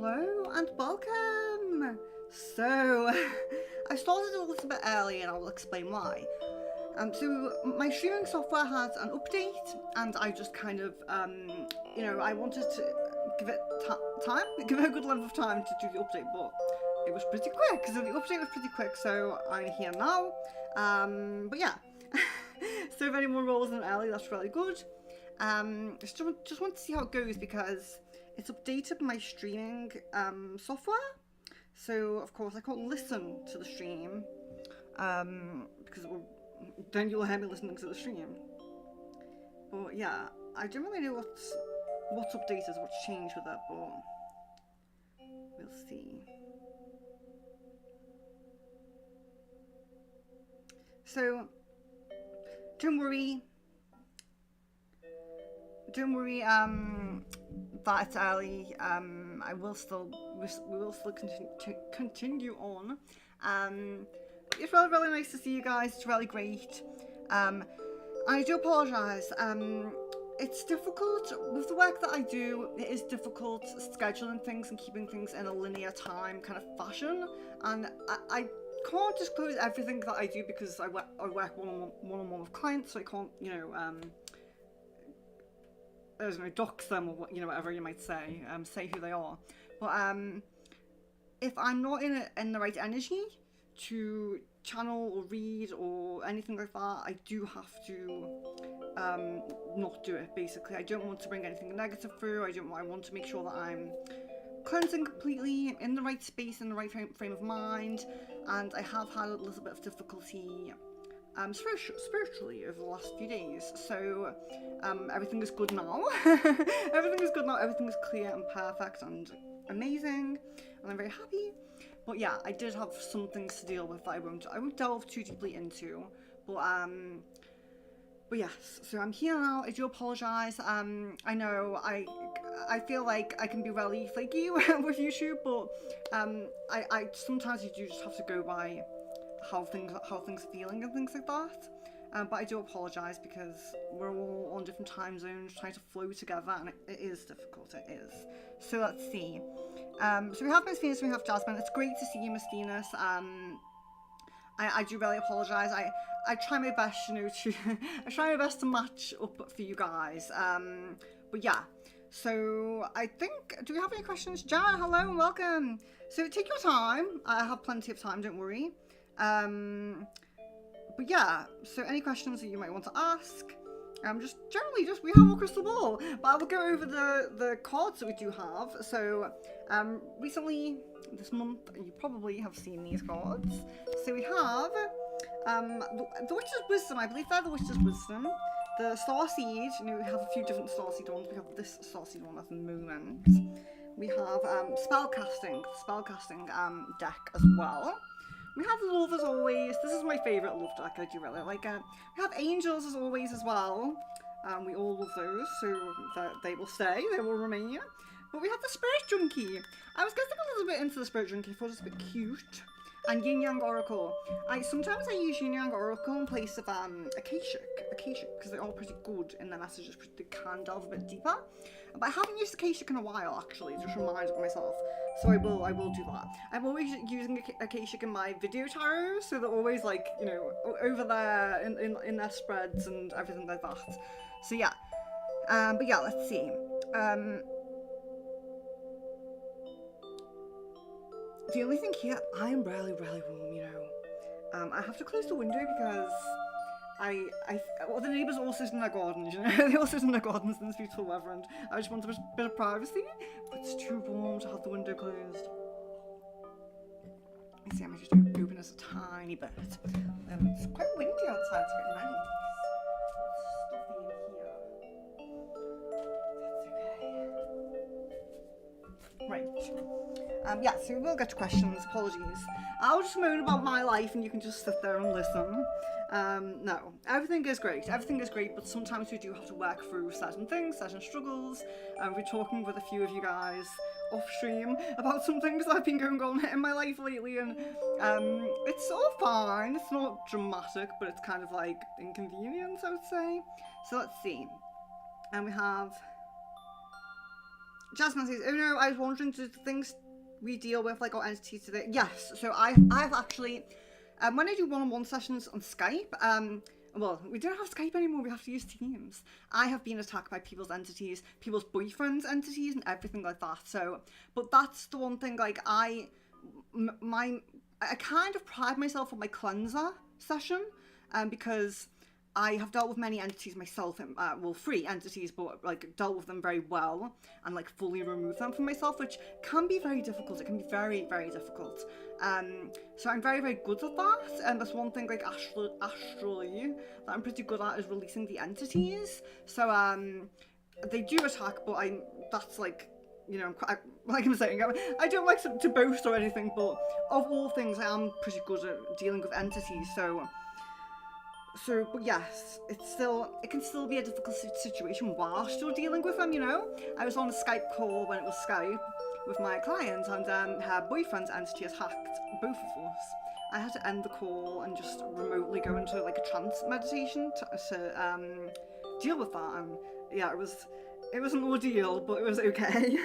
Hello and welcome! So, I started a little bit early and I will explain why. So my streaming software had an update and I just kind of, I wanted to give it time, give it a good length of time to do the update, but it was pretty quick, so the update was pretty quick, so I'm here now. But yeah, so if anyone rolls in early, that's really good. Just want to see how it goes because it's updated my streaming software. So of course I can't listen to the stream because then you'll hear me listening to the stream. But yeah, I don't really know what's updated, what's changed with it, but we'll see. So don't worry that it's early. We will still continue on. It's really nice to see you guys. It's really great. I do apologise. It's difficult with the work that I do. It is difficult scheduling things and keeping things in a linear time kind of fashion, and I can't disclose everything that I do because I work one-on-one with clients, so I can't, I don't know, dox them or whatever you might say who they are. But if I'm not in the right energy to channel or read or anything like that, I do have to not do it. Basically, I don't want to bring anything negative through. I want to make sure that I'm cleansing completely, in the right space, in the right frame of mind, and I have had a little bit of difficulty spiritually over the last few days, so everything is good now. Everything is good now, everything is clear and perfect and amazing, and I'm very happy. But yeah, I did have some things to deal with that I won't delve too deeply into, but yes, so I'm here now. I do apologise. I know I feel like I can be really flaky with YouTube, but I sometimes you do just have to go by how things are feeling and things like that. But I do apologise because we're all on different time zones trying to flow together, and it is difficult. It is. So let's see. So we have Miss Venus and we have Jasmine. It's great to see you, Miss Venus. I do really apologise. I try my best, I try my best to match up for you guys. But yeah. So I think, do we have any questions? Jared, hello and welcome. So take your time. I have plenty of time, don't worry. But yeah, so any questions that you might want to ask, just generally, we have a crystal ball, but I will go over the cards that we do have. So recently, this month, you probably have seen these cards. So we have the Witch's Wisdom. I believe they're the Witch's Wisdom. The Starseed, we have a few different Starseed ones. We have this Starseed one at the moment. We have spellcasting deck as well. We have love as always. This is my favourite love deck. I do really like it. We have angels as always as well. We all love those, so they will stay. They will remain. But we have the Spirit Junkie. I was getting a little bit into the Spirit Junkie. I thought it was a bit cute. And Yin Yang Oracle. Sometimes I use Yin Yang Oracle in place of Akashic, because they're all pretty good in their messages. They can delve a bit deeper. But I haven't used Akashic in a while, actually, just reminded myself. So I will do that. I'm always using Akashic in my video tarot, so they're always over there in their spreads and everything like that. So yeah. But yeah, let's see. The only thing here, I am really warm, I have to close the window because the neighbours all sit in their gardens, they all sit in their gardens in this beautiful weather, and I just want a bit of privacy, but it's too warm to have the window closed. You see, I'm just open as a tiny bit. It's quite windy outside, it's quite nice. It's stuffy in here. That's okay. Right. Yeah, so we'll get to questions. Apologies. I'll just moan about my life and you can just sit there and listen. No, everything is great. Everything is great, but sometimes we do have to work through certain things, certain struggles. We're talking with a few of you guys off stream about some things that have been going on in my life lately, and it's all fine. It's not dramatic, but it's kind of like inconvenience, I would say. So let's see. And we have Jasmine says, oh no, I was wondering, do the things we deal with, like our entities today? Yes, so I've actually, when I do one-on-one sessions on Skype, well, we don't have Skype anymore, we have to use Teams. I have been attacked by people's entities, people's boyfriends' entities, and everything like that. So, but that's the one thing, like, I kind of pride myself on my cleanser session, because I have dealt with many entities myself, well, 3 entities, but like dealt with them very well and like fully removed them from myself, which can be very difficult. It can be very, very difficult. So I'm very, very good at that. And that's one thing, like astrally, that I'm pretty good at is releasing the entities. So they do attack, but that's like, you know, like I'm saying, I don't like to boast or anything, but of all things, I am pretty good at dealing with entities. So, but yes, it can still be a difficult situation whilst you're dealing with them, you know? I was on a Skype call when it was Skype with my client, and her boyfriend's entity attacked both of us. I had to end the call and just remotely go into like a trance meditation to deal with that, and yeah, it was an ordeal, but it was okay.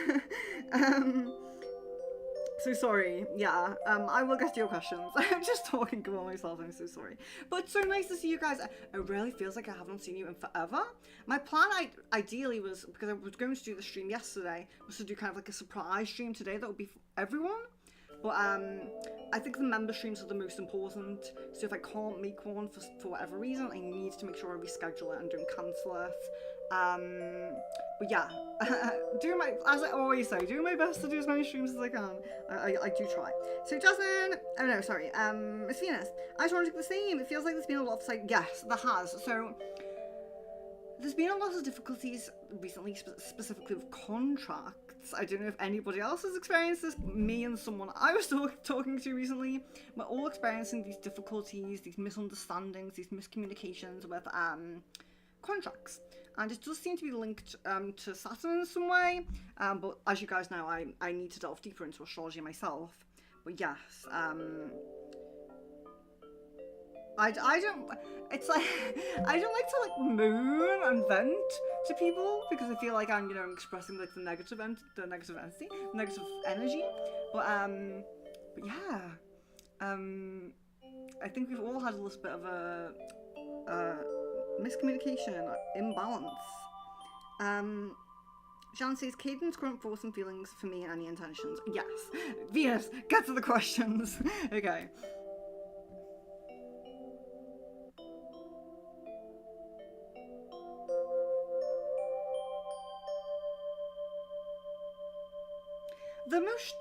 So sorry, yeah, I will get to your questions. I'm just talking about myself, I'm so sorry. But it's so nice to see you guys. It really feels like I haven't seen you in forever. My plan, ideally, was, because I was going to do the stream yesterday, was to do kind of like a surprise stream today that would be for everyone. But I think the member streams are the most important, so if I can't make one for whatever reason, I need to make sure I reschedule it and don't cancel it. But yeah, as I always say, doing my best to do as many streams as I can. I do try. So Jasmine, oh no, sorry, Miss Venus, I just wanted to do the same. It feels like there's been a lot of, like, yes, there has. So there's been a lot of difficulties recently, specifically with contracts. I don't know if anybody else has experienced this. Me and someone I was talking to recently, we're all experiencing these difficulties, these misunderstandings, these miscommunications with contracts. And it does seem to be linked to Saturn in some way, but as you guys know, I need to delve deeper into astrology myself. But yes, I don't, it's like, I don't like to like moan and vent to people, because I feel like I'm, you know, expressing like the negative energy. But yeah, I think we've all had a little bit of a miscommunication, imbalance. Jean says, Cadence, current thoughts and feelings for me and any intentions. Yes. Venus, get to the questions. Okay.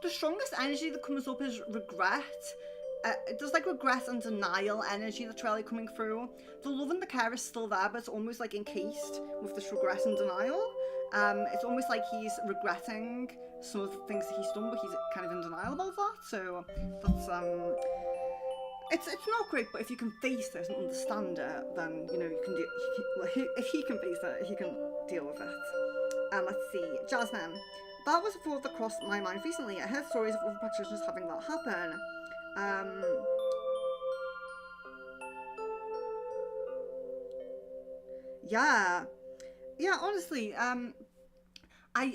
The strongest energy that comes up is regret. There's like regret and denial energy that's really coming through. The love and the care is still there, but it's almost like encased with this regret and denial. It's almost like he's regretting some of the things that he's done, but he's kind of in denial about that. So that's it's not great. But if you can face it and understand it, then you know you can if he can face it, he can deal with it. Let's see, Jasmine. That was a thought that crossed my mind recently. I heard stories of other practitioners having that happen. Yeah, honestly, I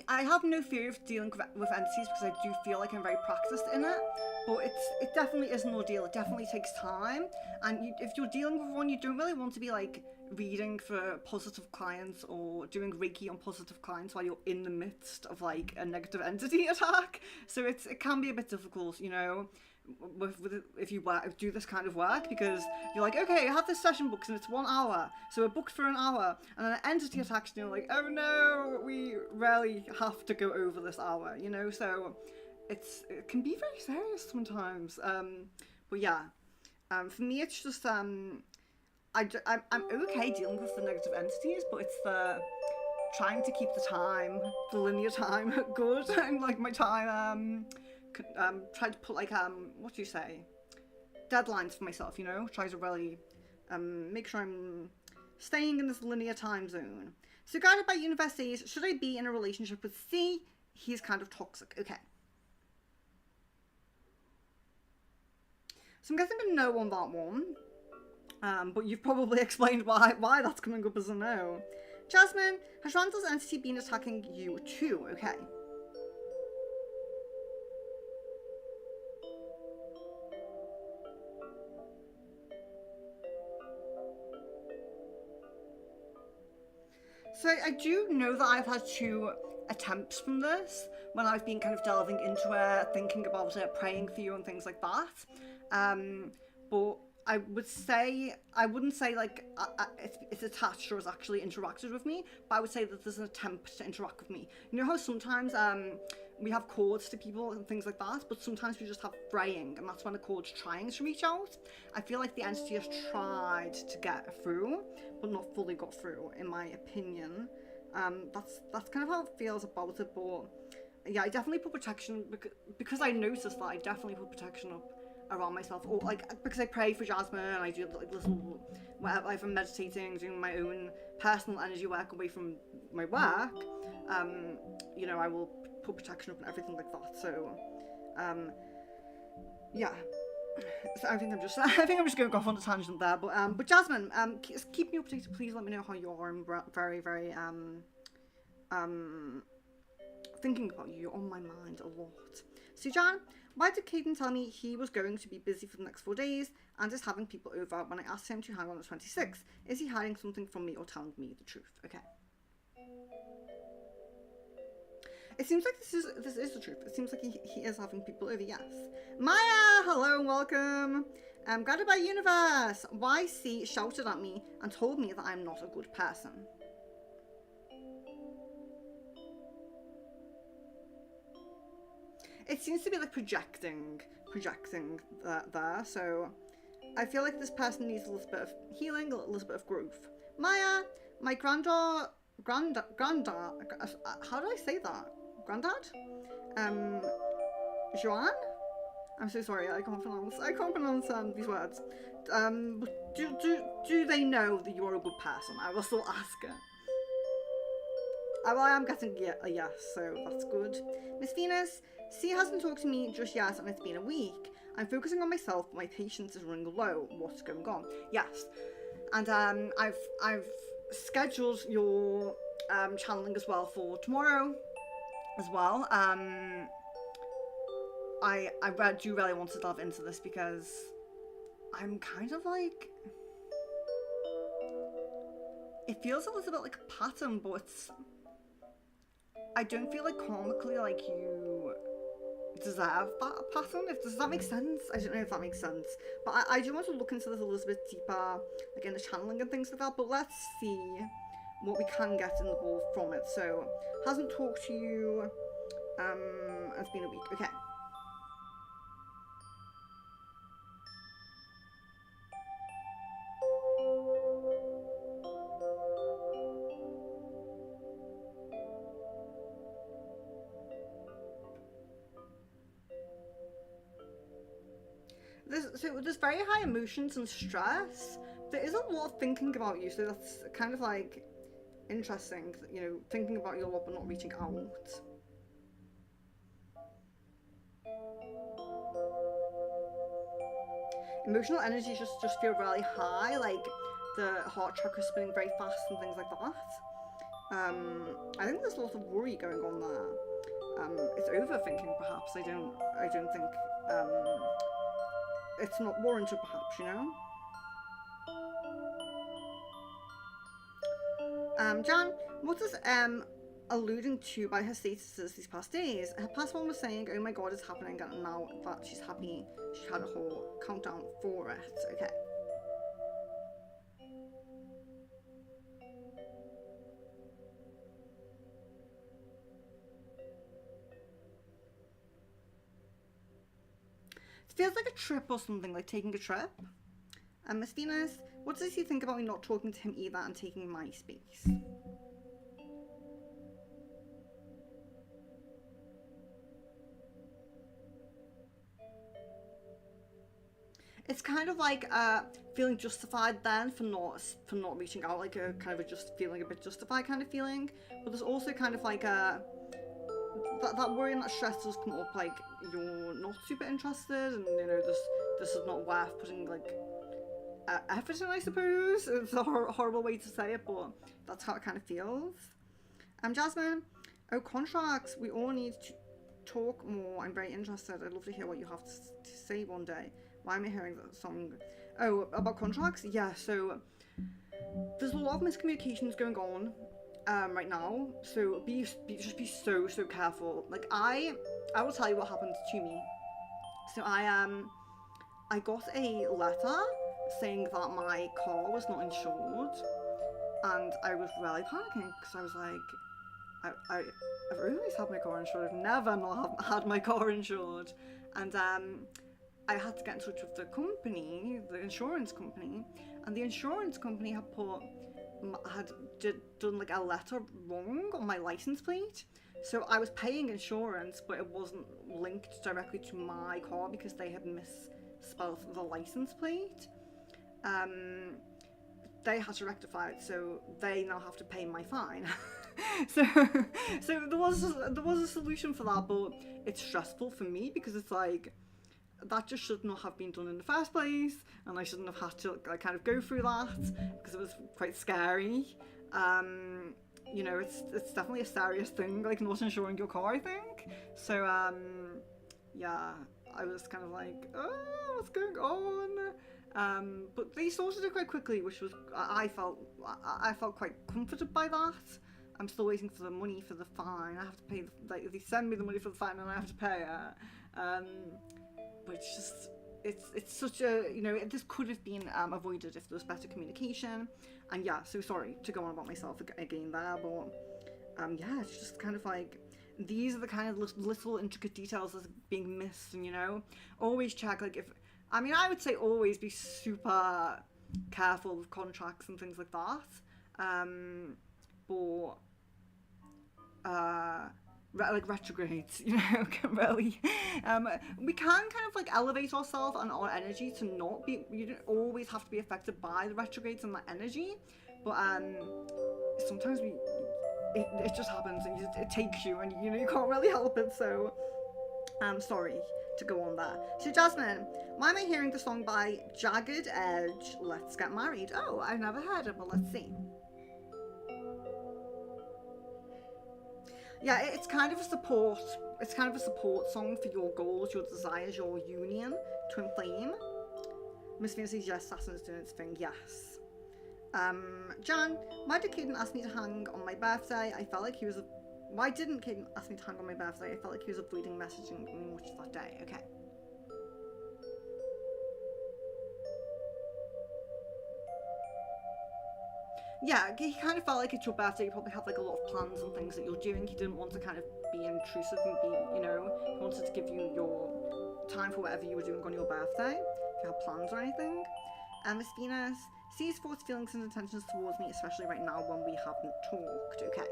have no fear of dealing with entities, because I do feel like I'm very practiced in it, but it definitely is an ordeal. It definitely takes time, and if you're dealing with one, you don't really want to be like reading for positive clients or doing Reiki on positive clients while you're in the midst of like a negative entity attack. So it can be a bit difficult, you know, if you do this kind of work, because you're like, okay, I have this session booked and it's 1 hour, so we're booked for an hour, and then an entity attacks and you're like, oh no, we really have to go over this hour, you know. So it can be very serious sometimes. But yeah, for me it's just I'm okay dealing with the negative entities, but it's the trying to keep the linear time good, and like my time try to put like what do you say, deadlines for myself, you know, try to really make sure I'm staying in this linear time zone. So guided by universe says, should I be in a relationship with C? He's kind of toxic. Okay, so I'm guessing a no on that one, but you've probably explained why that's coming up as a no. Jasmine, has Randall's entity been attacking you too? Okay. So I do know that I've had 2 attempts from this when I've been kind of delving into it, thinking about it, praying for you and things like that. But I wouldn't say like it's attached or has actually interacted with me, but I would say that there's an attempt to interact with me. You know how sometimes we have cords to people and things like that, but sometimes we just have fraying, and that's when the cord's trying to reach out. I feel like the entity has tried to get through, but not fully got through, in my opinion. That's kind of how it feels about it, but yeah, I definitely put protection, because I noticed that I definitely put protection up around myself, or like because I pray for Jasmine and I do like little whatever, if I'm meditating, doing my own personal energy work away from my work, you know, I will put protection up and everything like that. So yeah, so I think I'm just going off on a tangent there, but Jasmine, keep me updated, please. Let me know how you are. I'm very thinking about you, on my mind a lot. So Jan, why did Caden tell me he was going to be busy for the next 4 days and is having people over when I asked him to hang on the 26th? Is he hiding something from me or telling me the truth? Okay. It seems like this is the truth. It seems like he is having people over, yes. Maya, hello and welcome. Guided by Universe. YC shouted at me and told me that I'm not a good person. It seems to be like projecting there, so I feel like this person needs a little bit of healing, a little bit of growth. Maya, my granddad, how do I say that? Granddad? Joanne? I'm so sorry, I can't pronounce these words. Do they know that you're a good person? I will still ask her. Well, I am getting a yes, so that's good. Miss Venus, C hasn't talked to me just yet and it's been a week. I'm focusing on myself, but my patience is running low. What's going on? Yes. And I've scheduled your channeling as well for tomorrow as well. I do really want to delve into this because I'm kind of like, it feels a little bit like a pattern, but I don't feel like karmically like you deserve that pattern. Does that make sense? I don't know if that makes sense, but I do want to look into this a little bit deeper, like in the channeling and things like that. But let's see what we can get in the ball from it. So, hasn't talked to you. It's been a week. Okay. There's very high emotions and stress. There is a lot of thinking about you, so that's kind of like interesting, you know, thinking about you a lot but not reaching out. Emotional energy just feel really high, like the heart chakra spinning very fast and things like that. I think there's a lot of worry going on there. It's overthinking perhaps. I don't think it's not warranted perhaps, you know? Jan, what is alluding to by her statuses these past days? Her past one was saying, oh my god, it's happening, and now that she's happy, she had a whole countdown for it. Okay. It feels like a trip or something, like taking a trip. Miss Venus, what does he think about me not talking to him either and taking my space? It's kind of like feeling justified then for not reaching out, like a kind of just feeling a bit justified kind of feeling. But there's also kind of like that worry and that stress does come up, like you're not super interested, and you know this is not worth putting like effort in, I suppose. It's a horrible way to say it, but that's how it kind of feels. Jasmine, oh, contracts, we all need to talk more. I'm very interested. I'd love to hear what you have to say one day. Why am I hearing that song? Oh, about contracts? Yeah, so there's a lot of miscommunications going on. right now. So just be so careful. Like I will tell you what happened to me. So I got a letter saying that my car was not insured, and I was really panicking because I was like, I've always had my car insured. I've never not had my car insured, and I had to get in touch with the company, the insurance company, and the insurance company had done like a letter wrong on my license plate. So I was paying insurance, but it wasn't linked directly to my car because they had misspelled the license plate. Um, they had to rectify it, so they now have to pay my fine. so there was a solution for that, but it's stressful for me because it's like that just should not have been done in the first place, and I shouldn't have had to like, kind of go through that because it was quite scary. You know, it's definitely a serious thing, like not insuring your car, I think. So yeah, I was kind of like, oh, what's going on? But they sorted it quite quickly, which was I felt quite comforted by that. I'm still waiting for the money for the fine. I have to pay. Like they send me the money for the fine, and I have to pay it. Which just it's such a, you know, this could have been avoided if there was better communication. And yeah, so sorry to go on about myself again there, but yeah, it's just kind of like these are the kind of little intricate details that's being missed. And you know, always check, like, if I mean, I would say always be super careful with contracts and things like that. But like retrogrades, you know, can really we can kind of like elevate ourselves and our energy to not be, you don't always have to be affected by the retrogrades and that energy, but sometimes it just happens, and it takes you, and you know, you can't really help it. So I'm sorry to go on there. So Jasmine, why am I hearing the song by Jagged Edge, Let's Get Married? Oh, I've never heard it, but let's see. Yeah, it's kind of a support. It's kind of a support song for your goals, your desires, your union, twin flame. Miss Venus says yes, Saturn is doing its thing. Yes. Jan, why did Caden ask me to hang on my birthday? I felt like he was. Why didn't Caden ask me to hang on my birthday? I felt like he was avoiding messaging me much of that day. Okay. Yeah, he kind of felt like it's your birthday. You probably have like a lot of plans and things that you're doing. He didn't want to kind of be intrusive and be, you know, he wanted to give you your time for whatever you were doing on your birthday, if you had plans or anything. Miss Venus sees forced feelings and intentions towards me, especially right now when we haven't talked. Okay.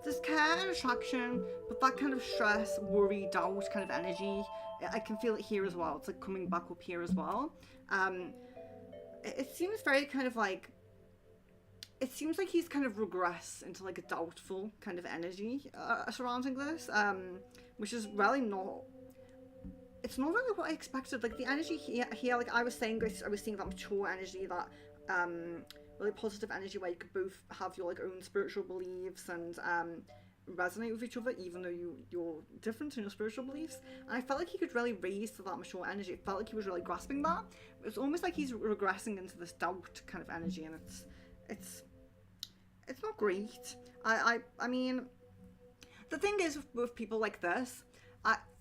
There's care and attraction, but that kind of stress, worry, doubt kind of energy, I can feel it here as well. It's like coming back up here as well. It seems very kind of like, it seems like he's kind of regressed into like a doubtful kind of energy surrounding this, which is really not, it's not really what I expected. Like the energy here, like I was saying, I was seeing that mature energy, that really positive energy where you could both have your like own spiritual beliefs and resonate with each other, even though you're different in your spiritual beliefs. And I felt like he could really raise to that mature energy. It felt like he was really grasping that. It's almost like he's regressing into this doubt kind of energy, and it's not great. I mean, the thing is with people like this,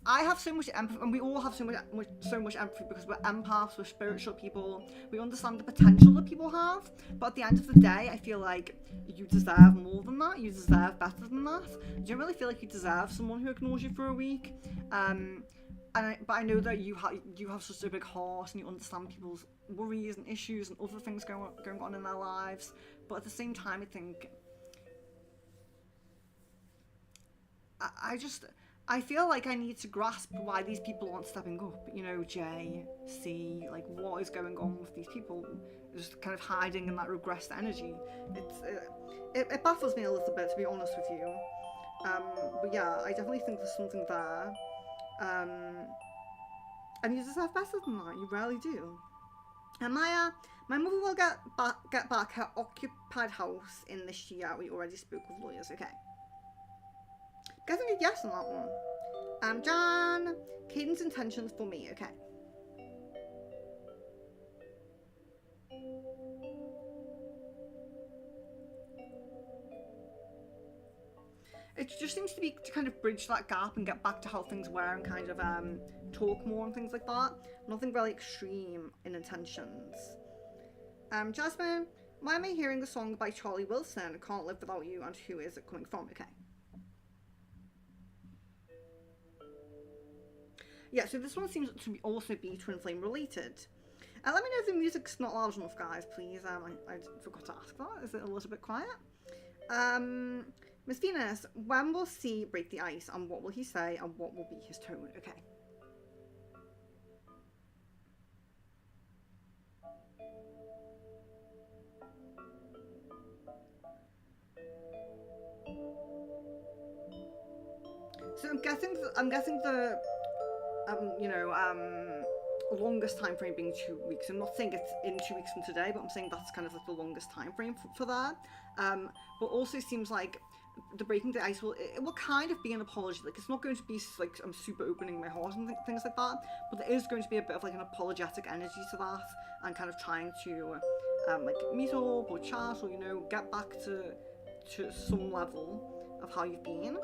I have so much empathy, and we all have so much empathy because we're empaths, we're spiritual people. We understand the potential that people have, but at the end of the day, I feel like you deserve more than that. You deserve better than that. You don't really feel like you deserve someone who ignores you for a week. But I know that you have such a big heart, and you understand people's worries and issues and other things going on in their lives. But at the same time, I think I feel like I need to grasp why these people aren't stepping up. You know, J, C, like what is going on with these people? Just kind of hiding in that regressed energy. It baffles me a little bit, to be honest with you. But yeah, I definitely think there's something there. And you deserve better than that. You really do. And my mother will get back her occupied house in this year. We already spoke with lawyers. Okay. Guessing a yes on that one. Jan, Caden's intentions for me. Okay. It just seems to be to kind of bridge that gap and get back to how things were and kind of talk more and things like that. Nothing really extreme in intentions. Jasmine, why am I hearing the song by Charlie Wilson, Can't Live Without You, and who is it coming from? Okay. Yeah, so this one seems to also be Twin Flame related. Let me know if the music's not loud enough, guys, please. I forgot to ask that. Is it a little bit quiet? Miss Venus, when will C break the ice, and what will he say, and what will be his tone? Okay. So I'm guessing the longest time frame being 2 weeks. I'm not saying it's in 2 weeks from today, but I'm saying that's kind of like the longest time frame for that. But also seems like the breaking the ice will kind of be an apology. Like, it's not going to be like I'm super opening my heart and things like that, but there is going to be a bit of like an apologetic energy to that, and kind of trying to like meet up or chat, or get back to some level of how you've been.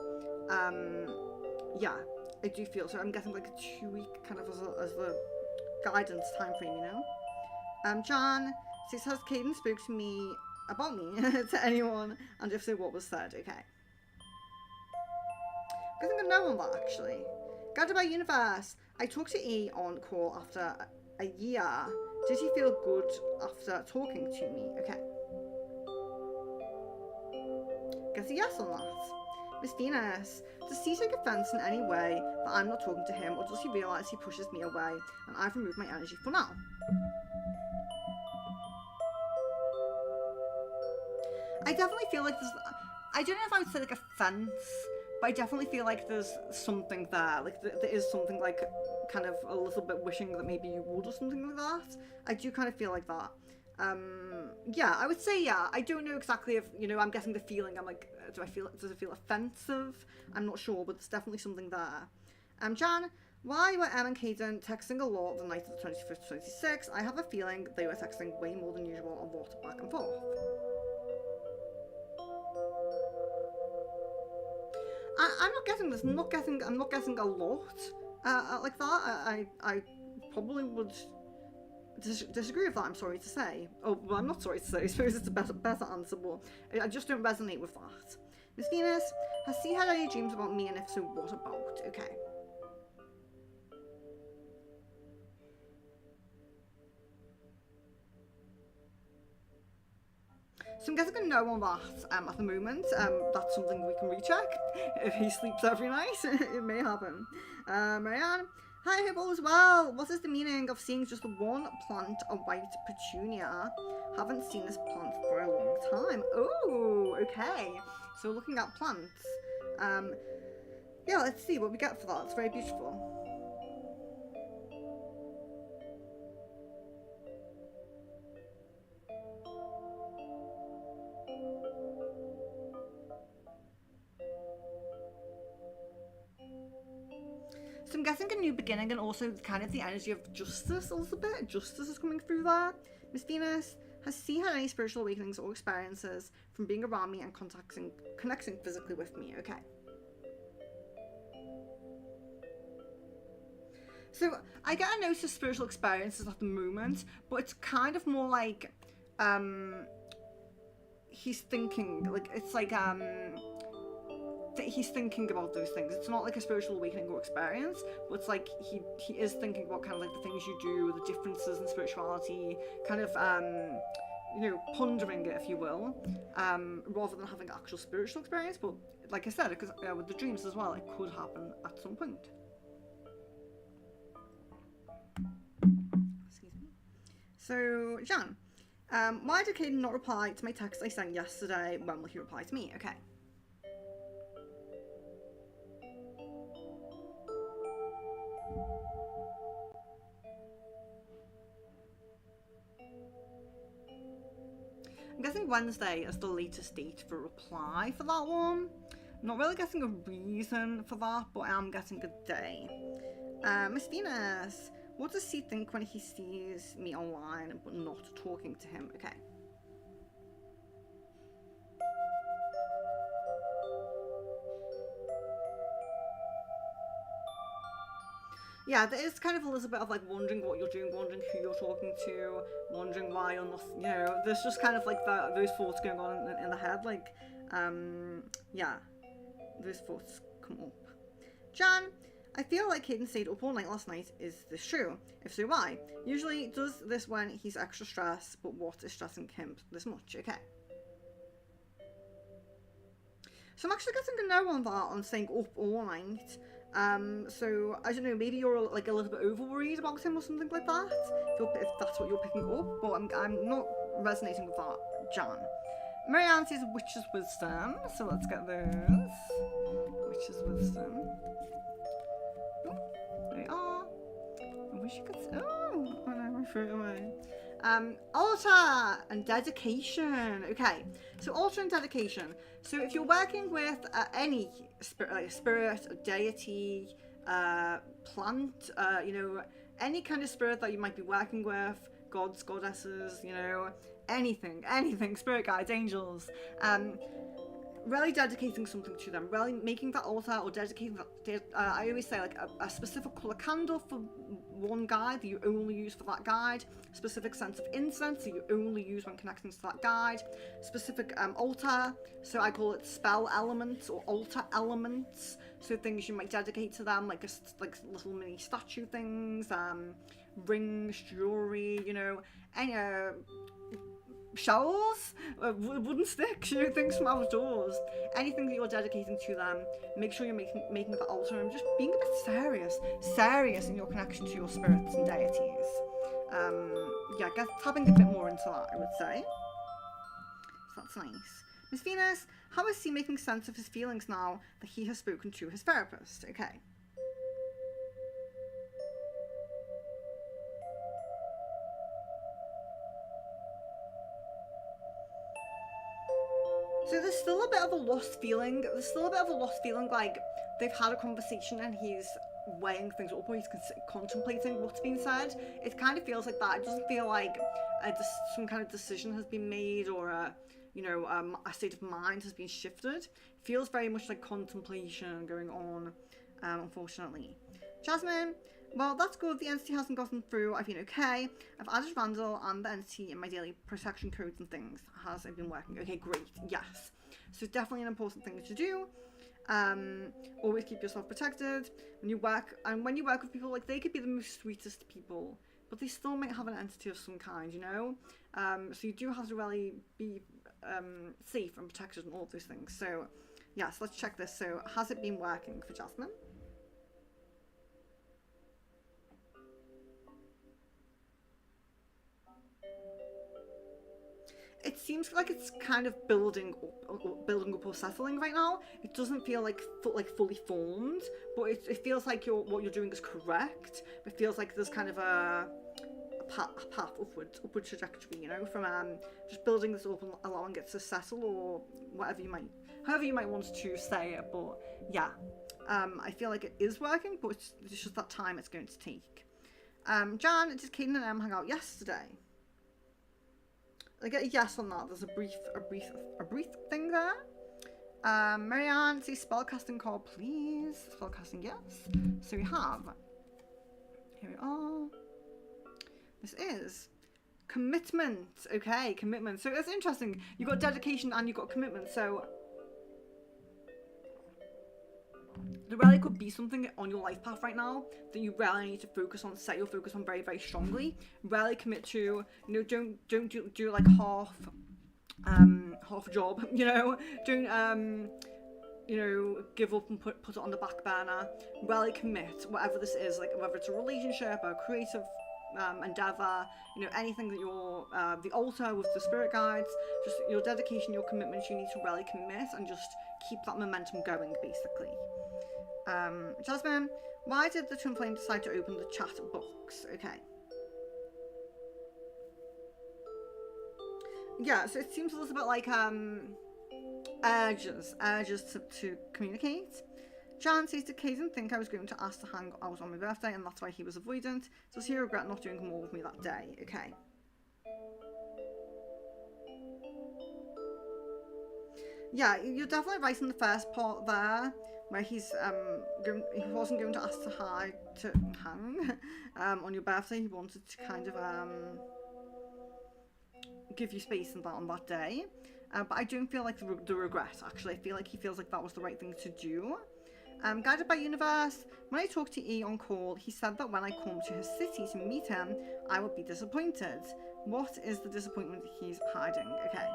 Yeah, I do feel so. I'm guessing like a 2 week kind of as the guidance time frame, Jan says, has Caden spoke to me about me to anyone, and if so, what was said? Okay. I think I know on that actually. Guided by Universe. I talked to E on call after a year. Did he feel good after talking to me? Okay. Guess a yes on that. Miss Venus, does he take offence in any way that I'm not talking to him, or does he realise he pushes me away and I've removed my energy for now? I definitely feel like there's, I don't know if I would say like offence, but I definitely feel like there's something there. Like there is something like kind of a little bit wishing that maybe you would or something like that. I do kind of feel like that. Yeah, I would say yeah. I don't know exactly if, I'm guessing the feeling, I'm like, does it feel offensive? I'm not sure, but there's definitely something there. Jan, why were Em and Caden texting a lot the night of the 25th to 26th? I have a feeling they were texting way more than usual, a lot back and forth. I'm not guessing this. I'm not guessing a lot like that. I probably would disagree with that. I'm sorry to say. Oh, well, I'm not sorry to say. I suppose it's a better answer, but I just don't resonate with that. Miss Venus, has she had any dreams about me, and if so, what about? Okay. So I'm guessing a no on that at the moment. That's something we can recheck. If he sleeps every night, it may happen. Marianne, hi, I hope all is well. What is the meaning of seeing just one plant, a white petunia? Haven't seen this plant for a long time. Oh, okay. So looking at plants. Yeah, let's see what we get for that. It's very beautiful. So I'm guessing a new beginning, and also kind of the energy of justice a little bit. Justice is coming through there. Miss Venus, has she had any spiritual awakenings or experiences from being around me and connecting physically with me? Okay. So I get a notice of spiritual experiences at the moment, but it's kind of more like he's thinking, like it's like he's thinking about those things. It's not like a spiritual awakening or experience, but it's like he is thinking about kind of like the things you do, the differences in spirituality, kind of pondering it, if you will, rather than having actual spiritual experience. But like I said, because with the dreams as well, it could happen at some point. Excuse me. So Jan, why did Caden not reply to my text I sent yesterday? When will he reply to me? Okay. I'm guessing Wednesday is the latest date for reply for that one. Not really getting a reason for that, but I am getting a day. Miss Venus, what does he think when he sees me online but not talking to him? Okay. Yeah, there is kind of a little bit of like wondering what you're doing, wondering who you're talking to, wondering why you're not, you know, there's just kind of like those thoughts going on in the head, like, yeah, those thoughts come up. Jan, I feel like Hayden stayed up all night last night. Is this true? If so, why? Usually does this when he's extra stressed, but what is stressing him this much? Okay. So I'm actually getting a no on that, on staying up all night. So I don't know, maybe you're like a little bit over worried about him or something like that, if that's what you're picking up, but I'm not resonating with that, Jan. Marianne says Witch's Wisdom, so let's get those. Witch's Wisdom. Oh, there we are. I wish you could. Oh, no, I threw it away. Altar and dedication. Okay, so altar and dedication. So if you're working with any spirit, like a spirit, a deity, plant, you know, any kind of spirit that you might be working with, gods, goddesses, you know, anything, spirit guides, angels, really dedicating something to them, really making that altar or dedicating that, I always say like a specific colour candle for one guide that you only use for that guide, specific scent of incense that you only use when connecting to that guide, specific altar, so I call it spell elements or altar elements, so things you might dedicate to them, like little mini statue things, rings, jewellery, you know, any shells, wooden sticks, you know, things from outdoors, anything that you're dedicating to them. Make sure you're making the altar and just being a bit serious in your connection to your spirits and deities. Yeah, tapping a bit more into that, I would say. So that's nice. Miss Venus, how is he making sense of his feelings now that he has spoken to his therapist? Okay. So there's still a bit of a lost feeling. Like they've had a conversation and he's weighing things up, or he's contemplating what's been said. It kind of feels like that. It doesn't feel like some kind of decision has been made, or a state of mind has been shifted. It feels very much like contemplation going on, unfortunately. Jasmine, well, that's good. The entity hasn't gotten through. I've been okay. I've added Randall and the entity in my daily protection codes and things. Has it been working? Okay, great. Yes. So it's definitely an important thing to do. Always keep yourself protected when you work. And when you work with people, like, they could be the most sweetest people, but they still might have an entity of some kind, you know? So you do have to really be safe and protected and all of those things. So, yes, let's check this. So, has it been working for Jasmine? It seems like it's kind of building up or settling right now. It doesn't feel like fully formed, but it feels like what you're doing is correct. It feels like there's kind of a path upward trajectory, you know, from just building this up and allowing it to settle, or however you might want to say it. But yeah, I feel like it is working, but it's just that time it's going to take. Jan, did Caden and Em hang out yesterday? I get a yes on that. There's a brief thing there. Marianne, say spellcasting call, please. Spellcasting, yes. So we have. Here we are. This is commitment. Okay, commitment. So it's interesting. You've got dedication and you've got commitment. So there really could be something on your life path right now that you really need to focus on, set your focus on very, very strongly. Really commit to, you know, don't do like half a job, you know. Don't you know, give up and put it on the back burner. Really commit, whatever this is, like whether it's a relationship, a creative endeavor, you know, anything that you're the altar with the spirit guides, just your dedication, your commitment. You need to really commit and just keep that momentum going, basically. Jasmine, why did the Twin Flame decide to open the chat box? Okay. Yeah, so it seems a little bit like urges to communicate. Jan says, did Caden think I was going to ask to hang out on my birthday and that's why he was avoidant? Does he regret not doing more with me that day? Okay. Yeah, you're definitely right in the first part there, where he wasn't going to ask to hang on your birthday. He wanted to kind of give you space on that day. But I don't feel like the regret, actually. I feel like he feels like that was the right thing to do. Guided by Universe, when I talked to E on call, he said that when I come to his city to meet him, I would be disappointed. What is the disappointment he's hiding? Okay.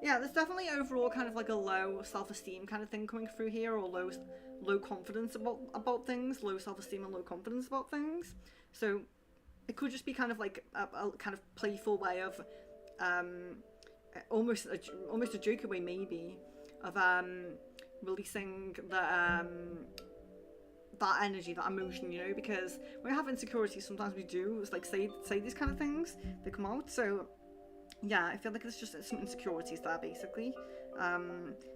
Yeah, there's definitely overall kind of like a low self-esteem kind of thing coming through here, or low confidence about things, low self-esteem and low confidence about things. So it could just be kind of like a kind of playful way of almost a jokey way maybe of releasing that energy, that emotion, you know, because when we have insecurities, sometimes we do, it's like say these kind of things, they come out. So yeah, I feel like there's just some insecurities there, basically.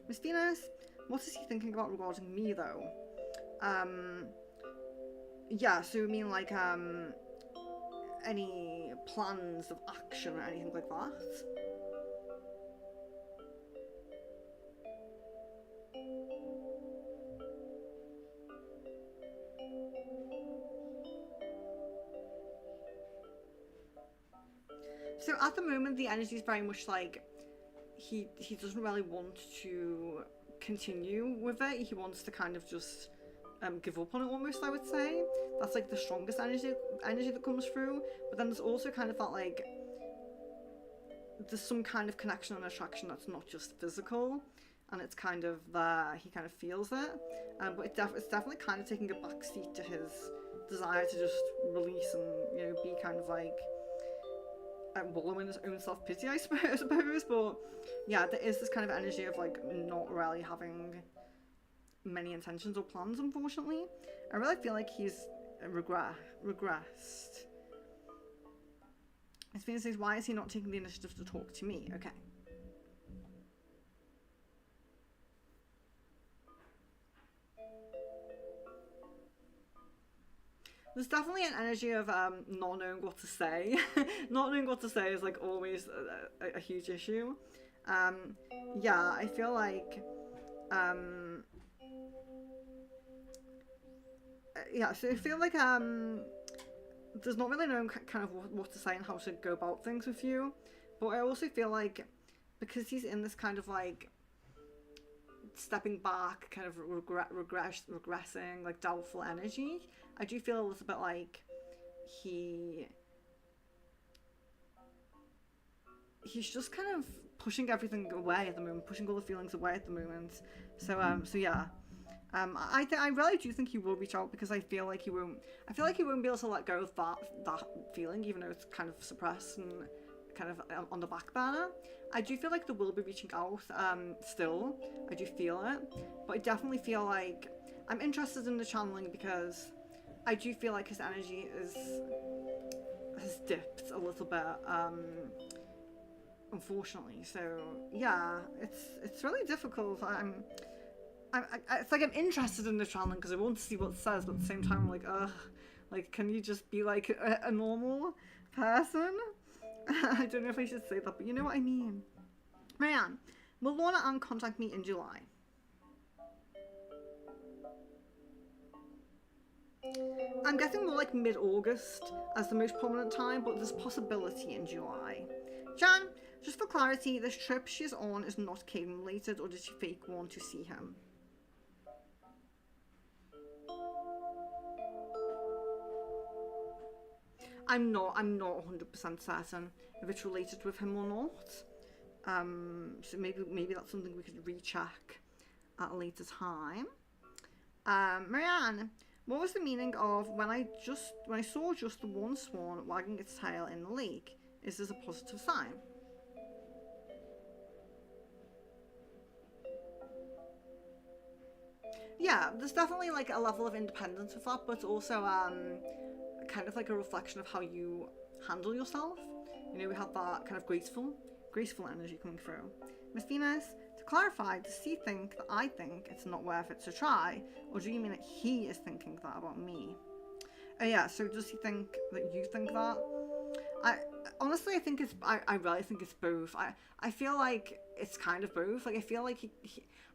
Miss Venus, what is he thinking about regarding me, though? Yeah, so you mean like, any plans of action or anything like that? So at the moment, the energy is very much like he doesn't really want to continue with it. He wants to kind of just give up on it almost, I would say. That's like the strongest energy that comes through. But then there's also kind of that like there's some kind of connection and attraction that's not just physical, and it's kind of there. He kind of feels it, but it's definitely kind of taking a backseat to his desire to just release and, you know, be kind of like wallow in his own self-pity, I suppose. But yeah, there is this kind of energy of like not really having many intentions or plans, unfortunately. I really feel like he's regressed. His feeling says, why is he not taking the initiative to talk to me? Okay. There's definitely an energy of not knowing what to say. Not knowing what to say is like always a huge issue. Yeah, I feel like yeah, so I feel like there's not really knowing kind of what to say and how to go about things with you. But I also feel like because he's in this kind of like stepping back, kind of regressing, like doubtful energy, I do feel a little bit like he's just kind of pushing everything away at the moment, pushing all the feelings away at the moment. So yeah. I really do think he will reach out, because I feel like he won't be able to let go of that feeling, even though it's kind of suppressed and kind of on the back burner. I do feel like they will be reaching out still. I do feel it, but I definitely feel like I'm interested in the channeling, because I do feel like his energy has dipped a little bit, unfortunately. So yeah, it's really difficult. It's like I'm interested in the channeling because I want to see what it says, but at the same time I'm like, ugh, like, can you just be like a normal person? I don't know if I should say that, but you know what I mean. Marianne, will Lorna Ann contact me in July? I'm guessing more like mid-August as the most prominent time, but there's possibility in July. Jan, just for clarity, this trip she's on is not Caden related, or did she fake want to see him? I'm not 100% certain if it's related with him or not. So maybe that's something we could recheck at a later time. Marianne, what was the meaning of when I saw just the one swan wagging its tail in the lake? Is this a positive sign? Yeah, there's definitely like a level of independence with that, but it's also kind of like a reflection of how you handle yourself. You know, we have that kind of graceful energy coming through. Miss Venus, to clarify, does he think that I think it's not worth it to try, or do you mean that he is thinking that about me? Oh yeah, so does he think that you think that? I honestly, I think it's. I really think it's both. I feel like it's kind of both. Like I feel like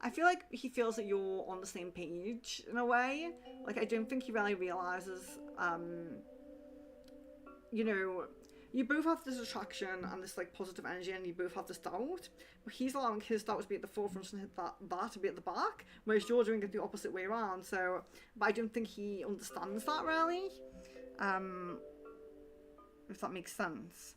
I feel like he feels that you're on the same page in a way. Like I don't think he really realizes. You know, you both have this attraction and this like positive energy, and you both have this doubt. But he's allowing his doubt to be at the forefront and that to be at the back, whereas you're doing it the opposite way around. So, but I don't think he understands that really. If that makes sense.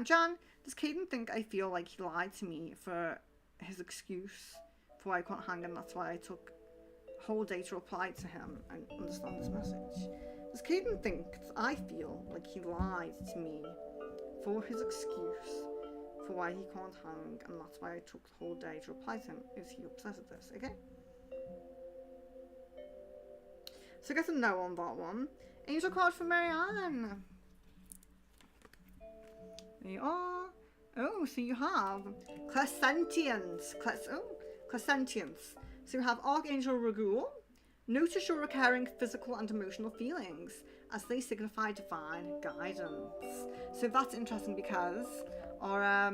Jan, does Caden think I feel like he lied to me for his excuse for why I can't hang, and that's why I took a whole day to reply to him and understand this message? Does Caden think that I feel like he lied to me for his excuse for why he can't hang, and that's why I took the whole day to reply to him? Is he upset at this? Okay. So I guess a no on that one. Angel card for Marianne. There you are. Oh, so you have clairsentience. Clairsentience. So you have Archangel Raguel. Notice your recurring physical and emotional feelings as they signify divine guidance. So that's interesting because our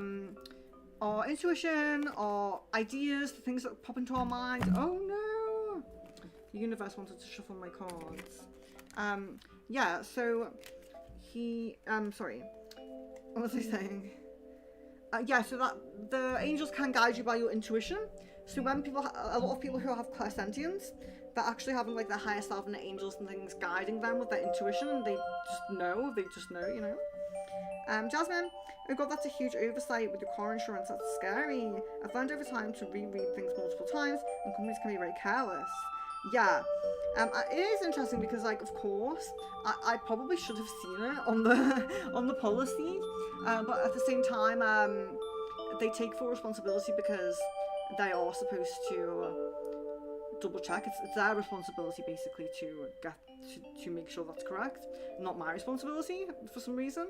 intuition, our ideas, the things that pop into our mind. Oh no! The universe wanted to shuffle my cards. Yeah, so he, sorry. What was I saying? Yeah, so that the angels can guide you by your intuition. So when people, a lot of people who have clairsentience, they're actually having like their higher self and the angels and things guiding them with their intuition, and they just know, you know. Jasmine, oh god, that's a huge oversight with your car insurance. That's scary. I've learned over time to reread things multiple times, and companies can be very careless. Yeah, it is interesting because, like, of course, I probably should have seen it on the policy, but at the same time, they take full responsibility because they are supposed to double check. It's their responsibility basically to get to make sure that's correct, not my responsibility for some reason.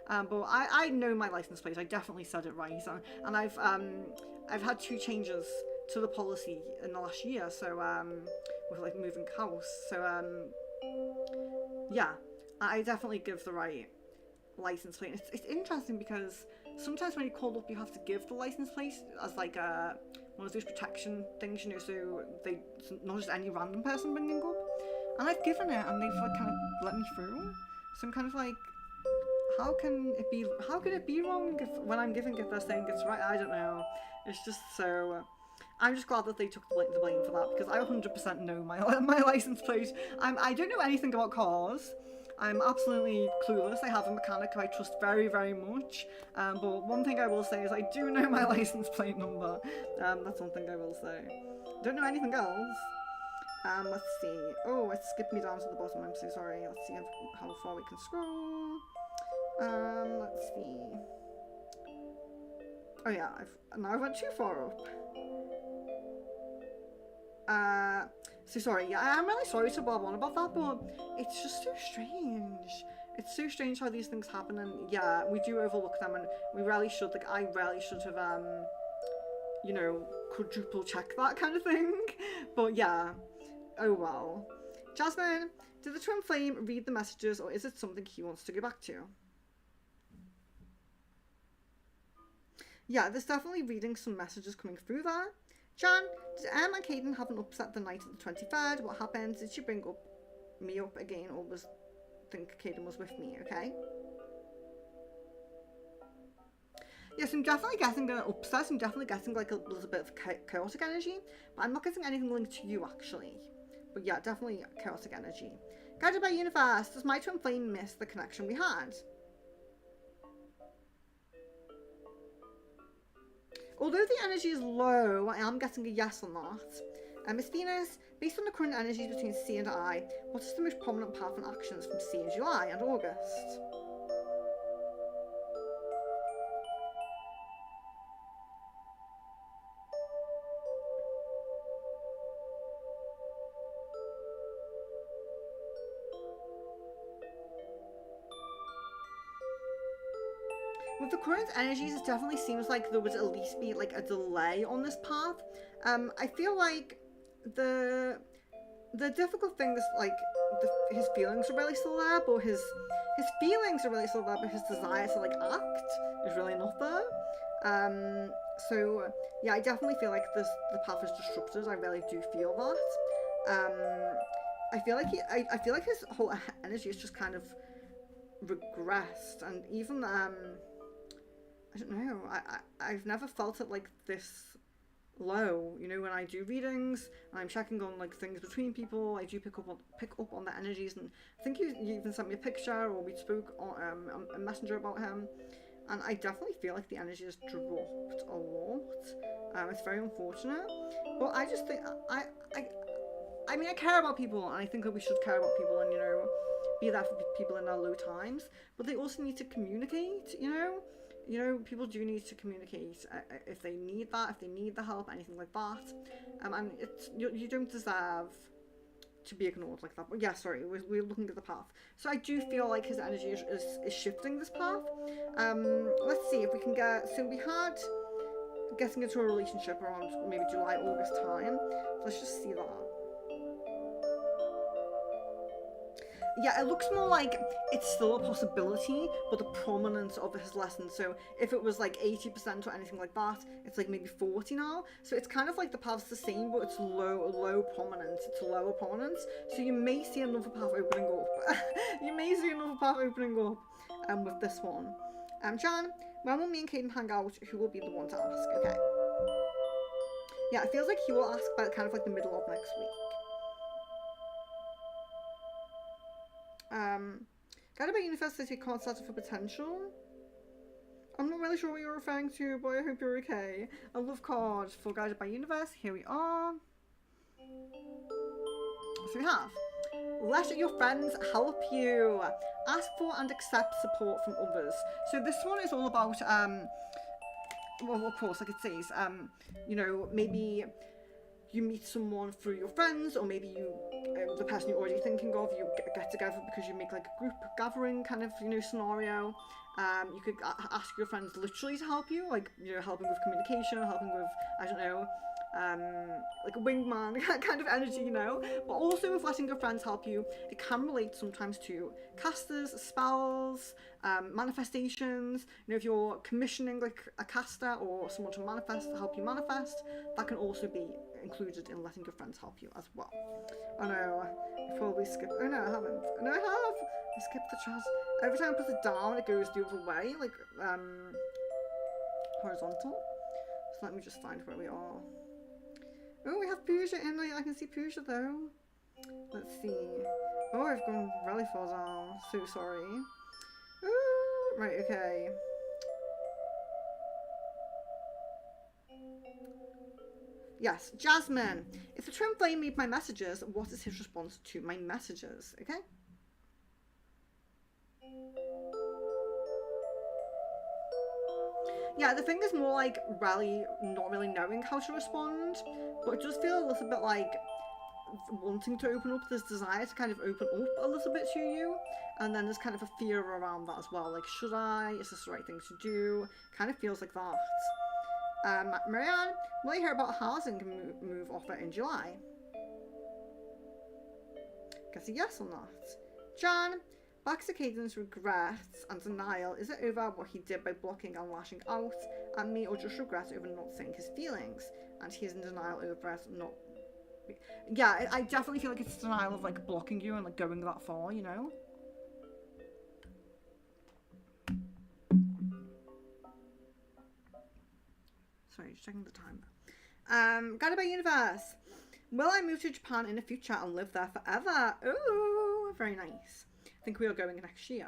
But I know my license plate. I definitely said it right, and I've had 2 changes to the policy in the last year, so with like moving house, so yeah, I definitely give the right license plate. It's interesting because sometimes when you call up, you have to give the license plate as like one of those protection things, you know, so they not just any random person bringing up. And I've given it, and they've like kind of let me through. So I'm kind of like, how can it be wrong if when I'm giving it they're saying it's right? I don't know. It's just so. I'm just glad that they took the blame for that, because I 100% know my license plate. I don't know anything about cars. I'm absolutely clueless. I have a mechanic who I trust very, very much. But one thing I will say is I do know my license plate number. That's one thing I will say. Don't know anything else. Let's see. Oh, it skipped me down to the bottom. I'm so sorry. Let's see how far we can scroll. Let's see. Oh yeah, I went too far up. So sorry, yeah, I'm really sorry to Bob on about that, but it's just so strange. It's so strange how these things happen, and yeah, we do overlook them, and we really should, like, I really should have, you know, quadruple check that kind of thing. But yeah, oh well. Jasmine, did the twin flame read the messages, or is it something he wants to go back to? Yeah, there's definitely reading some messages coming through there. Jan, did Em and Caden have an upset the night of the 23rd? What happened? Did she bring me up again, or think Caden was with me, okay? Yes, I'm definitely getting an upset. I'm definitely getting like a little bit of chaotic energy, but I'm not getting anything linked to you actually. But yeah, definitely chaotic energy. Guided by universe, does my twin flame miss the connection we had? Although the energy is low, I am getting a yes on that. Miss Venus, based on the current energies between C and I, what is the most prominent path and actions from C in July and August? with the current energies, it definitely seems like there would at least be like a delay on this path. I feel like the difficult thing is like his feelings are really still there, but his feelings are really still there, but his desire to like act is really not there. So yeah, I definitely feel like the path is disrupted. I really do feel that. I feel like I feel like his whole energy is just kind of regressed, and even I don't know, I've never felt it like this low. You know, when I do readings and I'm checking on like things between people, I do pick up on the energies, and I think you even sent me a picture, or we spoke on a messenger about him, and I definitely feel like the energy has dropped a lot. It's very unfortunate, but I just think I mean, I care about people, and I think that we should care about people, and, you know, be there for people in their low times, but they also need to communicate, you know, people do need to communicate if they need that, if they need the help, anything like that. And you don't deserve to be ignored like that. But yeah, sorry, we're looking at the path. So I do feel like his energy is shifting this path. Let's see if we can get, so we had getting into a relationship around maybe July, August time. So let's just see that. Yeah, it looks more like it's still a possibility, but the prominence of it has lessened. So if it was like 80% or anything like that, it's like maybe 40 now. So it's kind of like the path's the same, but it's low prominence. It's lower prominence. So you may see another path opening up. You may see another path opening up with this one. Jan, when will me and Caden hang out? Who will be the one to ask? Okay. Yeah, it feels like he will ask by kind of like the middle of next week. Guided by University Concept for Potential. I'm not really sure what you're referring to, but I hope you're okay. A love card for Guided by Universe. Here we are. So we have, let your friends help you. Ask for and accept support from others. So this one is all about, well, of course, like it says, you know, maybe you meet someone through your friends, or maybe you, the person you're already thinking of, you get together because you make like a group gathering kind of, you know, scenario. You could ask your friends literally to help you, like, you know, helping with communication, helping with, I don't know, like a wingman kind of energy, you know. But also with letting your friends help you, it can relate sometimes to casters, spells, manifestations. You know, if you're commissioning like a caster or someone to manifest, to help you manifest, that can also be included in letting your friends help you as well. Oh no, I probably skipped. Oh no, I haven't. No, I have. I skipped the chat. Every time I put it down, it goes the other way, like horizontal. So let me just find where we are. Oh, we have Pooja in. I can see Pooja though. Let's see. Oh, I've gone really far down. So sorry. Ooh, right, okay. Yes, Jasmine. If the twin flame read my messages, what is his response to my messages? Okay. Yeah, the thing is more like really not really knowing how to respond, but it does feel a little bit like wanting to open up, this desire to kind of open up a little bit to you, and then there's kind of a fear around that as well, like, should I, is this the right thing to do? Kind of feels like that. Marianne, will I hear about a housing move offer in July? Guess a yes on that. Jan, back to Caden's regrets and denial. Is it over what he did by blocking and lashing out at me, or just regret over not saying his feelings? And he's in denial over it not... Yeah, I definitely feel like it's denial of like blocking you and like going that far, you know? Sorry, just checking the time. Guided by Universe. Will I move to Japan in the future and live there forever? Ooh, very nice. I think we are going next year.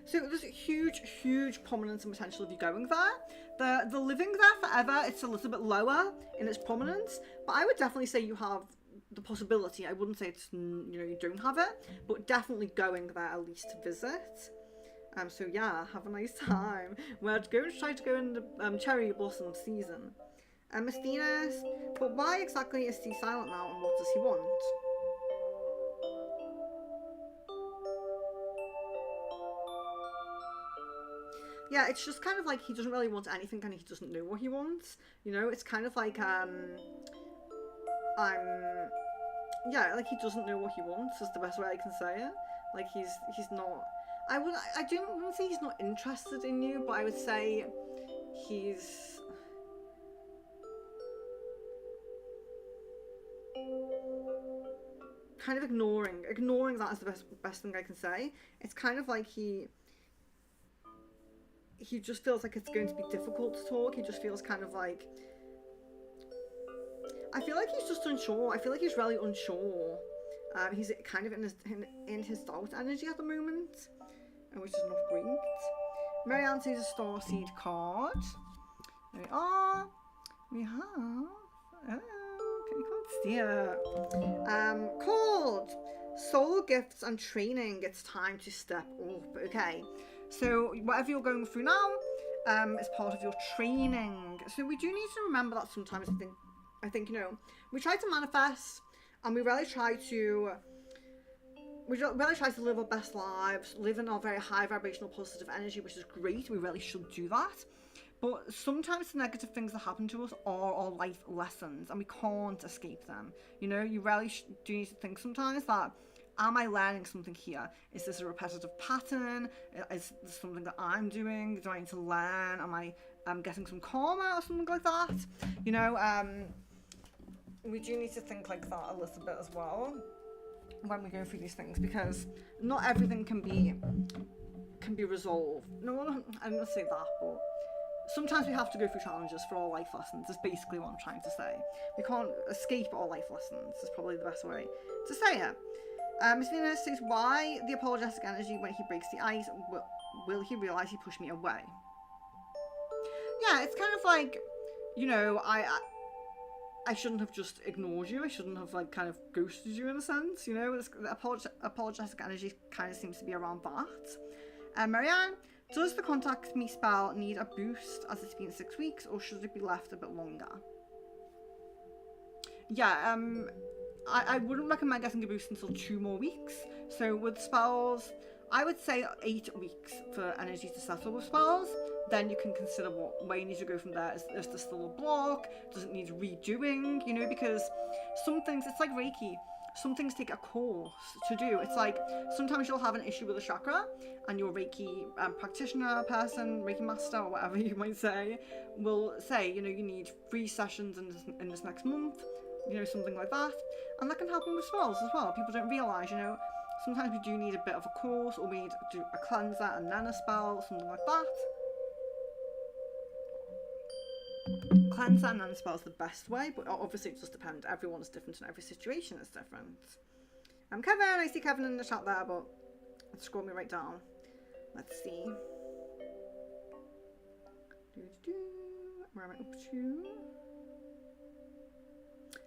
So there's huge prominence and potential of you going there. The living there forever, it's a little bit lower in its prominence, but I would definitely say you have the possibility. I wouldn't say it's, you know, you don't have it, but definitely going there at least to visit. So yeah, have a nice time. We're going to try to go in the cherry blossom season. Mystinus, but why exactly is he silent now, and what does he want? Yeah, it's just kind of like he doesn't really want anything and he doesn't know what he wants. You know, it's kind of like yeah, like he doesn't know what he wants is the best way I can say it. Like he's not. I don't say he's not interested in you, but I would say he's kind of ignoring that is the best thing I can say. It's kind of like he just feels like it's going to be difficult to talk. He just feels kind of like, I feel like he's just unsure. I feel like he's really unsure. He's kind of in his doubt energy at the moment, which is not great. Marianne sees a starseed card. There we are. We have. Oh, can you can't see it. Called Soul Gifts and Training. It's time to step up. Okay. So whatever you're going through now, is part of your training. So we do need to remember that sometimes. I think you know, we try to manifest, and we really try to live our best lives, live in our very high vibrational positive energy, which is great. We really should do that. But sometimes the negative things that happen to us are our life lessons, and we can't escape them. You know, you really do need to think sometimes that, am I learning something here? Is this a repetitive pattern? Is this something that I'm doing? Do I need to learn? Am I getting some karma or something like that? You know, we do need to think like that a little bit as well when we go through these things, because not everything can be resolved. No, I'm not say that, but sometimes we have to go through challenges for our life lessons. Is basically what I'm trying to say. We can't escape our life lessons. Is probably the best way to say it. Miss Venus says, why the apologetic energy when he breaks the ice? Will he realise he pushed me away? Yeah, it's kind of like, you know, I shouldn't have just ignored you. I shouldn't have like kind of ghosted you in a sense. You know, the apologetic energy kind of seems to be around that. Marianne, does the contact me spell need a boost as it's been 6 weeks, or should it be left a bit longer? Yeah, I wouldn't recommend getting a boost until 2 more weeks. So with spells, I would say 8 weeks for energy to settle with spells. Then you can consider where you need to go from there. Is there still a block? Does it need redoing? You know, because some things, it's like Reiki. Some things take a course to do. It's like sometimes you'll have an issue with a chakra, and your Reiki practitioner person, Reiki master, or whatever you might say, will say, you know, you need 3 sessions in this next month. You know, something like that. And that can happen with spells as well. People don't realise, you know, sometimes we do need a bit of a course, or we need to do a cleanser and then a spell, something like that. Cleanser and then a spell is the best way, but obviously it does depend. Everyone's different and every situation is different. Kevin, I see Kevin in the chat there, but let's scroll me right down. Let's see. Where am I up to?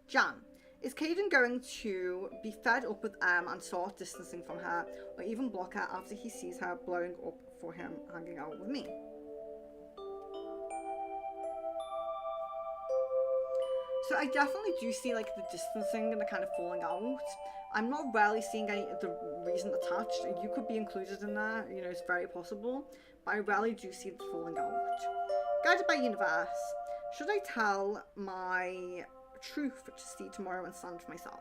Jan, is Caden going to be fed up with and start distancing from her, or even block her after he sees her blowing up for him hanging out with me? So I definitely do see like the distancing and the kind of falling out. I'm not really seeing any of the reason attached. You could be included in that, you know, it's very possible, but I really do see the falling out. Guided by universe, should I tell my truth to see tomorrow and stand for myself?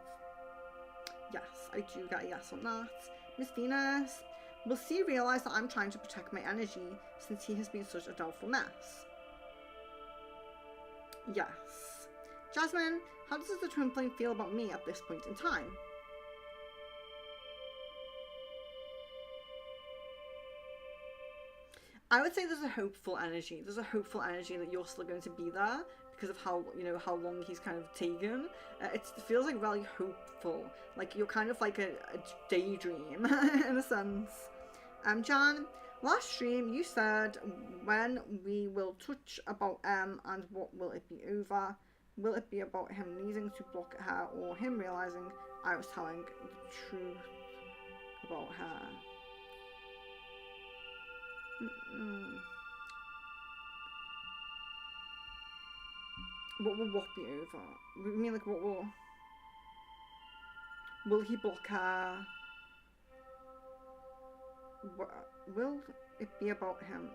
Yes, I do get a yes on that. Miss Venus, will C realise that I'm trying to protect my energy since he has been such a doubtful mess? Yes. Jasmine, how does the twin flame feel about me at this point in time? I would say there's a hopeful energy. There's a hopeful energy that you're still going to be there because of how, you know, how long he's kind of taken. It feels like really hopeful. Like you're kind of like a daydream in a sense. Jan, last stream you said when we will touch about and what will it be over? Will it be about him needing to block her or him realising I was telling the truth about her? What will what be over? I mean, like, what will he block her? Will it be about him?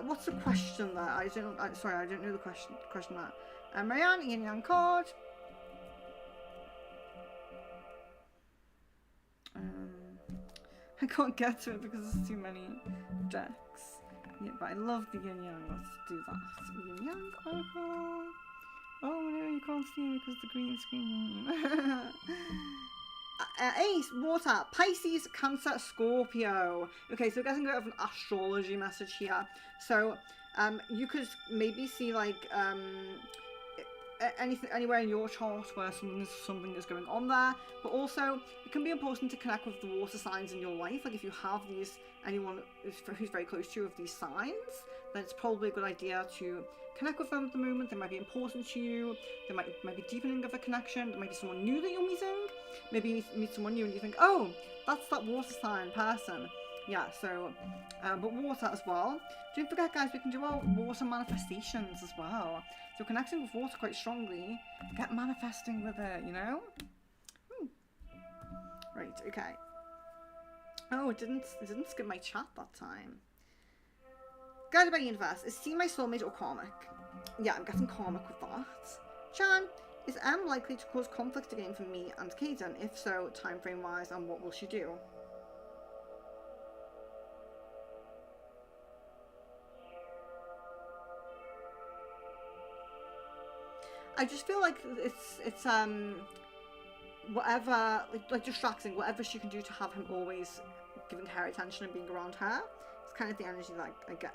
What's the question there? Sorry, I don't know the question there. Marianne, yin yang card. I can't get to it because there's too many decks. Yeah, but I love the yin yang. Let's do that. Yin yang oracle. Oh no, you can't see me because the green screen. Ace, water, Pisces, Cancer, Scorpio. Okay, so we're getting a bit of an astrology message here. So, you could maybe see like anything anywhere in your chart where something is going on there, but also it can be important to connect with the water signs in your life. Like if you have anyone who's very close to you of these signs, then it's probably a good idea to connect with them at the moment. They might be important to you. There might be deepening of a connection. There might be someone new that you're meeting. Maybe you meet someone new and you think, oh, that's that water sign person. Yeah, so, but water as well. Don't forget, guys, we can do our water manifestations as well. So connecting with water quite strongly, get manifesting with it, you know? Right, okay. Oh, it didn't skip my chat that time. Guided by universe, is see my soulmate or karmic? Yeah, I'm getting karmic with that. Chan, is M likely to cause conflict again for me and Kaden? If so, time frame wise, and what will she do? I just feel like it's whatever, like distracting, whatever she can do to have him always giving her attention and being around her. It's kind of the energy that I get.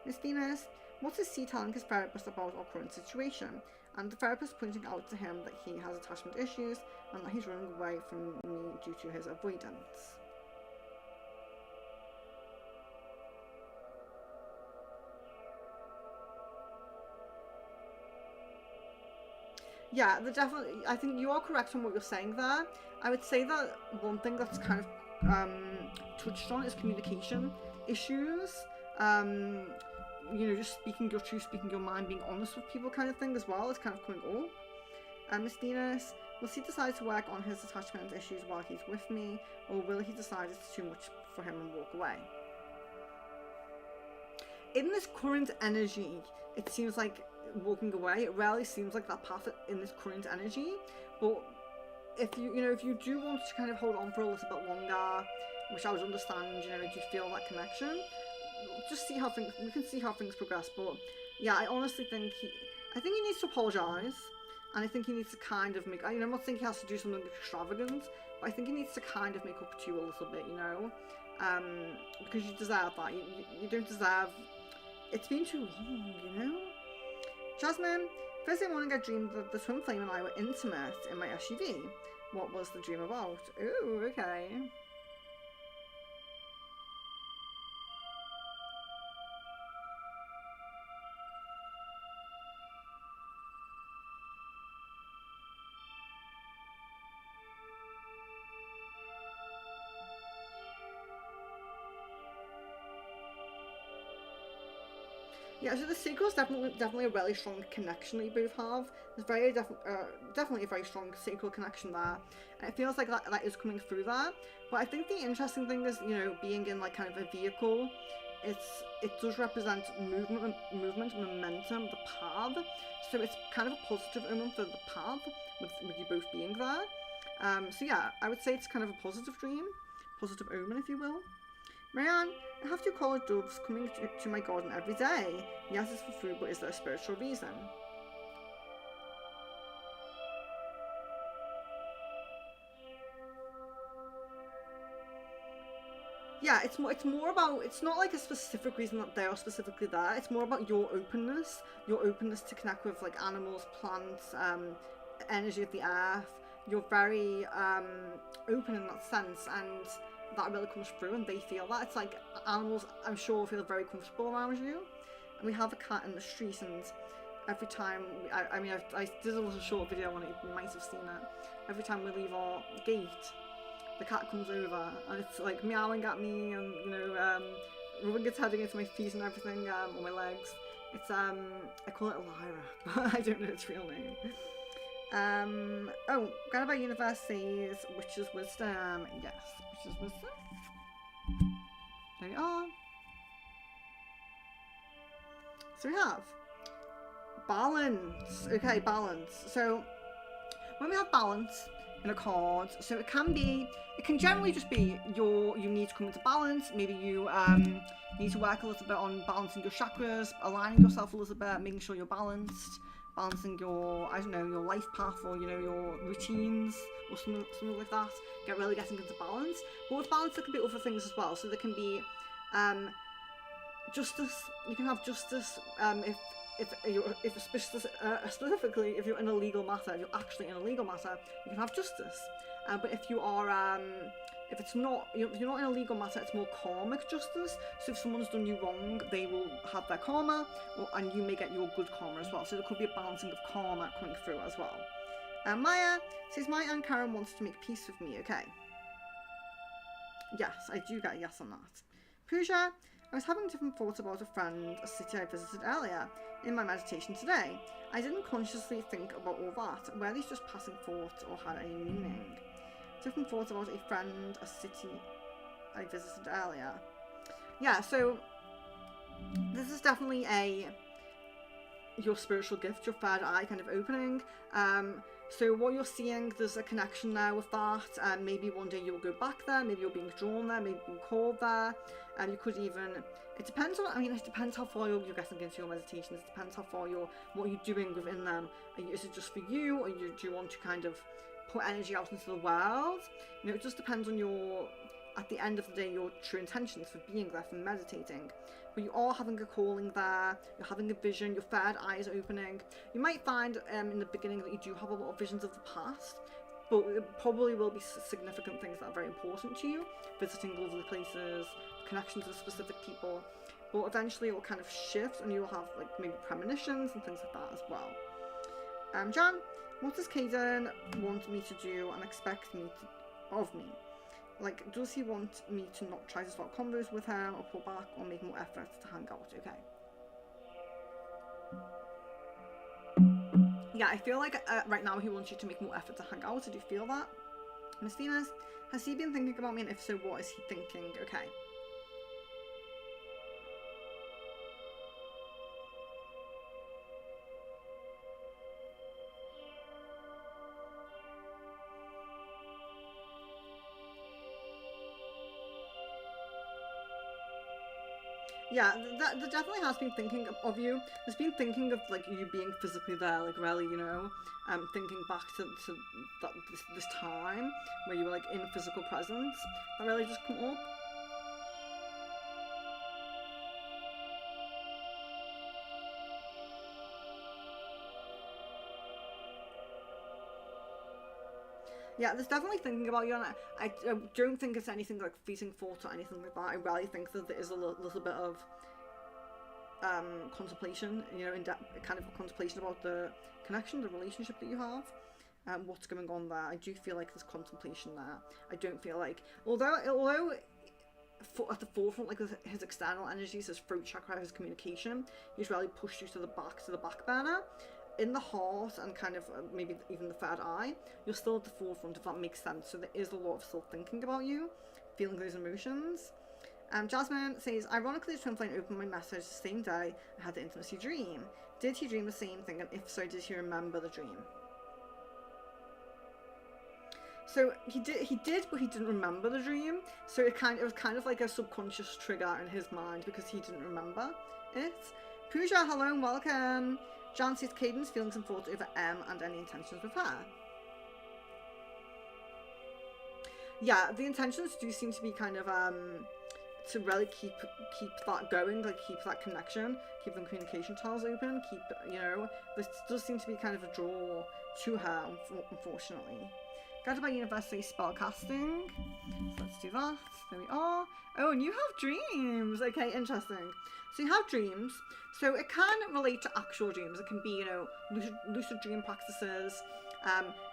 Miss Venus, what is C telling his therapist about our current situation? And the therapist pointing out to him that he has attachment issues and that he's running away from me due to his avoidance. Yeah, I think you are correct on what you're saying there. I would say that one thing that's kind of touched on is communication issues. You know, just speaking your truth, speaking your mind, being honest with people kind of thing as well is kind of coming up. Miss Venus, will he decide to work on his attachment issues while he's with me, or will he decide it's too much for him and walk away? In this current energy, it seems like walking away. It rarely seems like that path in this current energy, but if you do want to kind of hold on for a little bit longer, which I would understand, you know, do you feel that connection, just see how things progress. But yeah, I honestly think he needs to apologize, and I think he needs to kind of make, I'm not saying he has to do something extravagant, but I think he needs to kind of make up to you a little bit, you know, because you deserve that. You don't deserve, it's been too long, you know. Jasmine, Thursday morning I dreamed that the twin flame and I were intimate in my SUV. What was the dream about? Ooh, okay. Yeah, so the sacral is definitely a really strong connection that you both have. There's definitely a very strong sacral connection there. And it feels like that is coming through there. But I think the interesting thing is, you know, being in like kind of a vehicle, it does represent movement, momentum, the path. So it's kind of a positive omen for the path with you both being there. So yeah, I would say it's kind of a positive dream, positive omen, if you will. Marianne, I have 2 collared doves coming to my garden every day. Yes, it's for food, but is there a spiritual reason? Yeah, it's more about, it's not like a specific reason that they are specifically there. It's more about your openness to connect with like animals, plants, energy of the earth. You're very open in that sense, and that really comes through, and they feel that. It's like animals, I'm sure, feel very comfortable around you. And we have a cat in the street, and every time I did a little short video on it, you might have seen it. Every time we leave our gate, the cat comes over and it's like meowing at me, and you know, rubbing its head against my feet and everything, on my legs. It's I call it Elira, but I don't know its real name. Oh, Guided by Universe says Witch's Wisdom. Yes, Witch's Wisdom. There you are. So we have balance. Okay, balance. So when we have balance in a card, so it can generally just be you need to come into balance. Maybe you need to work a little bit on balancing your chakras, aligning yourself a little bit, making sure you're balanced, balancing your, I don't know, your life path, or you know, your routines or something like that. Getting into balance. But with balance there can be other things as well. So there can be justice. You can have justice if specifically if you're in a legal matter, if you're actually in a legal matter, you can have justice. But if you are if it's not, if you're not in a legal matter, it's more karmic justice. So if someone's done you wrong, they will have their karma, and you may get your good karma as well. So there could be a balancing of karma coming through as well. Maya says, my Aunt Karen wants to make peace with me. Okay. Yes, I do get a yes on that. Pooja, I was having different thoughts about a friend, a city I visited earlier, in my meditation today. I didn't consciously think about all that. Were these just passing thoughts or had any meaning? Different thoughts about a friend, a city I visited earlier. Yeah, so this is definitely your spiritual gift, your third eye kind of opening. So what you're seeing, there's a connection there with that. Maybe one day you'll go back there, maybe you're being drawn there, maybe being called there. You could even, it depends how far you're getting into your meditations. It depends how far what you're doing within them. Is it just for you, or do you want to kind of put energy out into the world? You know, it just depends on at the end of the day, your true intentions for being there, for meditating. But you are having a calling there, you're having a vision, your third eye is opening. You might find in the beginning that you do have a lot of visions of the past, but it probably will be significant things that are very important to you, visiting lovely places, connections with specific people. But eventually it will kind of shift, and you'll have like maybe premonitions and things like that as well. Jan, what does Caden want me to do and expect of me? Like, does he want me to not try to start convos with him, or pull back, or make more efforts to hang out? Okay. Yeah, I feel like right now he wants you to make more effort to hang out. Did you feel that? Miss Venus, has he been thinking about me, and if so, what is he thinking? Okay. Yeah, that definitely has been thinking of you. Has been thinking of like you being physically there, like really, you know, thinking back to this time where you were like in physical presence. That really just come up. Yeah, there's definitely thinking about you, and I don't think it's anything like fleeting thoughts or anything like that. I really think that there is a little bit of contemplation, you know, kind of contemplation about the connection, the relationship that you have, what's going on there. I do feel like there's contemplation there. I don't feel like, although at the forefront, like his external energies, his throat chakra, his communication, he's really pushed you to the back burner. In the heart and kind of maybe even the third eye, you're still at the forefront, if that makes sense. So there is a lot of still thinking about you, feeling those emotions. Jasmine says, ironically, the twin flame opened my message the same day I had the intimacy dream. Did he dream the same thing, and if so, did he remember the dream? So he did, but he didn't remember the dream. So it was kind of like a subconscious trigger in his mind because he didn't remember it. Pooja, hello and welcome. Jan says, Caden's feelings and thoughts over M and any intentions with her. Yeah, the intentions do seem to be kind of to really keep that going, like keep that connection, keep them communication channels open, keep, you know, this does seem to be kind of a draw to her, unfortunately. Guided by University spellcasting. So let's do that. There we are. Oh, and you have dreams. Okay, interesting. So you have dreams. So it can relate to actual dreams. It can be, you know, lucid dream practices.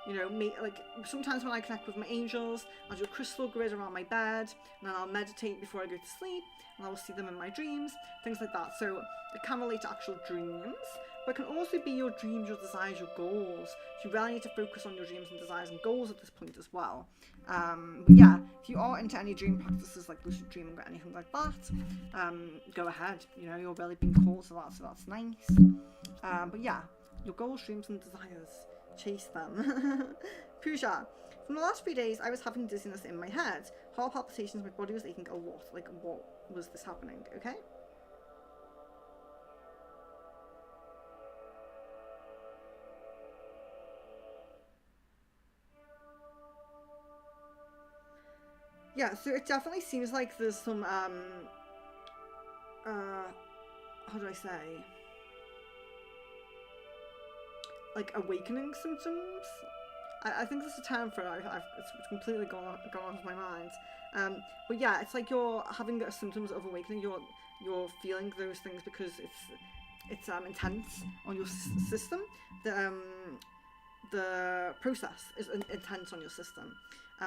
You know, like sometimes when I connect with my angels, I'll do a crystal grid around my bed, and then I'll meditate before I go to sleep, and I will see them in my dreams, things like that. So it can relate to actual dreams, but it can also be your dreams, your desires, your goals. So you really need to focus on your dreams and desires and goals at this point as well. But yeah, if you are into any dream practices like lucid dreaming or anything like that, go ahead. You know, you're really being called to that, so that's nice. But yeah, your goals, dreams and desires, chase them. Pooja, from the last few days I was having dizziness in my head, heart palpitations, my body was aching a lot. Like, what was this happening? Okay. Yeah, so it definitely seems like there's some how do I say, like awakening symptoms. I think there's a term for it. It's completely gone off my mind. But yeah, it's like you're having symptoms of awakening. You're feeling those things because it's intense on your system. The process is intense on your system.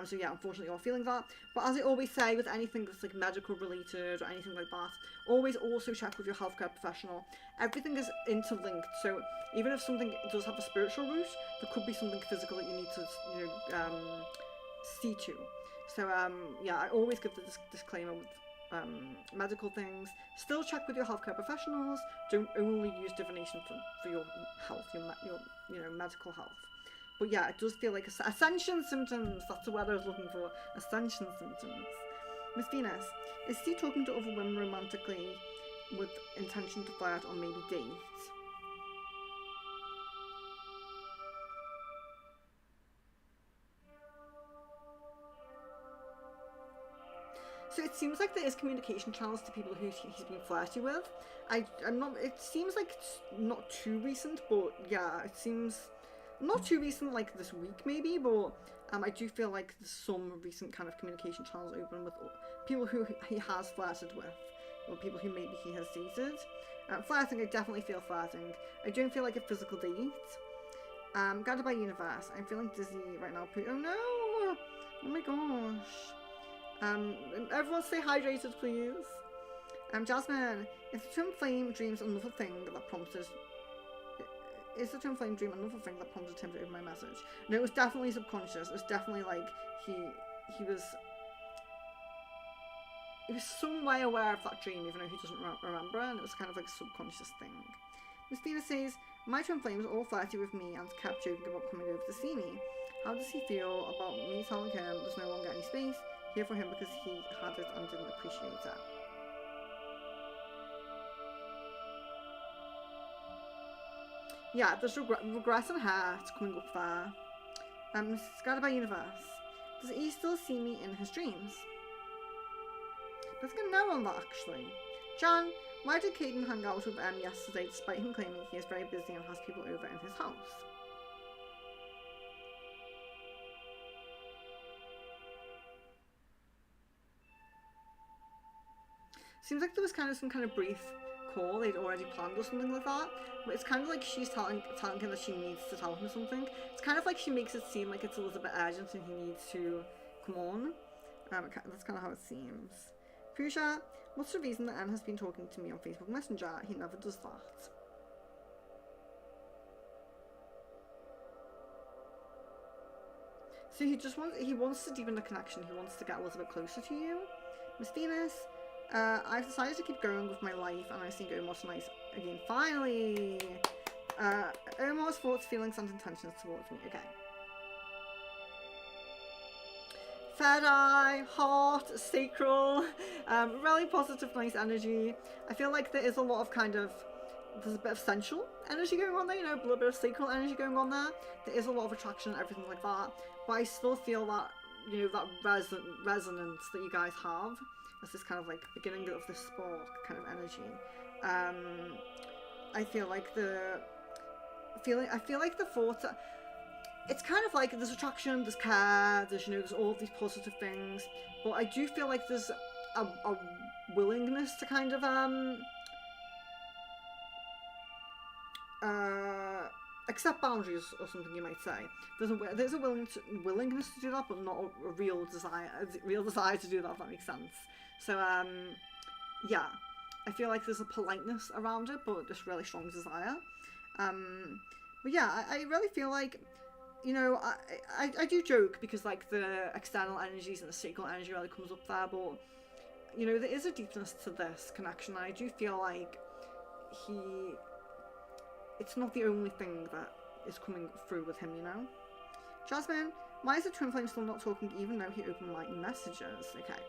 So yeah, unfortunately you're feeling that. But as I always say with anything that's like medical related or anything like that, always also check with your healthcare professional. Everything is interlinked. So even if something does have a spiritual root, there could be something physical that you need to, see to. So yeah, I always give the disclaimer with medical things. Still check with your healthcare professionals. Don't only use divination for your health, your medical health. But yeah, it does feel like ascension symptoms. That's the word I was looking for. Ascension symptoms. Miss Venus, is he talking to other women romantically with intention to flirt or maybe date? So it seems like there is communication channels to people who he's been flirty with. I'm not. It seems like it's not too recent, but yeah, it seems not too recent, like this week maybe, but I do feel like there's some recent kind of communication channels open with people who he has flirted with, or people who maybe he has dated. Flirting, I definitely feel flirting. I don't feel like a physical date. Guided by universe, I'm feeling dizzy right now. Oh no! Oh my gosh. Everyone stay hydrated, please. Jasmine, is the twin flame dreams another thing that prompted? Is the twin flame dream another thing that prompted him to open my message? No, it was definitely subconscious. It was definitely like he was some way aware of that dream, even though he doesn't remember, and it was kind of like a subconscious thing. Christina says, my twin flame was all flirty with me and kept joking about coming over to see me. How does he feel about me telling him there's no longer any space here for him because he had it and didn't appreciate it? Yeah, there's regret and hurt coming up there. Scattered by universe. Does he still see me in his dreams? Let's get no on that actually. Jan, why did Caden hang out with M yesterday despite him claiming he is very busy and has people over in his house? Seems like there was kind of some kind of brief call they'd already planned or something like that, but it's kind of like she's telling him that she needs to tell him something. It's kind of like she makes it seem like it's a little bit urgent and he needs to come on. That's kind of how it seems. Pooja, what's the reason that Anne has been talking to me on Facebook Messenger? He never does that. So he wants to deepen the connection. He wants to get a little bit closer to you. Miss Venus, I've decided to keep going with my life and I've seen Omar tonight again. Finally! Omar's thoughts, feelings and intentions towards me. Okay. Third eye, heart, sacral, really positive, nice energy. I feel like there is a lot of there's a bit of sensual energy going on there, a little bit of sacral energy going on there. There is a lot of attraction and everything like that, but I still feel that, that resonance that you guys have. It's this kind of like beginning of this spark kind of energy. I feel like the thoughts. It's kind of like there's attraction, there's care, there's all of these positive things, but I do feel like there's a willingness to kind of accept boundaries or something, you might say. There's a willingness to do that, but not a real desire to do that. If that makes sense. So yeah, I feel like there's a politeness around it, but just really strong desire. But yeah, I really feel like, you know, I do joke because like the external energies and the sacral energy really comes up there, but you know, there is a deepness to this connection. And I do feel like it's not the only thing that is coming through with him, you know? Jasmine, why is the twin flame still not talking even though he opened like messages? Okay.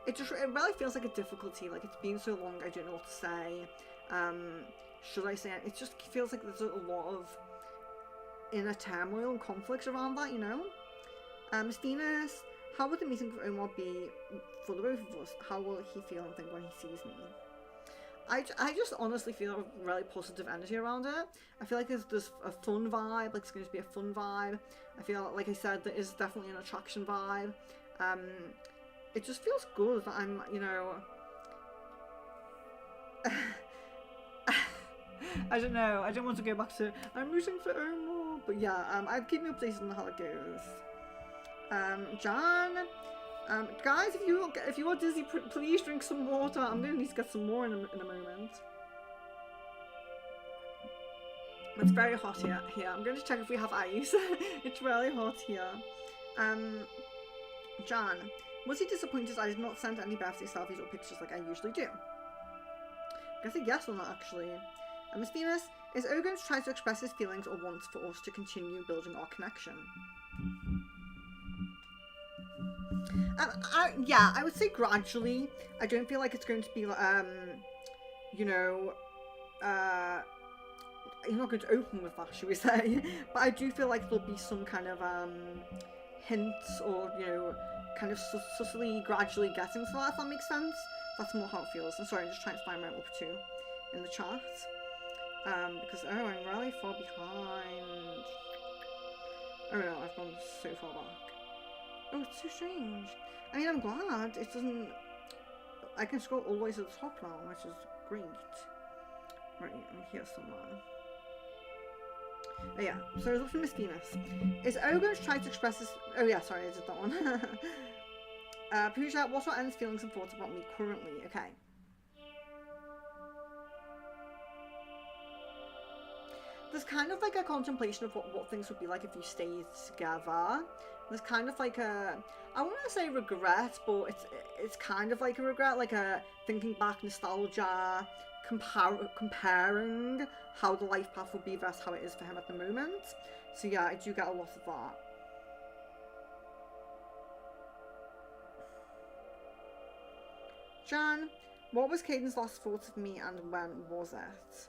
It really feels like a difficulty, like it's been so long, I don't know what to say. Should I say it? It just feels like there's a lot of inner turmoil and conflicts around that, you know? Miss Venus, how would the meeting with Omar be for the both of us? How will he feel and think when he sees me? I just honestly feel a really positive energy around it. I feel like there's a fun vibe, like it's going to be a fun vibe. I feel like I said, there is definitely an attraction vibe. It just feels good that I'm, you know... I don't know, I don't want to go back to I'm rooting for Omar, but yeah, I'd keep me updated on how it goes. Jan, guys, if you are dizzy, please drink some water. I'm gonna need to get some more in a moment. It's very hot here. I'm going to check if we have ice. It's really hot here. Jan, was he disappointed I did not send any birthday selfies or pictures like I usually do? I guess a yes on that, actually. Miss Venus, is O going to try to express his feelings or wants for us to continue building our connection? Yeah, I would say gradually. I don't feel like it's going to be, you know, you're not going to open with that, should we say? But I do feel like there'll be some kind of hints or, you know, kind of subtly, gradually getting to that, if that makes sense. That's more how it feels. I'm sorry, I'm just trying to find my up to in the chat. Because, oh, I'm really far behind. Oh no, I've gone so far back. Oh, it's so strange. I mean, I'm glad it doesn't... I can scroll all the way to the top now, which is great. Right, I'm here somewhere. Oh yeah, so I was looking for Miss Venus. Is O going to try to express this... Oh yeah, sorry, I did that one. Pooja, what are N's feelings and thoughts about me currently? Okay. There's kind of like a contemplation of what things would be like if you stayed together. There's kind of like a... I wouldn't say regret, but it's kind of like a regret, like a thinking back, nostalgia, comparing how the life path would be versus how it is for him at the moment. So yeah, I do get a lot of that. Jan, what was Caden's last thought of me and when was it?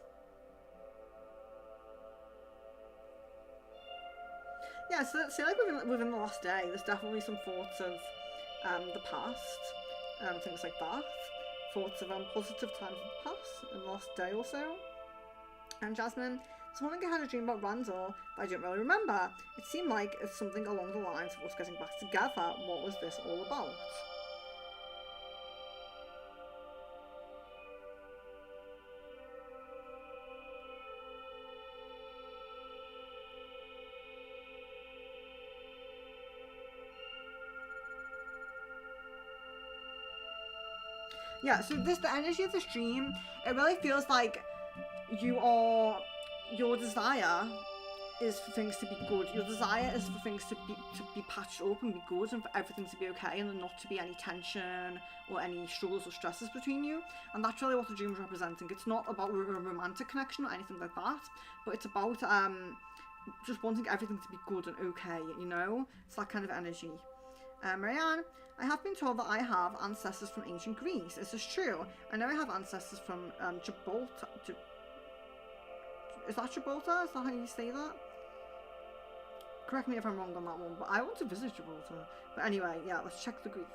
Yeah, so like within the last day, there's definitely some thoughts of the past, things like that. Thoughts of positive times of the past in the last day or so. And Jasmine, this morning I had a dream about Randall, but I don't really remember. It seemed like it's something along the lines of us getting back together. What was this all about? Yeah, so the energy of the stream, it really feels like your desire is for things to be good. Your desire is for things to be patched up and be good, and for everything to be okay, and there not to be any tension or any struggles or stresses between you. And that's really what the dream is representing. It's not about a romantic connection or anything like that, but it's about just wanting everything to be good and okay, you know? It's that kind of energy. Marianne, I have been told that I have ancestors from ancient Greece. Is this true? I know I have ancestors from Gibraltar. Is that Gibraltar? Is that how you say that? Correct me if I'm wrong on that one, but I want to visit Gibraltar. But anyway, yeah, let's check the Greece.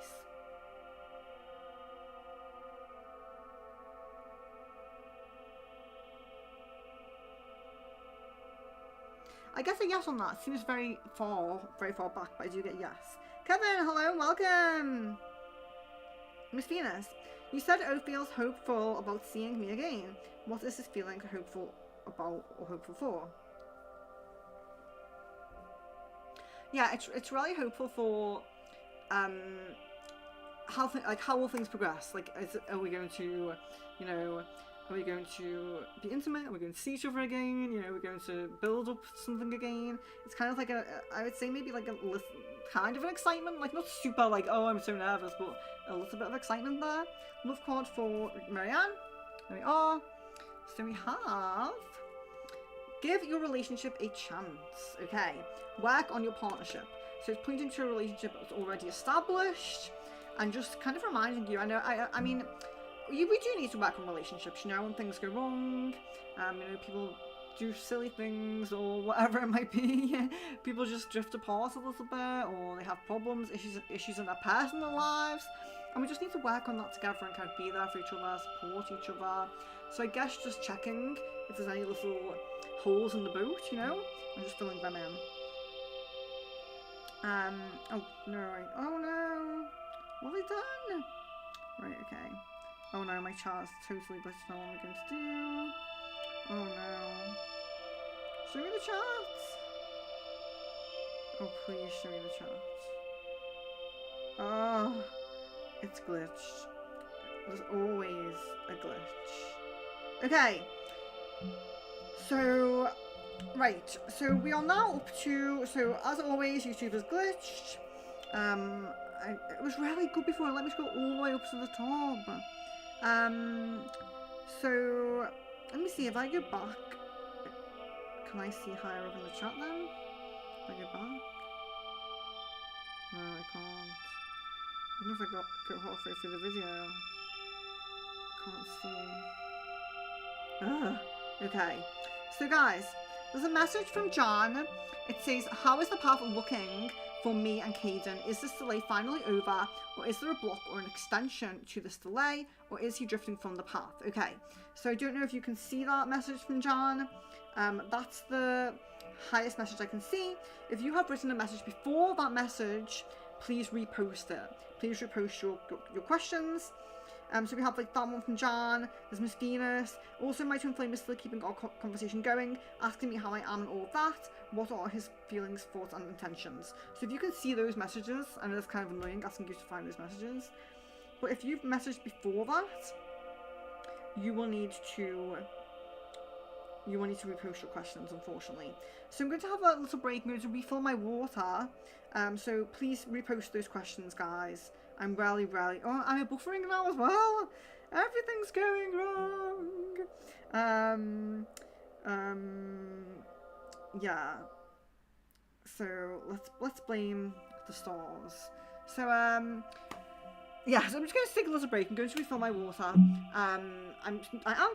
I guess a yes on that. Seems very far back, but I do get yes. Kevin, hello, welcome! Miss Venus, you said O feels hopeful about seeing me again. What is this feeling hopeful about or hopeful for? Yeah, it's really hopeful for how will things progress? Like, are we going to, you know, Are we going to be intimate? Are we going to see each other again? You know, we're going to build up something again. It's kind of like I would say maybe like a kind of an excitement, like not super like, oh, I'm so nervous, but a little bit of excitement there. Love card for Marianne. There we are. So we have, give your relationship a chance. Okay, work on your partnership. So it's pointing to a relationship that's already established, and just kind of reminding you. I mean, we do need to work on relationships, you know, when things go wrong. You know, people do silly things or whatever it might be. People just drift apart a little bit, or they have problems, issues in their personal lives, and we just need to work on that together and kind of be there for each other, support each other. So I guess just checking if there's any little holes in the boat, you know, and just filling them in. Oh no, right. Oh no, what have they done? Right, okay. Oh no, my chart's totally glitched on what I'm going to do. Oh no. Show me the charts! Oh, please show me the charts. Oh, it's glitched. There's always a glitch. Okay. So, right. So we are now up to, so as always, YouTube is glitched. It was really good before it let me scroll all the way up to the top. So let me see if I go back. Can I see higher up in the chat then? If I go back? No, I can't. Even if I go halfway through the video, I can't see. Ugh. Okay. So guys, there's a message from John. It says, how is the path looking for me and Caden? Is this delay finally over, or is there a block or an extension to this delay, or is he drifting from the path? Okay, so I don't know if you can see that message from John. That's the highest message I can see. If you have written a message before that message, please repost it. Please repost your questions. So we have like that one from Jan, there's Miss Venus, also my twin flame is still keeping our conversation going, asking me how I am and all of that, what are his feelings, thoughts and intentions. So if you can see those messages, I know it's kind of annoying asking you to find those messages, but if you've messaged before that, you will need to repost your questions, unfortunately. So I'm going to have a little break, I'm going to refill my water, so please repost those questions, guys. I'm really, oh, I'm buffering now as well. Everything's going wrong. Yeah. So let's blame the stars. So yeah. So I'm just going to take a little break. I'm going to refill my water. I am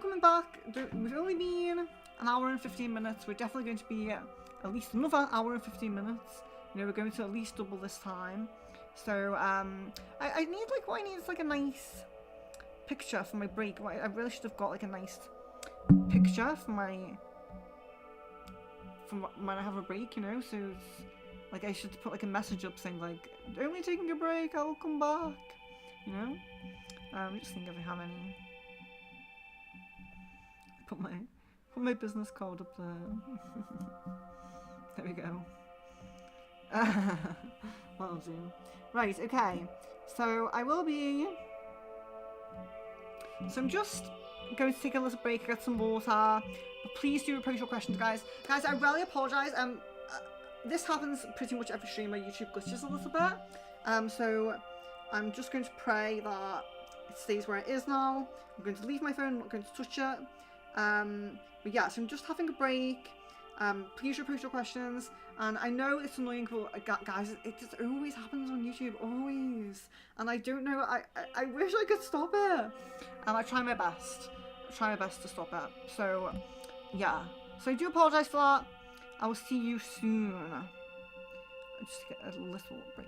coming back. We've only been an hour and 15 minutes. We're definitely going to be at least another hour and 15 minutes. You know, we're going to at least double this time. So, I need, like, what I need is, like, a nice picture for my break. I really should have got, like, a nice picture for when I have a break, you know? So, it's, like, I should put, like, a message up saying, like, only taking a break, I will come back, you know? Just think if I have any. Put my business card up there. There we go. That'll do. Right, okay. So I will be... So I'm just going to take a little break, get some water. But please do repost your questions, guys. Guys, I really apologise. This happens pretty much every stream where YouTube glitches a little bit. So I'm just going to pray that it stays where it is now. I'm going to leave my phone, I'm not going to touch it. But yeah, so I'm just having a break. Please repost your questions, and I know it's annoying, but guys, it just always happens on YouTube, always, and I don't know, I wish I could stop it, and I try my best to stop it, so yeah, so I do apologise for that. I will see you soon. Just get a little break.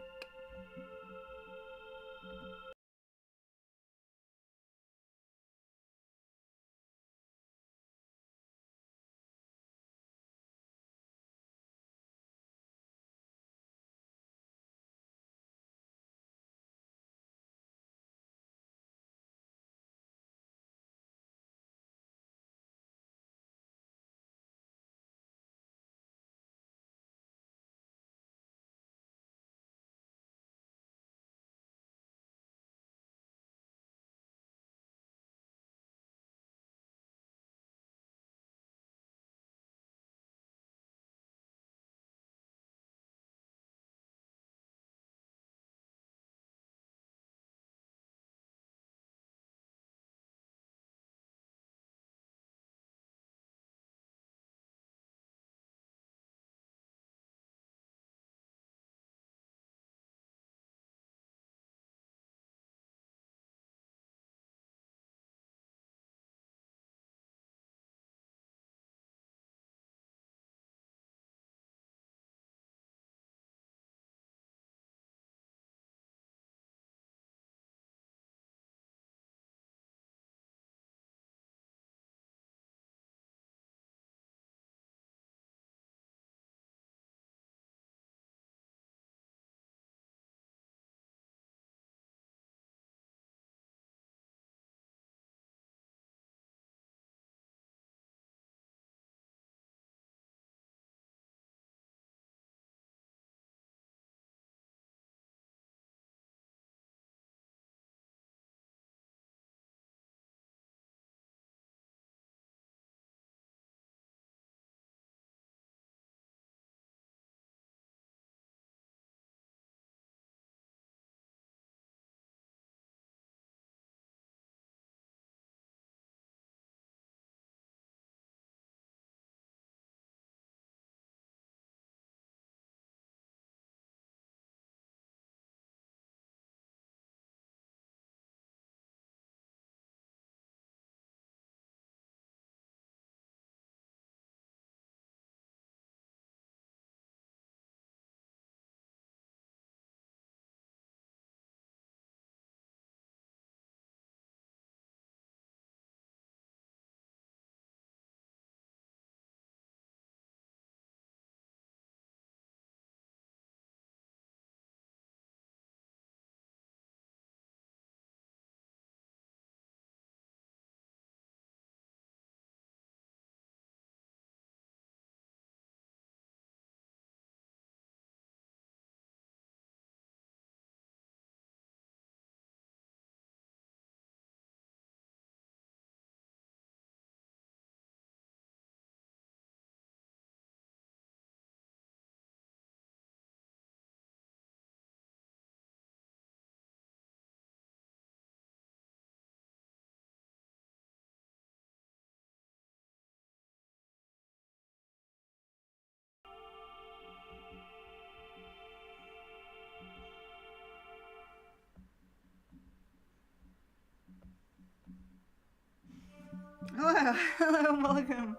Hello, hello, welcome.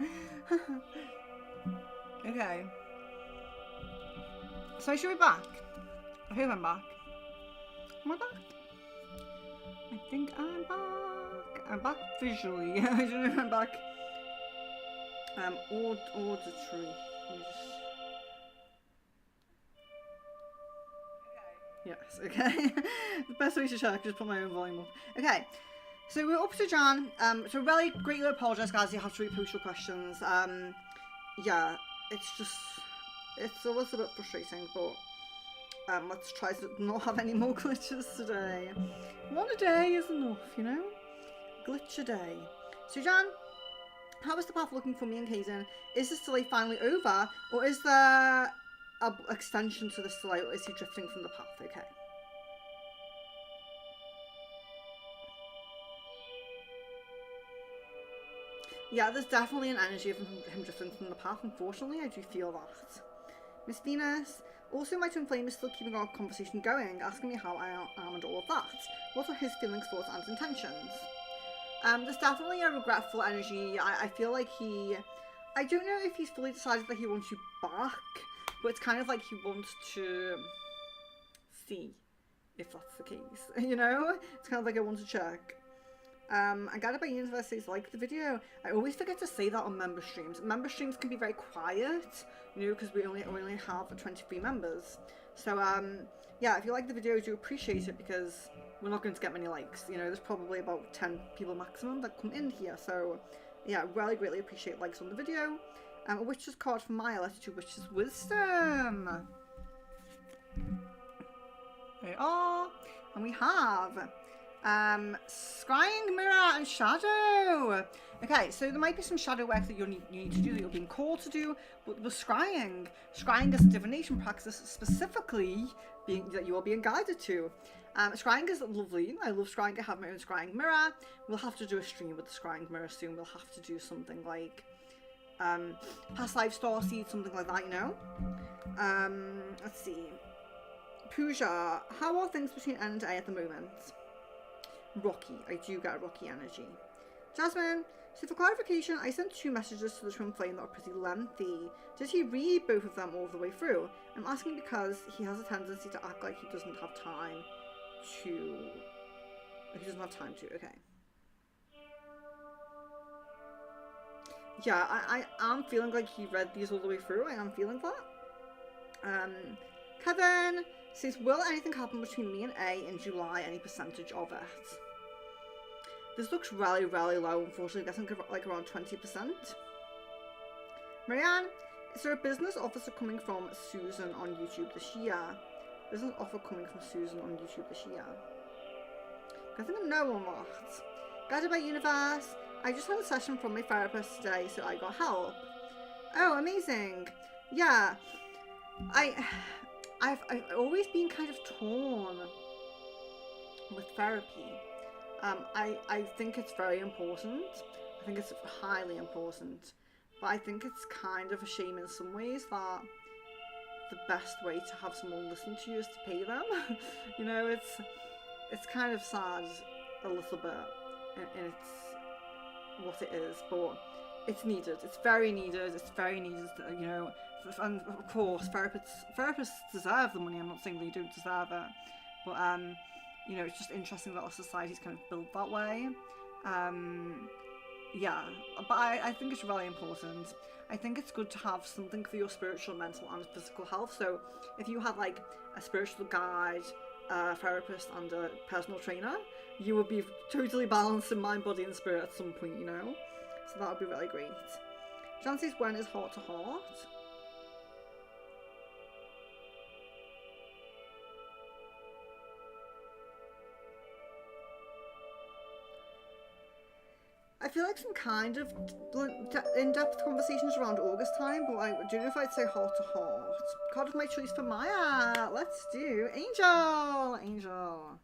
Okay. So should we be back? I hope I'm back. Am I back? I think I'm back. I'm back visually. I don't know if I'm back. Auditory. Yes, okay. The best way to check, just put my own volume up. Okay. So we're up to Jan. So really greatly apologise, guys. You have to repost your questions. Yeah, it's a little bit frustrating, but let's try to not have any more glitches today. One a day is enough, you know. Glitch a day. So Jan, how is the path looking for me and Kaden? Is this delay finally over, or is there a extension to this delay, or is he drifting from the path? Okay. Yeah, there's definitely an energy of him drifting from the path. Unfortunately, I do feel that. Miss Venus. Also, my twin flame is still keeping our conversation going, asking me how I am and all of that. What are his feelings, thoughts, and intentions? There's definitely a regretful energy. I feel like I don't know if he's fully decided that he wants you back, but it's kind of like he wants to see if that's the case, you know? It's kind of like I want to check. I got it by Universities like the video. I always forget to say that on member streams. Member streams can be very quiet, you know, because we only have 23 members. So yeah, if you like the video, do appreciate it, because we're not going to get many likes. You know, there's probably about 10 people maximum that come in here. So yeah, really greatly appreciate likes on the video. A Witch's card from Maya, letter to Witch's Wisdom. There we are, and we have Scrying, Mirror, and Shadow. Okay, so there might be some shadow work that you need to do, that you're being called to do, but the scrying is a divination practice specifically that you are being guided to. Scrying is lovely. I love scrying. I have my own scrying mirror. We'll have to do a stream with the scrying mirror soon. We'll have to do something like past life starseed, something like that, you know. Let's see. Pooja, how are things between N and A at the moment? Rocky. I do get a rocky energy. Jasmine, so for clarification, I sent 2 messages to the twin flame that are pretty lengthy. Did he read both of them all the way through? I'm asking because he has a tendency to act like he doesn't have time to... okay. Yeah, I am feeling like he read these all the way through. I am feeling that. Kevin says, will anything happen between me and A in July? Any percentage of it? This looks really, really low, unfortunately. I think like around 20%. Marianne, is there a business offer coming from Susan on YouTube this year? Business offer coming from Susan on YouTube this year? I think I know on that. Guided by Universe, I just had a session from my therapist today, so I got help. Oh, amazing. Yeah. I've always been kind of torn with therapy. I think it's very important. I think it's highly important. But I think it's kind of a shame in some ways that the best way to have someone listen to you is to pay them. You know, it's kind of sad a little bit, and it's what it is, but it's needed. It's very needed. It's very needed, you know. And of course, therapists deserve the money. I'm not saying they don't deserve it, but you know, it's just interesting that our society's kind of built that way. Yeah, but I think it's really important. I think it's good to have something for your spiritual, mental, and physical health. So if you had like a spiritual guide, a therapist, and a personal trainer, you would be totally balanced in mind, body, and spirit at some point, you know. So that would be really great. Jan says, when is heart to heart? I feel like some kind of in-depth conversations around August time, but I don't know if I'd say heart to heart. Card of my choice for Maya. Let's do Angel.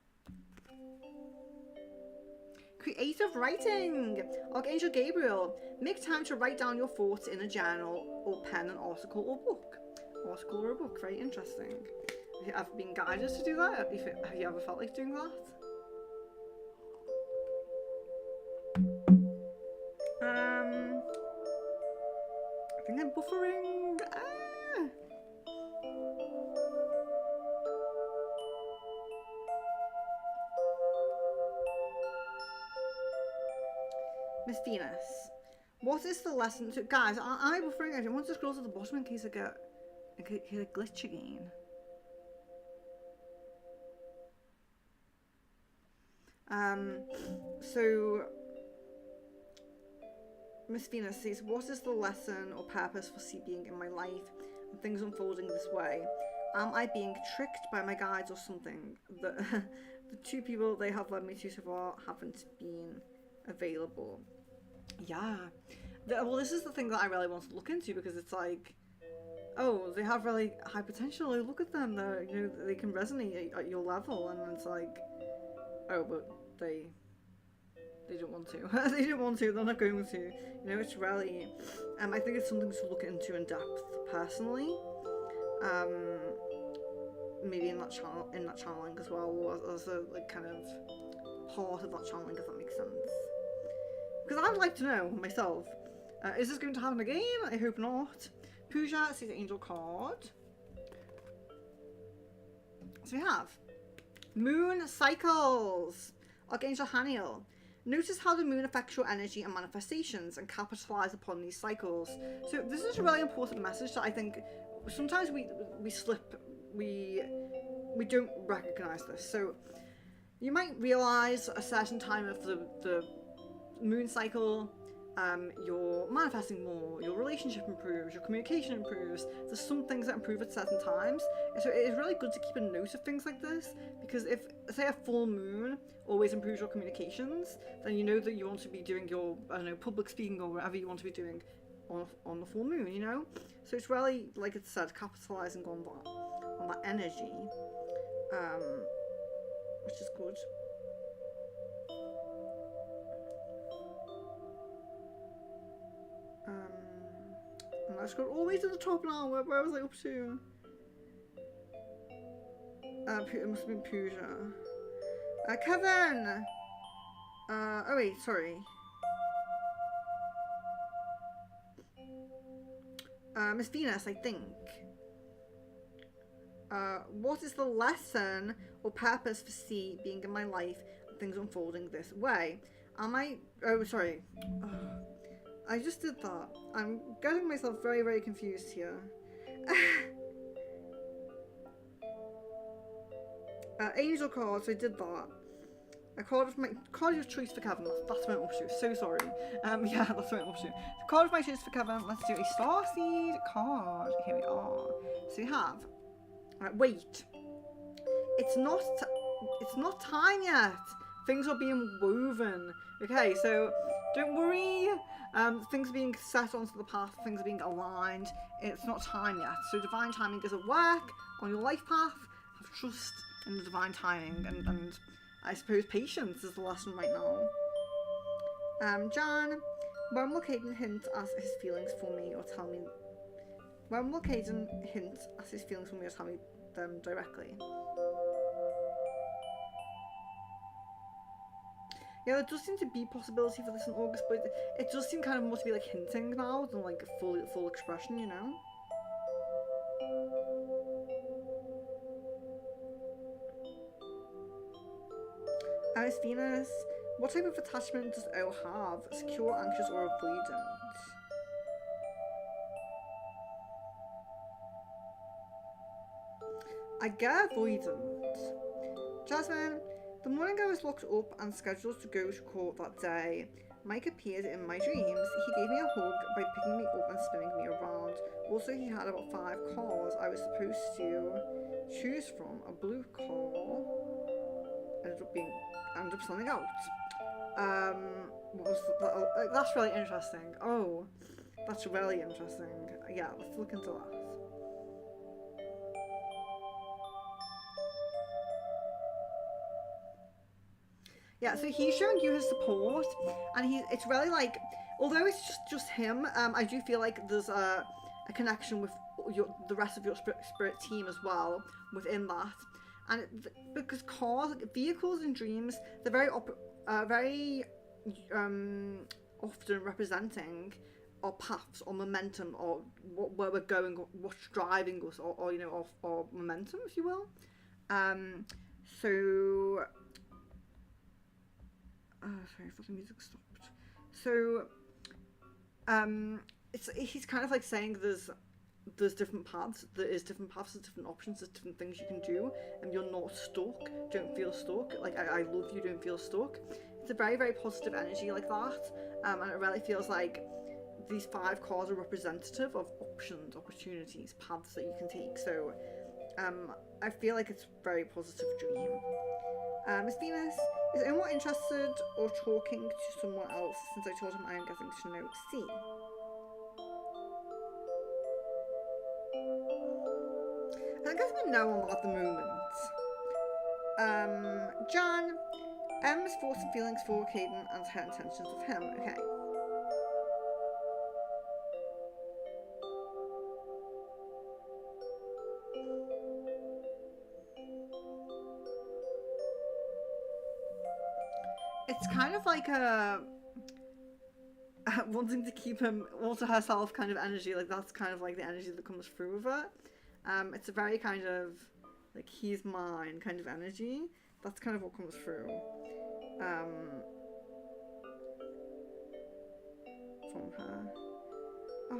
Creative writing. Archangel Gabriel. Make time to write down your thoughts in a journal or pen, an article or book. Article or a book. Very interesting. Have you ever been guided to do that? Have you ever felt like doing that? buffering. Miss Venus, what is the lesson? So, guys, I buffering. I don't want to scroll to the bottom in case I get a glitch again. So Miss Venus says, what is the lesson or purpose for C being in my life and things unfolding this way? Am I being tricked by my guides or something? The two people they have led me to so far haven't been available. Yeah. Well, this is the thing that I really want to look into, because it's like, oh, they have really high potential. Look at them. They're, you know, they can resonate at your level, and it's like, oh, but they don't want to. They don't want to. They're not going to. You know, it's really. I think it's something to look into in depth personally. Maybe in that channeling as well, or as a like kind of part of that channeling, if that makes sense. Because I'd like to know myself. Is this going to happen again? I hope not. Pooja sees an angel card. So we have Moon Cycles. Archangel Haniel. Notice how the moon affects your energy and manifestations, and capitalize upon these cycles. So this is a really important message that I think sometimes we slip, we don't recognize this. So you might realize a certain time of the moon cycle, you're manifesting more, your relationship improves, your communication improves. There's some things that improve at certain times. So it is really good to keep a note of things like this, because if, say, a full moon always improves your communications, then you know that you want to be doing your, I don't know, public speaking or whatever you want to be doing on the full moon, you know? So it's really, like it said, capitalizing on that energy, which is good. And I scrolled all the way to the top now. Where was I up to? It must have been Pooja. Kevin! Oh wait, sorry. Miss Venus, I think. What is the lesson or purpose for C being in my life and things unfolding this way? Oh, sorry. I just did that. I'm getting myself very, very confused here. Angel cards, I did that. A card of choice for Kevin. That's what I'm up to. So sorry. Yeah, that's what I'm up to. The card of my choice for Kevin. Let's do a starseed card. Here we are. So we have. Wait. It's not time yet. Things are being woven. Okay, so don't worry. Things are being set onto the path. Things are being aligned. It's not time yet. So divine timing is at work on your life path. Have trust in the divine timing, and I suppose patience is the lesson right now. Jan, when will Caden hint at his feelings for me or tell me? When will Caden hint at his feelings for me or tell me them directly? Yeah, there does seem to be possibility for this in August, but it does seem kind of more to be like hinting now than like full expression, you know? Alice Venus, what type of attachment does O have? Secure, anxious, or avoidant? I get avoidant. Jasmine, the morning I was locked up and scheduled to go to court that day, Mike appeared in my dreams. He gave me a hug by picking me up and spinning me around. Also, he had about 5 cars I was supposed to choose from. A blue car ended up selling out. What was that? That's really interesting. Oh, that's really interesting. Yeah, let's look into that. Yeah, so he's showing you his support, and it's really like, although it's just him, I do feel like there's a connection with the rest of your spirit team as well within that. And because cars, vehicles in dreams, they're very often representing our paths or momentum or where we're going, what's driving us, or you know, our momentum, if you will. So, sorry, I thought the music stopped. So, he's kind of like saying there's different paths. There is different paths, there's different options, there's different things you can do, and you're not stuck. Don't feel stuck. Like I love you. Don't feel stuck. It's a very, very positive energy like that, and it really feels like these 5 cards are representative of options, opportunities, paths that you can take. So, I feel like it's a very positive dream. Miss Venus is anyone interested or talking to someone else since I told him I am getting to know C. I guess we know on that at the moment. Jan, Em's thoughts and feelings for Caden and her intentions of him. Okay. It's kind of like a wanting to keep him all to herself kind of energy. Like that's kind of like the energy that comes through with it. It's a very kind of like he's mine kind of energy. That's kind of what comes through. From her. Oh,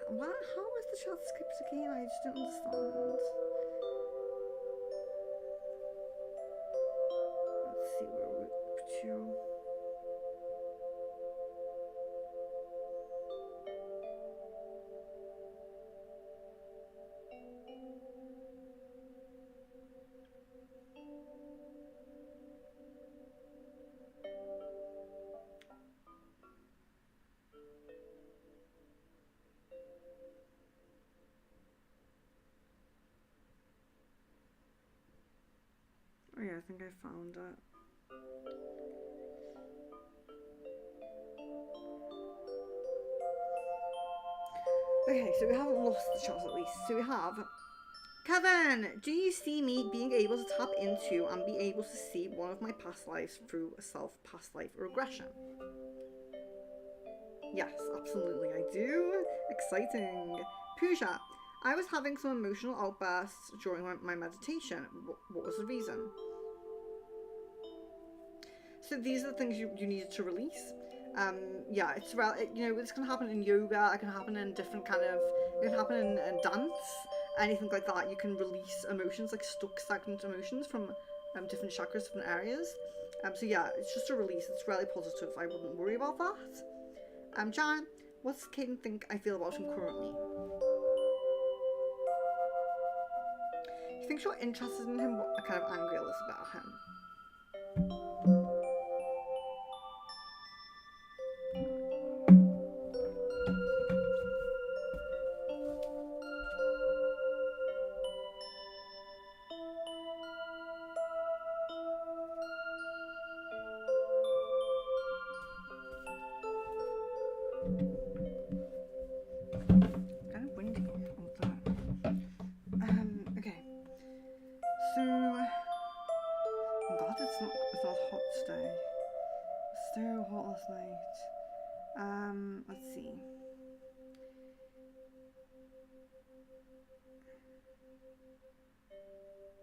what? How is the chat skipped again? I just don't understand. Let's see where we're up to. Oh yeah, I think I found it. Okay, so we haven't lost the shots at least. So we have Kevin, do you see me being able to tap into and be able to see one of my past lives through a past life regression? Yes, absolutely I do. Exciting. Pooja, I was having some emotional outbursts during my meditation. What was the reason? So these are the things you needed to release. Yeah, it's you know, this can happen in yoga. It can happen in different kind of. It can happen in dance, anything like that. You can release emotions, like stuck, stagnant emotions from different chakras, different areas. So yeah, it's just a release. It's really positive. I wouldn't worry about that. Jan, what's Caden think I feel about him currently? He thinks you're interested in him, but kind of angry a little bit at him. Let's see.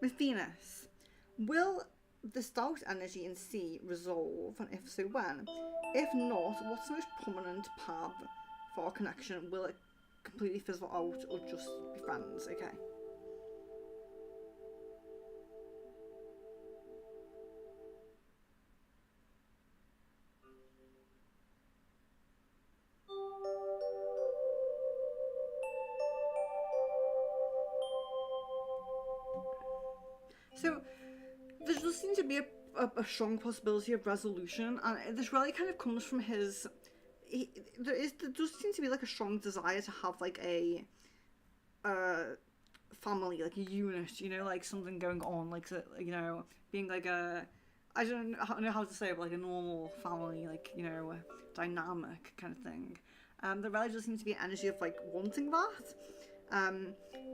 With Venus, will the stout energy in C resolve, and if so, when? If not, what's the most prominent path for our connection? Will it completely fizzle out or just be friends? Okay. So there does seem to be a strong possibility of resolution, and this really kind of comes from his. There does seem to be like a strong desire to have like a family, like a unit, you know, like something going on, like you know, being like a. I don't know how to say it, but like a normal family, like, you know, dynamic kind of thing. There really does seem to be an energy of like wanting that,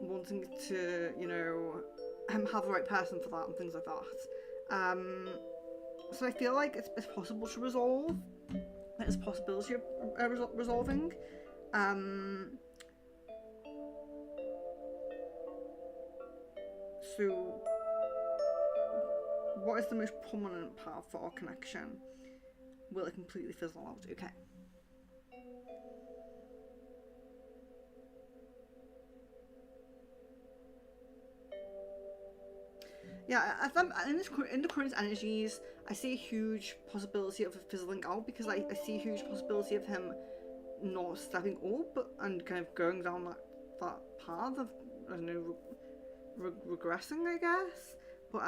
wanting to, you know, have the right person for that and things like that. So I feel like it's possible to resolve. there's a possibility of resolving. So, what is the most prominent path for our connection? Will it completely fizzle out? Okay. Yeah, in the current energies, I see a huge possibility of it fizzling out because I see a huge possibility of him not stepping up and kind of going down that path of, I don't know, regressing, I guess. But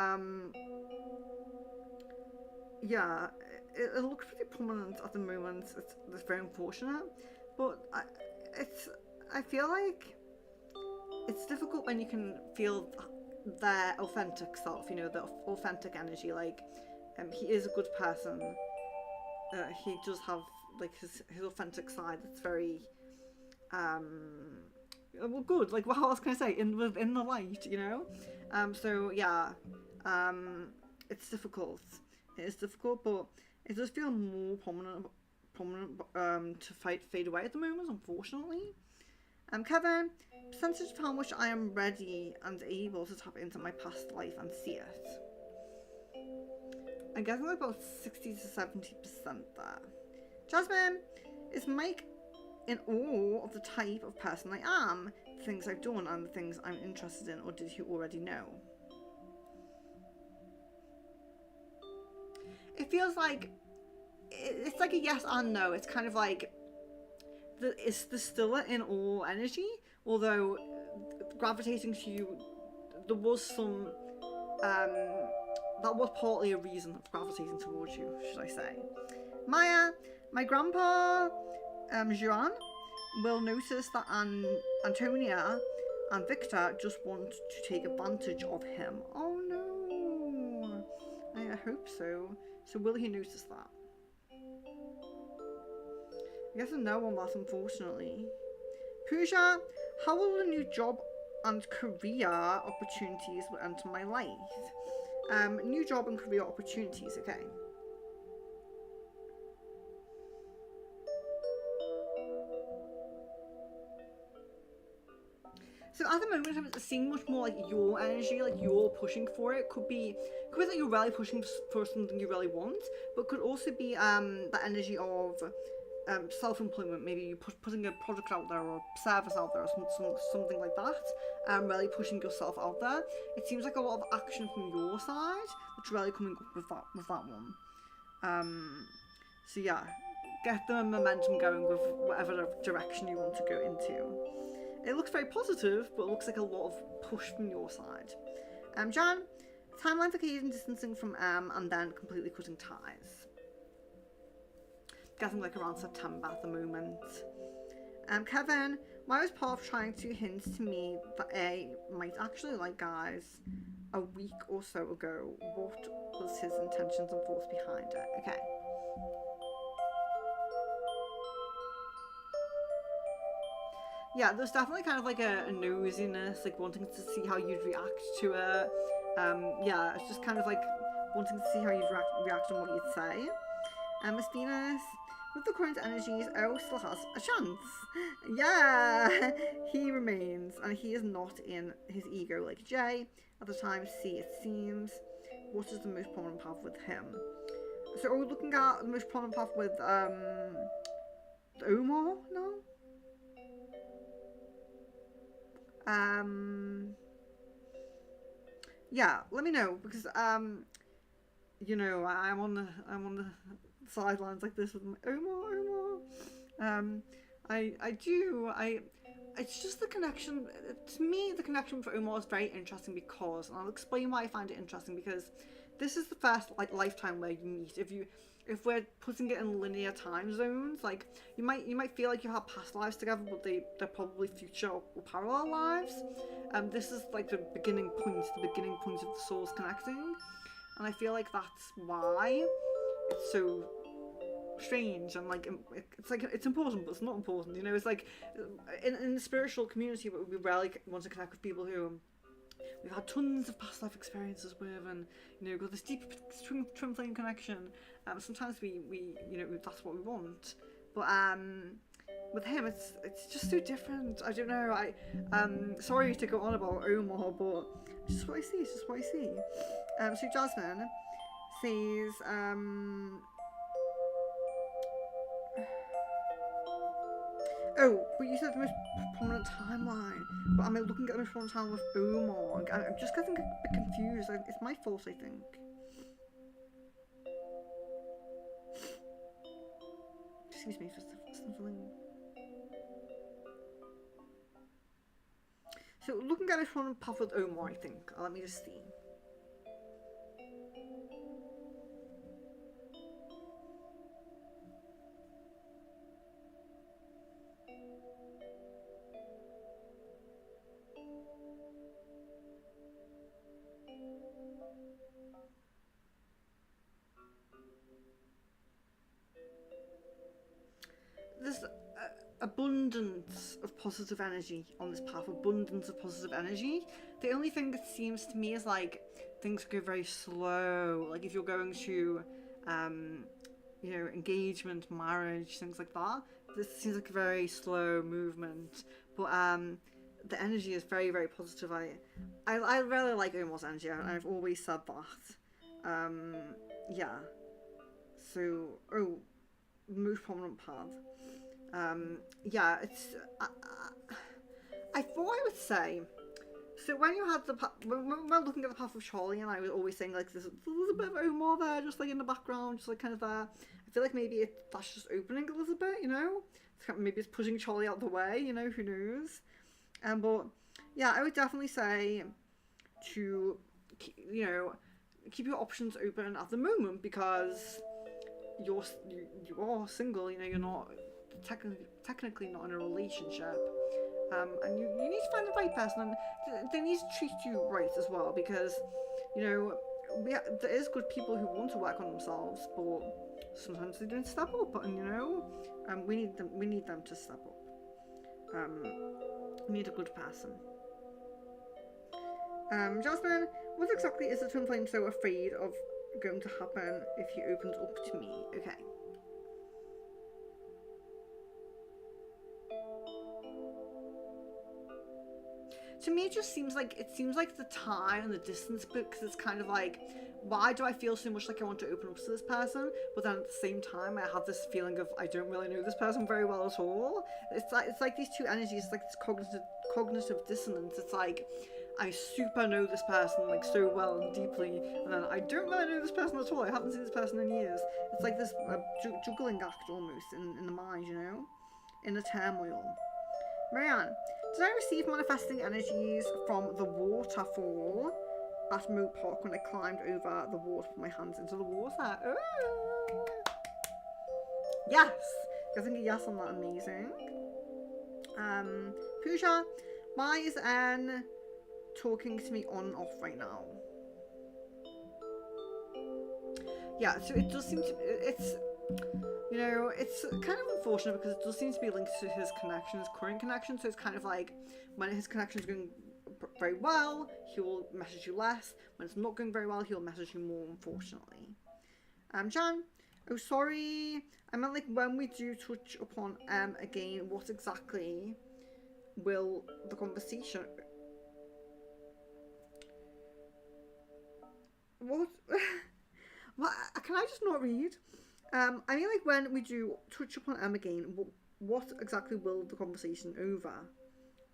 yeah, it looks pretty prominent at the moment. It's very unfortunate, but I feel like it's difficult when you can feel their authentic self, you know, the authentic energy. Like, he is a good person. He does have like his authentic side. That's very well, good. Like, what else can I say? In the light, you know. So yeah, it's difficult. It is difficult, but it does feel more prominent to fade away at the moment, unfortunately. Kevin, percentage of how much I am ready and able to tap into my past life and see it. I'm guessing like about 60 to 70% there. Jasmine, is Mike in awe of the type of person I am, the things I've done and the things I'm interested in, or did he already know? It feels like it's like a yes and no. It's kind of like it's the still in awe energy, although gravitating to you, there was some that was partly a reason of gravitating towards you, should I say. Maya, my grandpa Juan will notice that Antonia and Victor just want to take advantage of him. Oh no, I hope so. So will he notice that? I guess a no on that, unfortunately. Pooja, how will the new job and career opportunities will enter my life? New job and career opportunities, okay. So at the moment, I'm seeing much more like your energy, like you're pushing for it. Could be that you're really pushing for something you really want, but could also be the energy of self-employment. Maybe you putting a product out there or service out there or something like that. Really pushing yourself out there. It seems like a lot of action from your side, which really coming up with that one. So yeah, get the momentum going with whatever direction you want to go into. It looks very positive, but it looks like a lot of push from your side. Jan, timeline for Caden distancing from and then completely cutting ties. Getting like around September at the moment. Kevin, why was Pav trying to hint to me that I might actually like guys a week or so ago? What was his intentions and thoughts behind it? Okay. Yeah, there's definitely kind of like a nosiness, like wanting to see how you'd react to it. Yeah, it's just kind of like wanting to see how you'd react on what you'd say. Miss Venus, with the current energies, O still has a chance. Yeah, he remains, and he is not in his ego like Jay. At the time, C, it seems. What is the most prominent path with him? So are we looking at the most prominent path with Omar now? Yeah, let me know, because you know, I'm on the sidelines like this with my Omar. It's just the connection. To me, the connection with Omar is very interesting because, and I'll explain why I find it interesting, because this is the first like lifetime where you meet. If we're putting it in linear time zones, like you might feel like you have past lives together, but they're probably future or parallel lives. This is like the beginning point of the souls connecting, and I feel like that's why it's so strange, and like it's important, but it's not important. You know, it's like in the spiritual community, we rarely want to connect with people who we've had tons of past life experiences with, and you know, got this deep twin flame connection. Sometimes we you know, that's what we want, but with him it's just so different. I don't know. Sorry to go on about Omar, but it's just what I see. It's just what I see. So Jasmine says oh, but you said the most prominent timeline. But am I looking at the most prominent timeline with Omar? I'm just getting a bit confused. It's my fault, I think. Excuse me for sniffling. So looking at it from the path with Omar, I think. Let me just see. There's abundance of positive energy on this path, abundance of positive energy. The only thing that seems to me is like things go very slow. Like if you're going to, you know, engagement, marriage, things like that, this seems like a very slow movement. But the energy is very, very positive. I really like Omar's energy. I've always said that. Yeah. So, oh, most prominent path. Yeah, it's. I thought I would say. So when you had when we're looking at the path of Charlie, and I was always saying like there's a bit of Omar there, just like in the background, just like kind of there. I feel like maybe that's just opening a little bit, you know. Maybe it's pushing Charlie out the way, you know. Who knows? But yeah, I would definitely say to, you know, keep your options open at the moment because you are single. You know, you're not technically not in a relationship, and you need to find the right person, and they need to treat you right as well, because you know there is good people who want to work on themselves, but sometimes they don't step up, and you know, we need them to step up. We need a good person. Jasmine, what exactly is the twin flame so afraid of going to happen if he opens up to me? Okay. To me, it just seems like the time and the distance, because it's kind of like, why do I feel so much like I want to open up to this person, but then at the same time I have this feeling of I don't really know this person very well at all. It's like these two energies, like this cognitive dissonance. It's like I super know this person like so well and deeply, and then I don't really know this person at all. I haven't seen this person in years. It's like this juggling act almost in the mind, you know, in the turmoil. Marianne, did I receive manifesting energies from the waterfall at Moat Park when I climbed over the wall to put my hands into the water? Ooh. Yes! Getting a yes on that, amazing. Pooja, why is Anne talking to me on and off right now? Yeah, so it does seem to, it's, you know, it's kind of unfortunate because it does seem to be linked to his connection, his current connection. So it's kind of like when his connection is going very well, he will message you less. When it's not going very well, he'll message you more, unfortunately. Jan, oh sorry, I meant like when we do touch upon again, what exactly will the conversation? What? What? Can I just not read? I mean, like when we do touch upon M again, what exactly will the conversation over?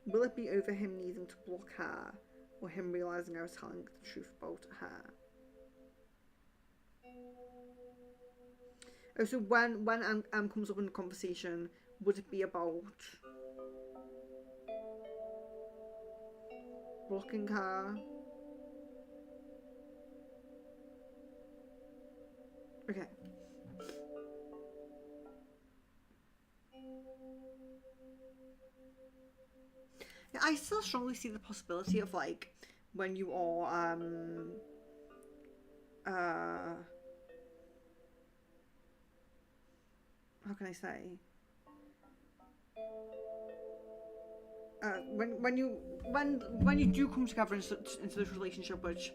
Will it be over him needing to block her, or him realising I was telling the truth about her? Oh, so when M comes up in the conversation, would it be about blocking her? Okay. Yeah, I still strongly see the possibility of like when you are how can I say? when you do come together into this relationship, which,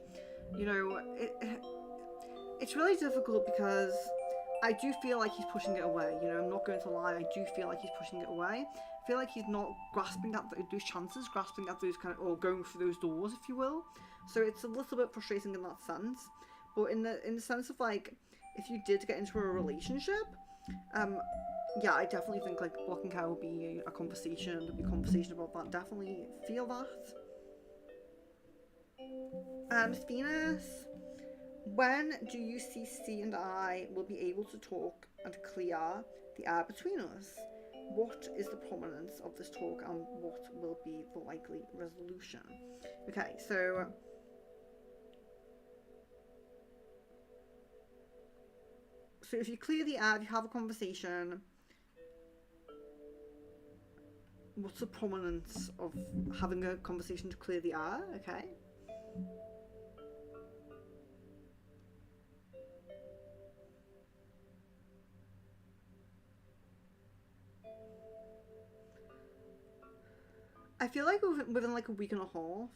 you know, it's really difficult because I do feel like he's pushing it away. You know, I'm not going to lie. I do feel like he's pushing it away. I feel like he's not grasping at those chances, grasping at those kind of, or going through those doors, if you will. So it's a little bit frustrating in that sense. But in the sense of like, if you did get into a relationship, yeah, I definitely think like Block and Care will be a conversation. There'll be a conversation about that. Definitely feel that. Venus, when do you see C and I will be able to talk and clear the air between us? What is the prominence of this talk and what will be the likely resolution? Okay, so if you clear the air, if you have a conversation, what's the prominence of having a conversation to clear the air? Okay. I feel like within like a week and a half,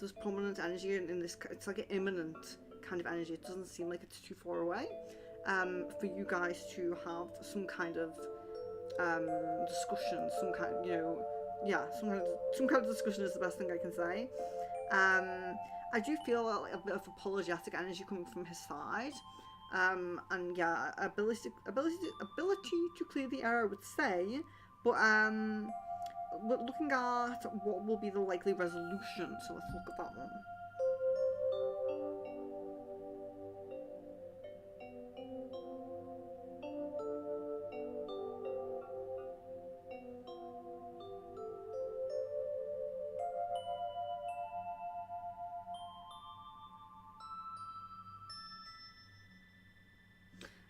there's prominent energy in this. It's like an imminent kind of energy. It doesn't seem like it's too far away. For you guys to have some kind of discussion, some kind, you know, yeah, some kind of discussion is the best thing I can say. I do feel a bit of apologetic energy coming from his side. And yeah, ability to clear the air, I would say, but looking at what will be the likely resolution, so let's look at that one.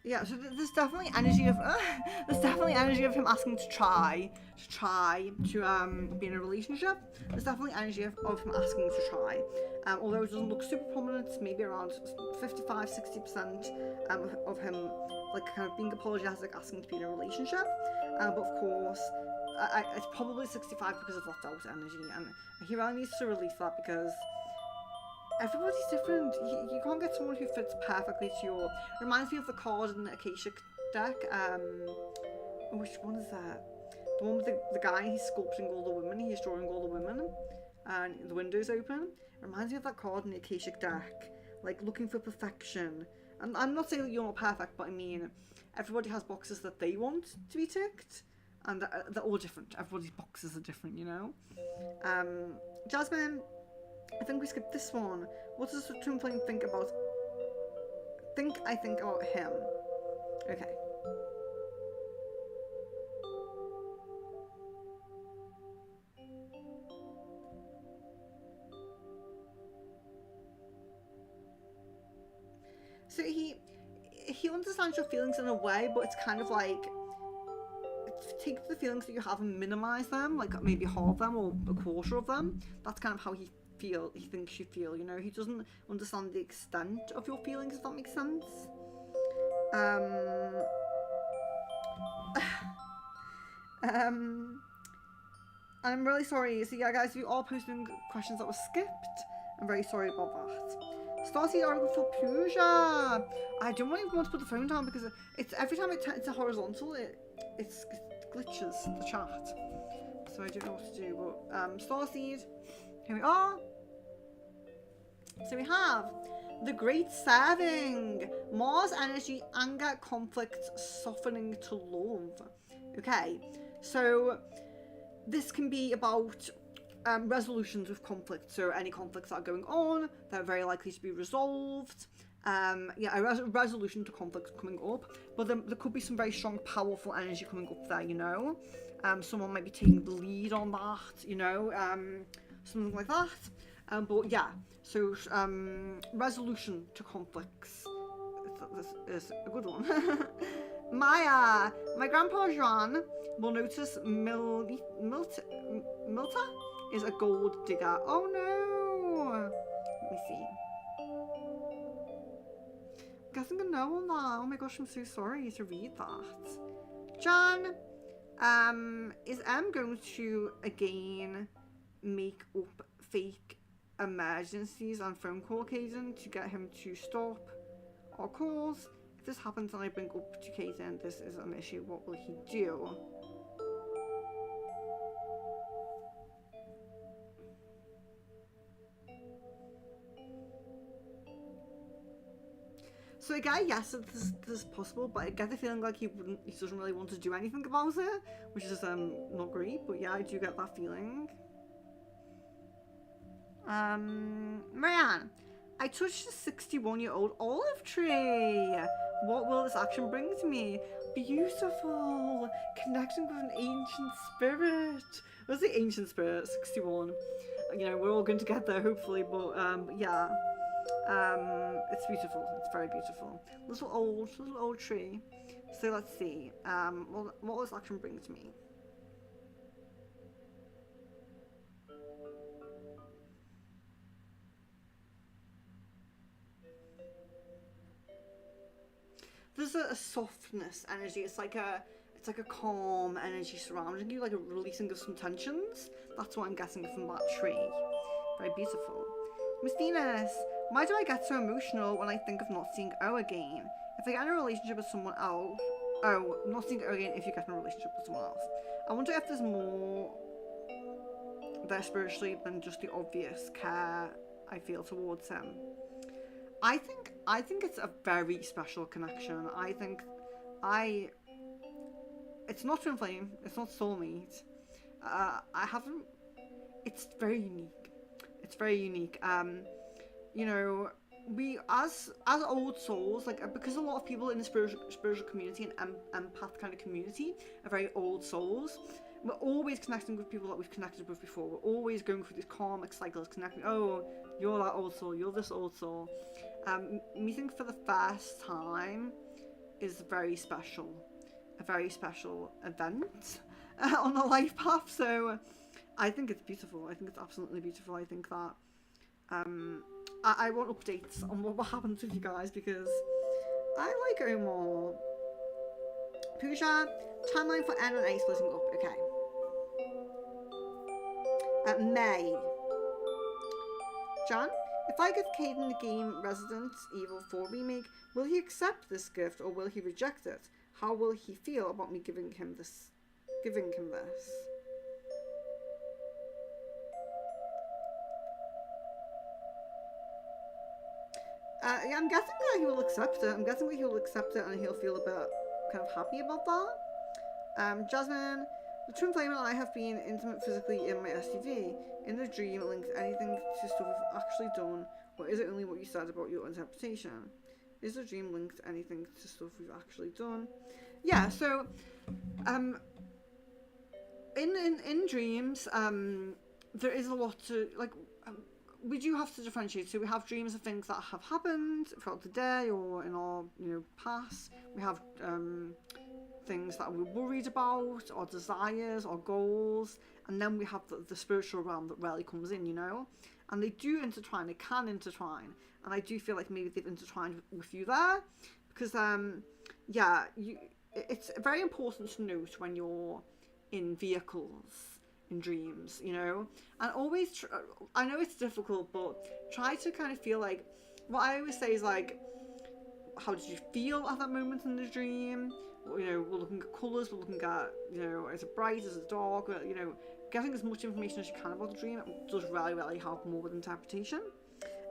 Yeah, so there's definitely energy of him asking to try to be in a relationship. There's definitely energy of him asking to try. Although it doesn't look super prominent, it's maybe around 55-60% of him like kind of being apologetic, asking to be in a relationship. But of course, it's probably 65 because of that doubt energy, and he really needs to release that because everybody's different. You can't get someone who fits perfectly to your... It reminds me of the card in the Akashic deck. Which one is that? The one with the guy, he's sculpting all the women, he's drawing all the women, and the window's open. It reminds me of that card in the Akashic deck, like looking for perfection. And I'm not saying that you're not perfect, but I mean, everybody has boxes that they want to be ticked, and they're all different. Everybody's boxes are different, you know? Jasmine, I think we skipped this one. What does the Twin Flame think about... I think about him. Okay. So he understands your feelings in a way, but it's kind of like, take the feelings that you have and minimize them, like maybe half them or a quarter of them. That's kind of how he thinks you feel, you know. He doesn't understand the extent of your feelings, if that makes sense. I'm really sorry. So yeah, guys, if you are posting questions that were skipped, I'm very sorry about that. Starseed Oracle for Pooja. I don't even want to put the phone down because it's every time it's a horizontal, it glitches the chat. So I don't know what to do. But Starseed, here we are. So we have the Great Serving, Mars energy, anger, conflict, softening to love. Okay, so this can be about resolutions with conflict. So any conflicts that are going on, they're very likely to be resolved. Yeah, a resolution to conflicts coming up, but there could be some very strong, powerful energy coming up there, you know. Someone might be taking the lead on that, you know, something like that. But yeah, so resolution to conflicts. This is a good one. Maya, my grandpa Jean will notice Milta is a gold digger. Oh no! Let me see. I'm guessing a no on that. Oh my gosh, I'm so sorry to read that. Jan, Is M going to again make up fake emergencies and phone call Caden to get him to stop our calls? If this happens and I bring up to Caden this is an issue, what will he do? So I get yes, this is possible, but I get the feeling like he doesn't really want to do anything about it, which is not great. But yeah, I do get that feeling. Marianne, I touched the 61-year-old olive tree. What will this action bring to me? Beautiful, connecting with an ancient spirit. What's the ancient spirit? 61. You know, we're all going to get there hopefully, but yeah. It's beautiful. It's very beautiful. Little old tree. So let's see. What will this action bring to me? There's a softness energy. It's like a calm energy surrounding you, like a releasing of some tensions. That's what I'm getting from that tree. Very beautiful. Miss Venus, why do I get so emotional when I think of not seeing O again? If I get in a relationship with someone else, not seeing O again if you get in a relationship with someone else. I wonder if there's more there spiritually than just the obvious care I feel towards him. I think it's a very special connection. It's not twin flame, it's not soulmate. It's very unique. It's very unique. You know, we as old souls, like, because a lot of people in the spiritual community and empath kind of community are very old souls. We're always connecting with people that we've connected with before. We're always going through these karmic cycles, connecting. Oh, you're that old soul. You're this old soul. Meeting for the first time is very special. A very special event on the life path. So I think it's beautiful. I think it's absolutely beautiful. I think that I want updates on what happens with you guys because I like Omar. Pooja, timeline for N and A splitting up. Okay. May. Jan, if I give Caden the game Resident Evil 4 remake, will he accept this gift or will he reject it? How will he feel about me giving him this? Yeah, I'm guessing that he will accept it. I'm guessing that he will accept it and he'll feel a bit kind of happy about that. Jasmine, the twin flame and I have been intimate physically in my SUV. In the dream, it links anything to stuff we've actually done, or is it only what you said about your interpretation? Is the dream linked to anything to stuff we've actually done? Yeah, so, in dreams, there is a lot to, like, we do have to differentiate. So we have dreams of things that have happened throughout the day or in our, past. We have things that we're worried about, or desires, or goals, and then we have the spiritual realm that rarely comes in, and they do intertwine. They can intertwine, and I do feel like maybe they've intertwined with you there, because it's very important to note when you're in vehicles in dreams, and always I know it's difficult, but try to kind of feel like, what I always say is like, how did you feel at that moment in the dream? We're looking at colours, we're looking at, is it bright, is it dark, getting as much information as you can about the dream. It does really help more with interpretation.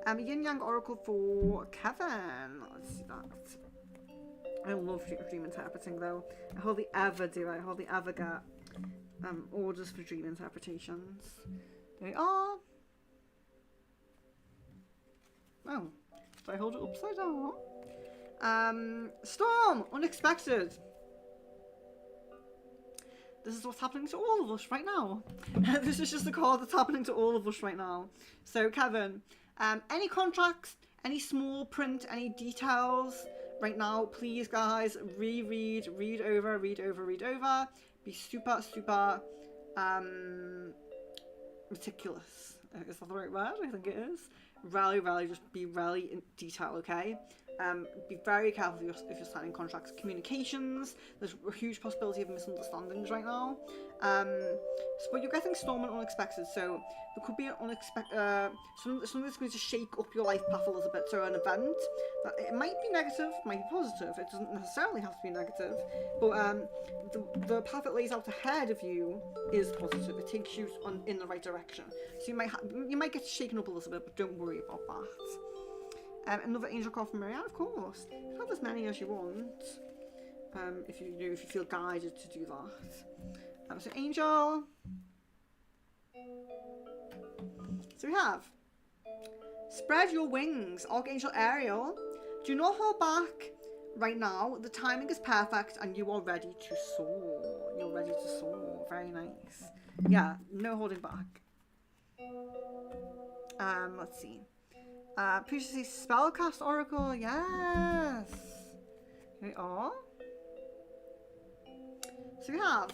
Yin Yang Oracle for Kevin. Let's see that. I love dream interpreting though. I hardly ever do. I hardly ever get orders for dream interpretations. There we are. Oh, do I hold it upside down? Storm! Unexpected! This is what's happening to all of us right now. This is just the card that's happening to all of us right now. So, Kevin, any contracts, any small print, any details right now, please, guys, read over. Be super meticulous. Is that the right word? I think it is. Really, just be really in detail, okay? Be very careful if you're signing contracts. Communications, there's a huge possibility of misunderstandings right now. But you're getting storm and unexpected, so there could be an unexpected, something that's going to shake up your life path a little bit. So an event, that it might be negative, might be positive, it doesn't necessarily have to be negative, but the path it lays out ahead of you is positive. It takes you in the right direction. So you might get shaken up a little bit, but don't worry about that. Another angel card from Marianne, of course. You can have as many as you want. If you feel guided to do that. So angel. So we have spread your wings, Archangel Ariel. Do not hold back right now. The timing is perfect, and you are ready to soar. You're ready to soar. Very nice. Yeah, no holding back. Let's see. Previously Spellcast Oracle, yes. Here we are. So we have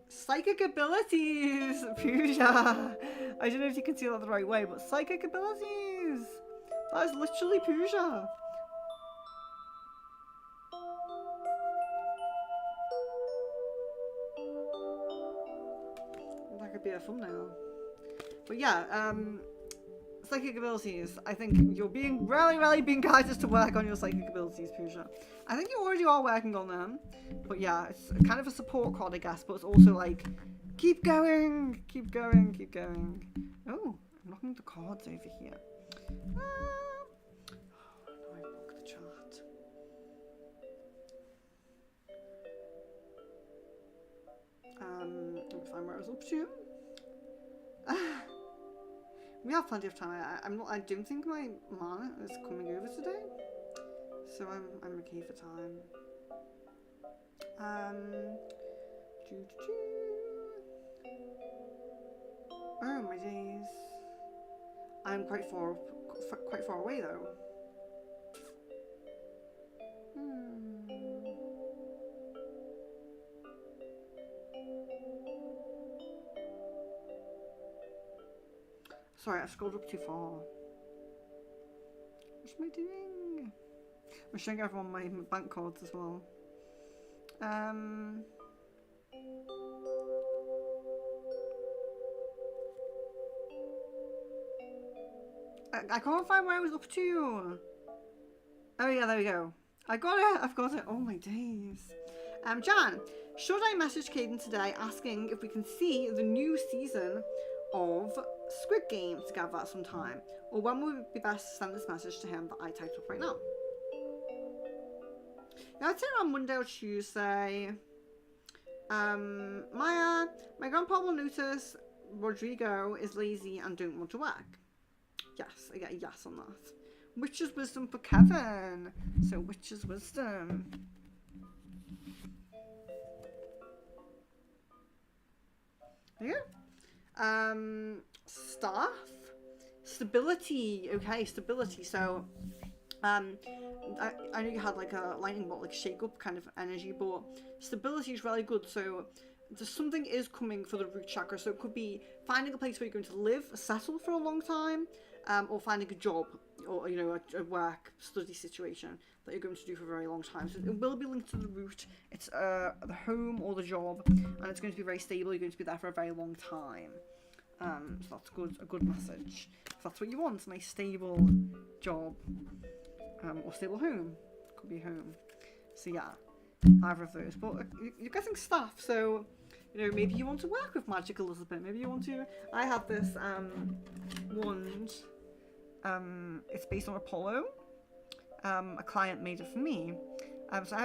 Psychic Abilities, Pooja. I don't know if you can see that the right way, but Psychic Abilities. That is literally Pooja. That could be a thumbnail. But yeah, psychic abilities. I think you're being really being guided to work on your psychic abilities, Pooja. I think you already are working on them. But yeah, it's kind of a support card, I guess. But it's also like, keep going, keep going, keep going. Oh, I'm knocking the cards over here. How do I block the chart? Let me find where I was up to. We have plenty of time. I don't think my mana is coming over today, so I'm okay for time. Oh my days! I'm quite far away though. Sorry, I scrolled up too far. What am I doing? I'm showing everyone my bank cards as well. I can't find where I was up to. Oh yeah, there we go. I got it. I've got it. Oh my days. Jan, should I message Caden today asking if we can see the new season of Squid Game together at some time, or when would it be best to send this message to him that I typed up right now? Yeah, I'd say around Monday or Tuesday. Maya, my grandpa will notice Rodrigo is lazy and don't want to work. Yes, I get a yes on that. Witch's wisdom for Kevin. So witch's wisdom. There you go. Staff. Stability. Okay, stability. So I know you had like a lightning bolt, like shake up kind of energy, but stability is really good. So something is coming for the root chakra. So it could be finding a place where you're going to live, settle for a long time, or finding a job, or you know, a work study situation that you're going to do for a very long time. So it will be linked to the root. It's the home or the job, and it's going to be very stable. You're going to be there for a very long time. So that's good, a good message. If that's what you want, a nice stable job, or stable home. Could be home. So yeah, either of those. But you're getting staff, so you know, maybe you want to work with magic a little bit. Maybe you want to. I have this wand. It's based on Apollo. A client made it for me. So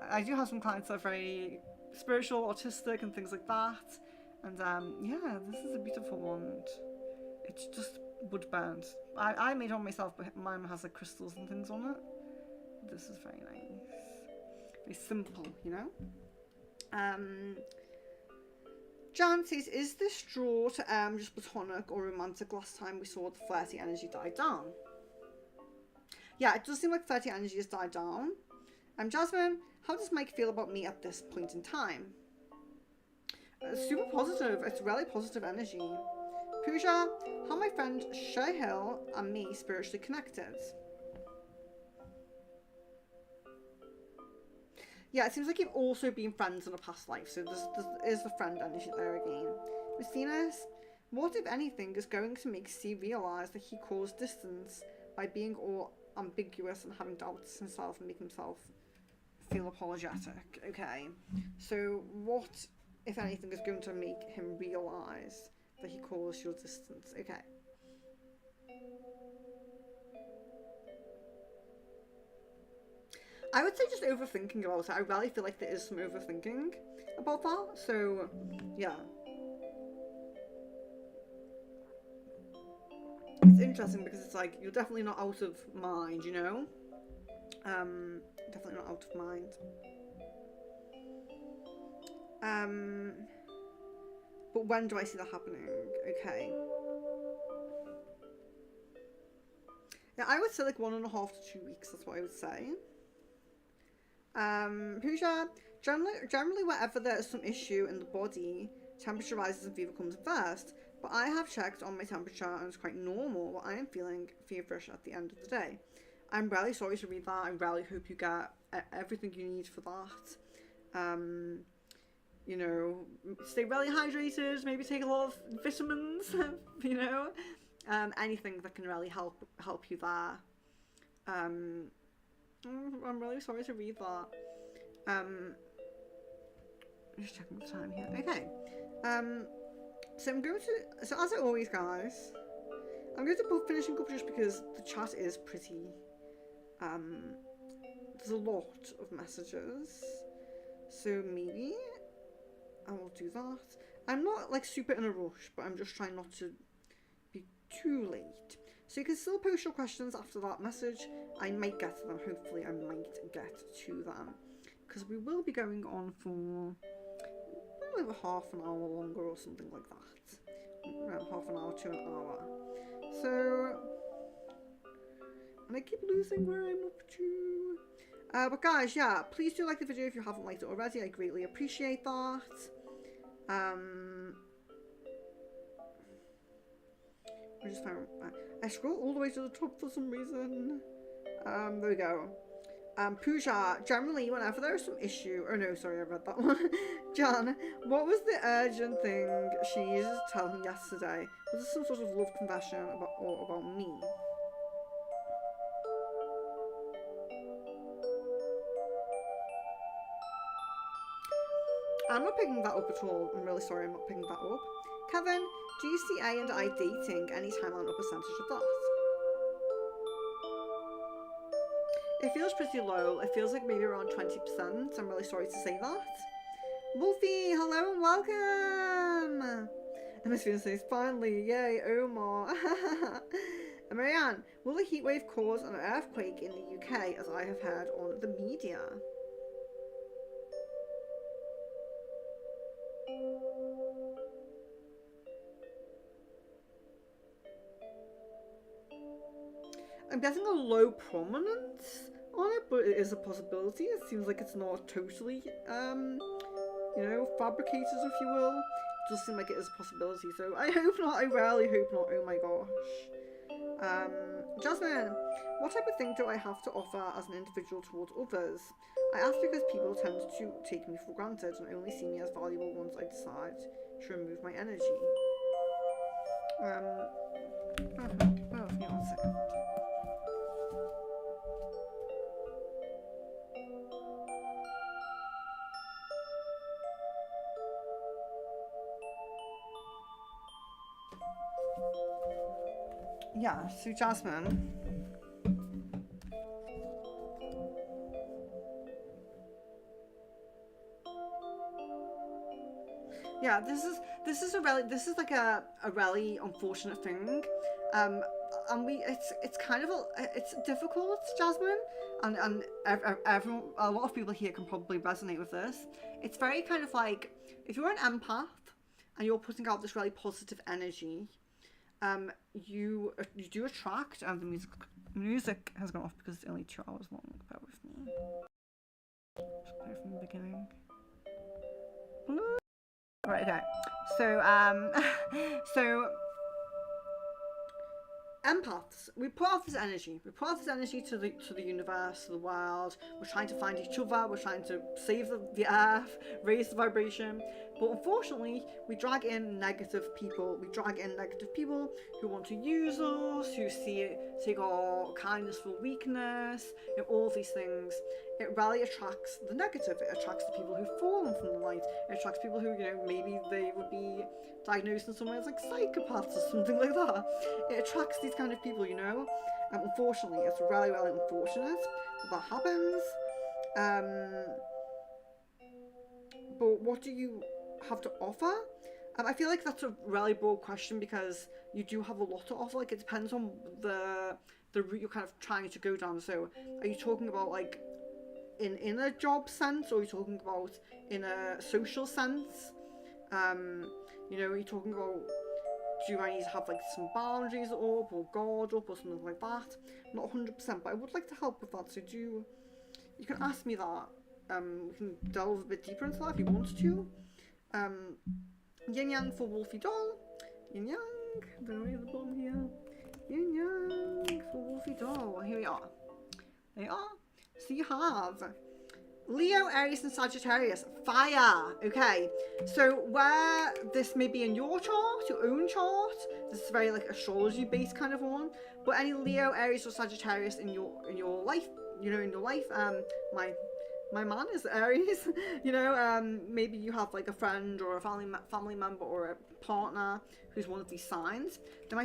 I do have some clients that are very spiritual, autistic, and things like that. And yeah, this is a beautiful wand. It's just wood bound. I made it on myself, but mine has like crystals and things on it. This is very nice. Very simple, you know. Jan says, is this draw to just platonic or romantic? Last time we saw the flirty energy die down. Yeah, it does seem like flirty energy has died down. Jasmine, how does Mike feel about me at this point in time? Super positive. It's really positive energy. Pooja, how my friend Shahil and me spiritually connected? Yeah, it seems like you've also been friends in a past life, so there's the friend energy there again. Miss Venus, what, if anything, is going to make C realise that he caused distance by being all ambiguous and having doubts himself and make himself feel apologetic? Okay, so what, if anything, is going to make him realise that he caused your distance? Okay. I would say just overthinking about it. I really feel like there is some overthinking about that. So, yeah. It's interesting because it's like, you're definitely not out of mind, you know? Definitely not out of mind. But when do I see that happening? Okay. Yeah, I would say like 1.5 to 2 weeks, that's what I would say. Pooja, generally wherever there is some issue in the body, temperature rises and fever comes first, but I have checked on my temperature and it's quite normal, but I am feeling feverish at the end of the day. I'm really sorry to read that. I really hope you get everything you need for that. You know, stay really hydrated, maybe take a lot of vitamins, you know, anything that can really help you there. I'm really sorry to read that. Just checking the time here. Okay. So I'm going to, so as always, guys, I'm going to put finishing up just because the chat is pretty, there's a lot of messages. So maybe I will do that. I'm not like super in a rush, but I'm just trying not to be too late. So you can still post your questions after that message. I might get to them. Hopefully I might get to them. Because we will be going on for over half an hour longer or something like that. Around half an hour to an hour. So, and I keep losing where I'm up to. But guys, yeah, please do like the video if you haven't liked it already. I greatly appreciate that. I scroll all the way to the top for some reason. There we go. Pooja, generally whenever there's some issue, oh no, sorry, I read that one. Jan, what was the urgent thing she needed to tell him yesterday? Was this some sort of love confession about me? I'm not picking that up at all. I'm really sorry, I'm not picking that up. Kevin, do you see A and I dating anytime on a percentage of that? It feels pretty low. It feels like maybe around 20%. I'm really sorry to say that. Wolfie, hello and welcome! And Miss Venus says, finally, yay, Omar. And Marianne, will the heatwave cause an earthquake in the UK, as I have heard on the media? I'm getting a low prominence on it, but it is a possibility. It seems like it's not totally, you know, fabricated, if you will. It does seem like it is a possibility, so I hope not. I really hope not. Oh my gosh. Jasmine, what type of thing do I have to offer as an individual towards others? I ask because people tend to take me for granted and only see me as valuable once I decide to remove my energy. Yeah, so Jasmine. Yeah, this is like a really unfortunate thing. And it's kind of it's difficult, Jasmine, and everyone, a lot of people here can probably resonate with this. It's very kind of like, if you're an empath and you're putting out this really positive energy, you do attract, and the music has gone off because it's only 2 hours long. Bear with me. Just play from the beginning. Right, okay. So, so empaths, we put off this energy. We put off this energy to the universe, to the world. We're trying to find each other. We're trying to save the earth, raise the vibration. But unfortunately, we drag in negative people. We drag in negative people who want to use us, who take our kindness for weakness, all these things. It really attracts the negative. It attracts the people who've fallen from the light. It attracts people who, maybe they would be diagnosed in some ways like psychopaths or something like that. It attracts these kind of people, and unfortunately, it's really, really unfortunate that happens. But what do you have to offer? I feel like that's a really broad question because you do have a lot to offer. Like, it depends on the route you're kind of trying to go down. So, are you talking about like in a job sense, or are you talking about in a social sense? Are you talking about, do I need to have like some boundaries up or guard up or something like that? I'm not 100%, but I would like to help with that. So you can ask me that. We can delve a bit deeper into that if you want to. Yin Yang for Wolfie Doll. Yin Yang. Don't read the bottom here. Yin Yang for Wolfie Doll. Here we are. There you are. So you have Leo, Aries, and Sagittarius. Fire. Okay. So where this may be in your chart, your own chart, this is very like astrology based kind of one. But any Leo, Aries, or Sagittarius in your life, my man is Aries. Maybe you have like a friend or a family member or a partner who's one of these signs. That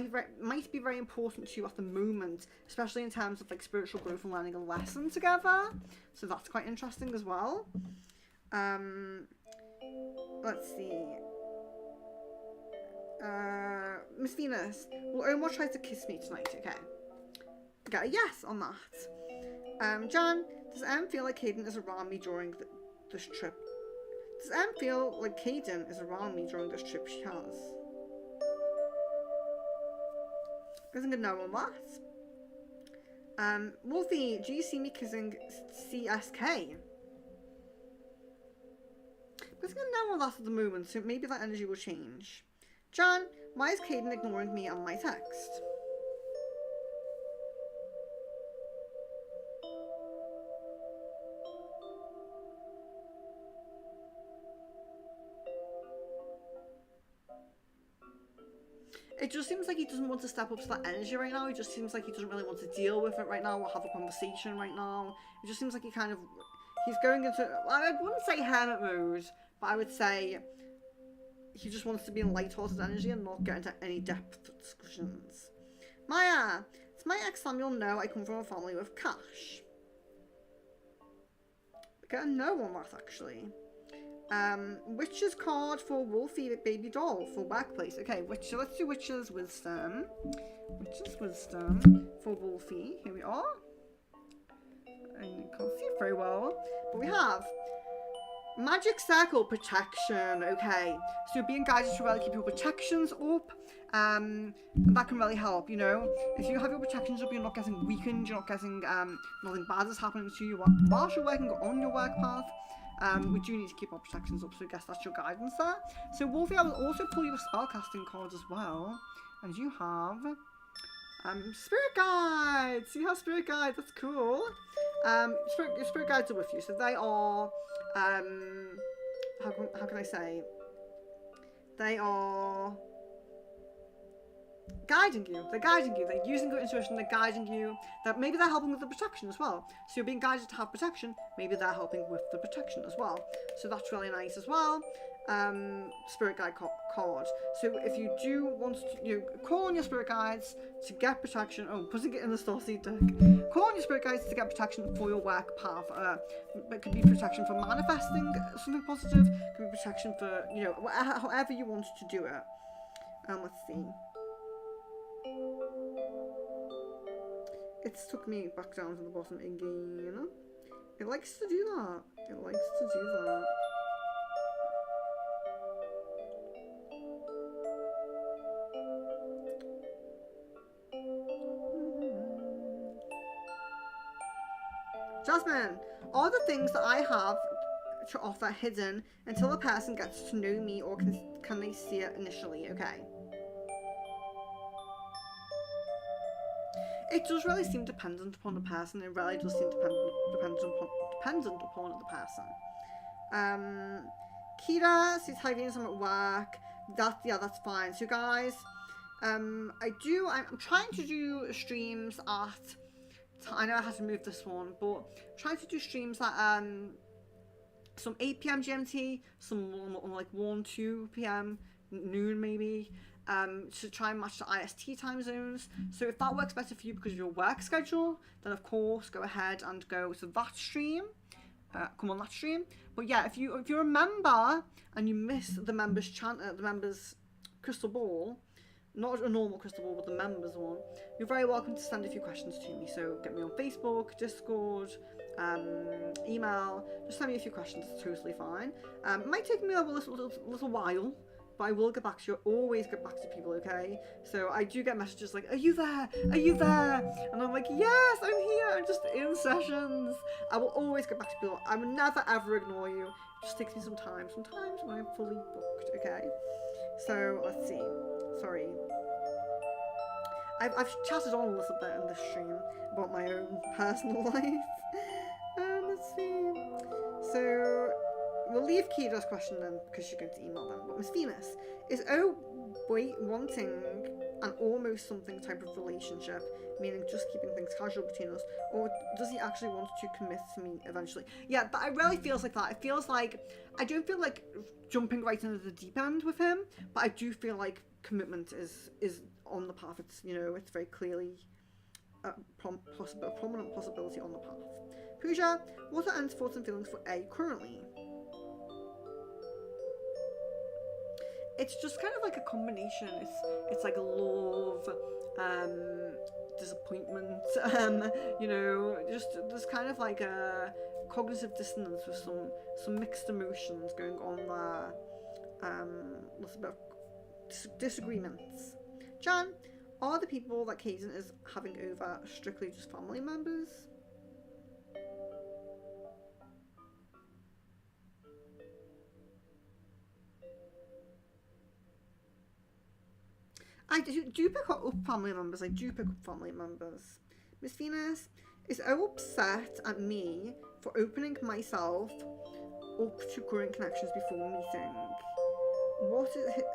might be very important to you at the moment, especially in terms of like spiritual growth and learning a lesson together. So that's quite interesting as well. Let's see. Miss Venus, will Omar try to kiss me tonight? Okay. Get a yes on that. Jan, does Em feel like Caden is around me during this trip? Does Em feel like Caden is around me during this trip she has? Getting a no on that. Wolfie, do you see me kissing CSK? Getting a no on that at the moment, so maybe that energy will change. Jan, why is Caden ignoring me on my text? It just seems like he doesn't want to step up to that energy right now. It just seems like he doesn't really want to deal with it right now or have a conversation right now. It just seems like he's going into, I wouldn't say hermit mode, but I would say he just wants to be in light-hearted energy and not get into any depth discussions. Maya, does my ex Samuel know I come from a family with cash? Get a no on that, actually. Witch's card for Wolfie Baby Doll for workplace. Okay, so let's do Witch's Wisdom. Witch's Wisdom for Wolfie. Here we are. I can't see it very well, but we have Magic Circle Protection. Okay, so you're being guided to really keep your protections up. And that can really help, If you have your protections up, you're not getting weakened, you're not getting, nothing bad is happening to you whilst you're working on your work path. We do need to keep our protections up, so I guess that's your guidance there. So Wolfie, I will also pull you a spellcasting card as well. And you have Spirit Guides. You have Spirit Guides, that's cool. Your Spirit Guides are with you, so they are how can I say? They are guiding you. They're guiding you. They're using your intuition. They're guiding you. Maybe they're helping with the protection as well. So you're being guided to have protection. Maybe they're helping with the protection as well. So that's really nice as well. Spirit guide card. So if you do want to, call on your spirit guides to get protection. Oh, putting it in the starseed deck. Call on your spirit guides to get protection for your work path. It could be protection for manifesting something positive. It could be protection for however you want to do it. Let's see. It's took me back down to the bottom again. It likes to do that. It likes to do that. Jasmine, are the things that I have to offer hidden until a person gets to know me, or can they see it initially? Okay. It does really seem dependent upon the person. It really does seem dependent upon the person. Kira says hi Venus, I'm at work. That's fine. So guys, I'm trying to do streams at, I know I had to move this one, but I'm trying to do streams at some 8 p.m. GMT, some like 1, 2 p.m. noon maybe, to try and match the IST time zones. So if that works better for you because of your work schedule, then of course go ahead and go to that stream. Come on that stream. But yeah, if you're a member and you miss the members the members crystal ball, not a normal crystal ball but the members one, you're very welcome to send a few questions to me. So get me on Facebook, Discord, email, just send me a few questions. It's totally fine. It might take me a little while, but I will get back to you. Always get back to people, okay? So I do get messages like, are you there? Are you there? And I'm like, yes, I'm here. I'm just in sessions. I will always get back to people. I will never ever ignore you. It just takes me some time. Sometimes when I'm fully booked, okay? So let's see. Sorry. I've chatted on a little bit in this stream about my own personal life. Let's see. So we'll leave Kira's question then because she's going to email them. But Miss Venus, is wanting an almost something type of relationship, meaning just keeping things casual between us, or does he actually want to commit to me eventually? Yeah, but it really feels like that. It feels like, I don't feel like jumping right into the deep end with him, but I do feel like commitment is on the path. It's, you know, it's very clearly a prominent possibility on the path. Pooja, what are Anne's thoughts and feelings for A currently? It's just kind of like a combination. It's like love, disappointment, you know, just there's kind of like a cognitive dissonance with some mixed emotions going on there. There's a bit of disagreements. Jan, are the people that Caden is having over strictly just family members? I do pick up family members. I do pick up family members. Miss Venus, is O upset at me for opening myself up to current connections before meeting? What is it?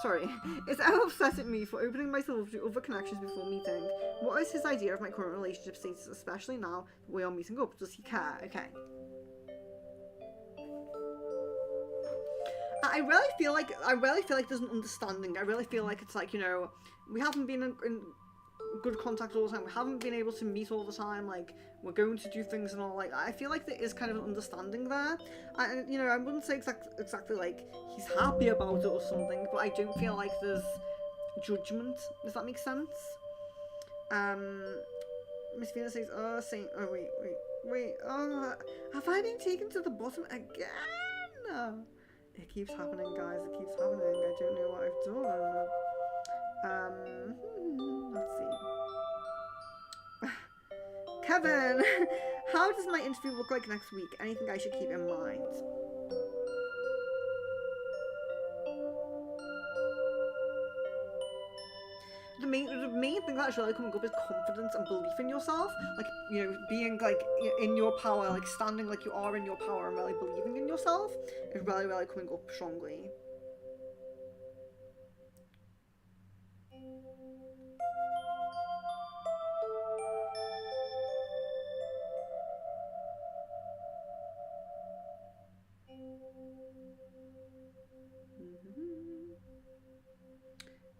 Sorry, is O upset at me for opening myself up to other connections before meeting? What is his idea of my current relationship status, especially now we are meeting up? Does he care? Okay. I really feel like there's an understanding. I really feel like it's like, you know, we haven't been in good contact all the time. We haven't been able to meet all the time. Like, we're going to do things and all. Like, I feel like there is kind of an understanding there. And, you know, I wouldn't say exactly like he's happy about it or something, but I don't feel like there's judgment. Does that make sense? Miss Venus says, oh, Saint, oh, wait, oh, have I been taken to the bottom again? It keeps happening, guys. It keeps happening. I don't know what I've done. Let's see. Kevin, how does my interview look like next week? Anything I should keep in mind? The main thing that's really coming up is confidence and belief in yourself. Like, you know, being like in your power, like standing like you are in your power and really believing in yourself is really, really coming up strongly.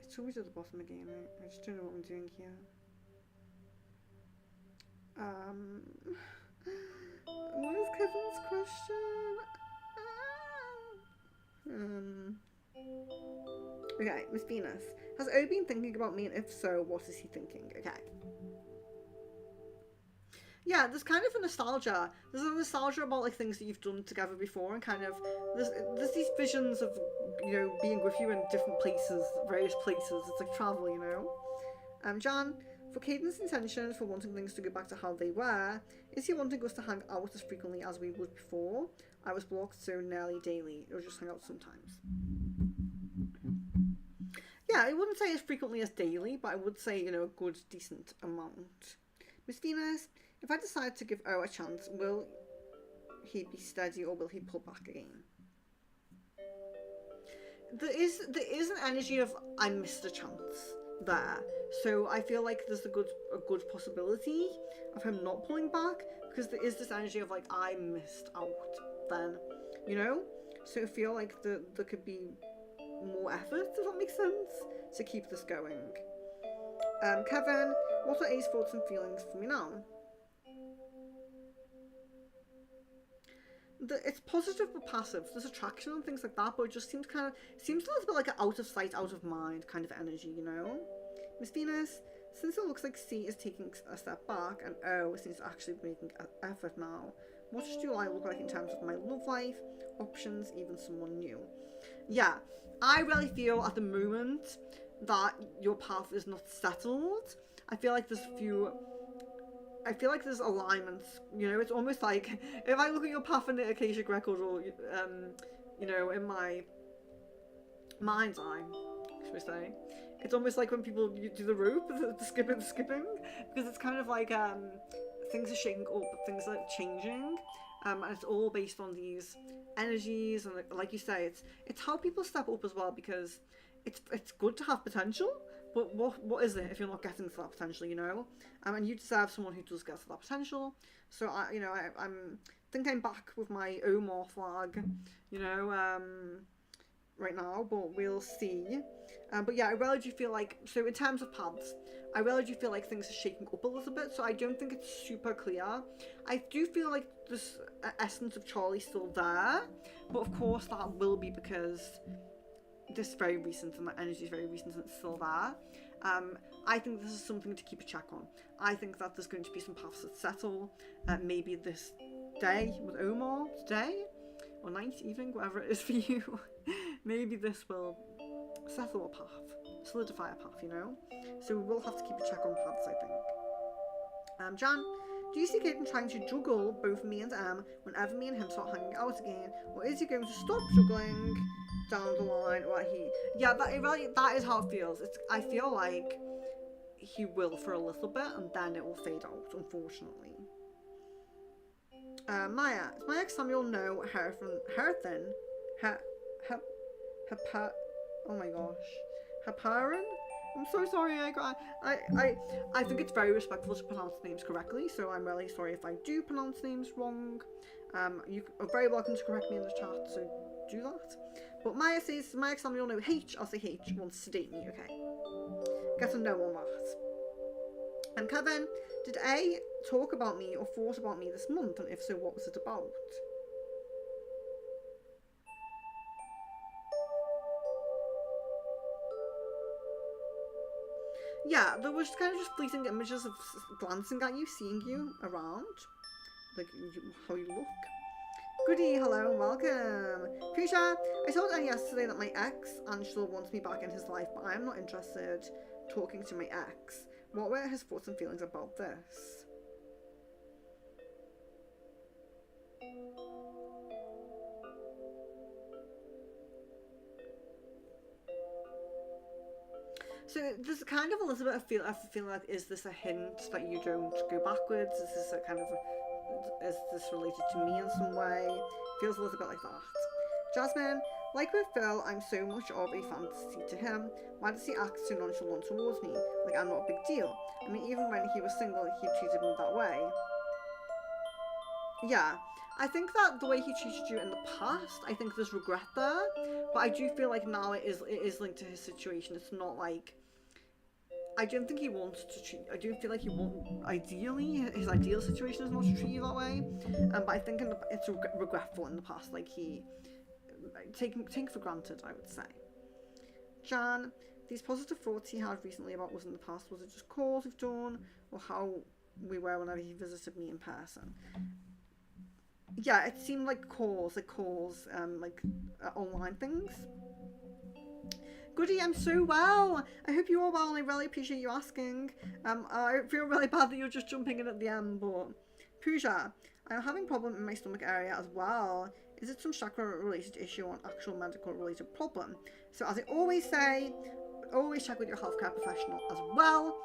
It's always at the bottom again. I just don't know what I'm doing here. What is Kevin's question? Okay, Miss Venus. Has O been thinking about me, and if so, what is he thinking? Okay. Yeah, there's kind of a nostalgia. There's a nostalgia about like things that you've done together before, and kind of there's these visions of, you know, being with you in different places, various places. It's like travel, you know. Jan, for Caden's intentions for wanting things to go back to how they were, is he wanting us to hang out as frequently as we would before? I was blocked so nearly daily. It was just hang out sometimes. Yeah, I wouldn't say as frequently as daily, but I would say, you know, a good, decent amount. Miss Venus, if I decide to give O a chance, will he be steady or will he pull back again? There is an energy of I missed a chance there, so I feel like there's a good possibility of him not pulling back, because there is this energy of like I missed out then, you know. So I feel like there could be more effort, if that makes sense, to keep this going. Kevin, what are A's thoughts and feelings for me now? It's positive but passive. There's attraction and things like that, but it just seems a little bit like an out of sight, out of mind kind of energy, you know? Miss Venus, since it looks like C is taking a step back and O seems to actually be making an effort now, what do I look like in terms of my love life, options, even someone new? Yeah, I really feel at the moment that your path is not settled. I feel like there's alignments, you know. It's almost like if I look at your path in the Akashic record, or you know, in my mind's eye, should we say, it's almost like when people do the rope, the skipping, because it's kind of like things are shaking up, things are changing, and it's all based on these energies, and like you say, it's how people step up as well, because it's good to have potential. But what is it if you're not getting to that potential, you know? And you deserve someone who does get to that potential. So I'm think I'm back with my Omar flag, you know, right now, but we'll see. But yeah, I really do feel like, so in terms of paths, I really do feel like things are shaking up a little bit, so I don't think it's super clear. I do feel like this essence of Charlie's still there, but of course that will be because this is very recent and that energy is very recent and it's still there. I think this is something to keep a check on. I think that there's going to be some paths that settle, maybe this day with Omar, today, or night, evening, whatever it is for you. Maybe this will settle a path, solidify a path, you know? So we will have to keep a check on paths, I think. Jan, do you see Caden trying to juggle both me and Em whenever me and him start hanging out again? Or is he going to stop juggling down the line? That is how it feels. I feel like he will for a little bit and then it will fade out, unfortunately. Maya, does my ex Samuel know Herathin? Oh my gosh. Haparin? I'm so sorry, I think it's very respectful to pronounce names correctly, so I'm really sorry if I do pronounce names wrong. You are very welcome to correct me in the chat, so do that. But Maya says, my ex Samuel know H, I'll say H, wants to date me, okay. Get a no on that. And Kevin, did A talk about me or thought about me this month, and if so, what was it about? Yeah, there was kind of just fleeting images of glancing at you, seeing you around, like how you look. Goody, hello and welcome. Prisha, I told Anne yesterday that my ex, Angelo, wants me back in his life, but I am not interested talking to my ex. What were his thoughts and feelings about this? So there's kind of a little bit of feeling like, is this a hint that you don't go backwards? Is this a kind of is this related to me in some way? Feels a little bit like that. Jasmine, like with Phil, I'm so much of a fantasy to him. Why does he act so nonchalant towards me? Like I'm not a big deal. I mean, even when he was single, he treated me that way. Yeah, I think that the way he treated you in the past, I think there's regret there. But I do feel like now it is linked to his situation. It's not like, I don't think he wants to treat. I do feel like he won't. Ideally, his ideal situation is not to treat you that way. But I think it's regretful in the past. Like he take for granted, I would say. Jan, these positive thoughts he had recently about us in the past, was it just calls we've done, or how we were whenever he visited me in person? Yeah, it seemed like calls, online things. Goody, I'm so well. I hope you're all well, and I really appreciate you asking. I feel really bad that you're just jumping in at the end, but Pooja, I'm having a problem in my stomach area as well. Is it some chakra related issue or an actual medical related problem? So as I always say, always check with your healthcare professional as well.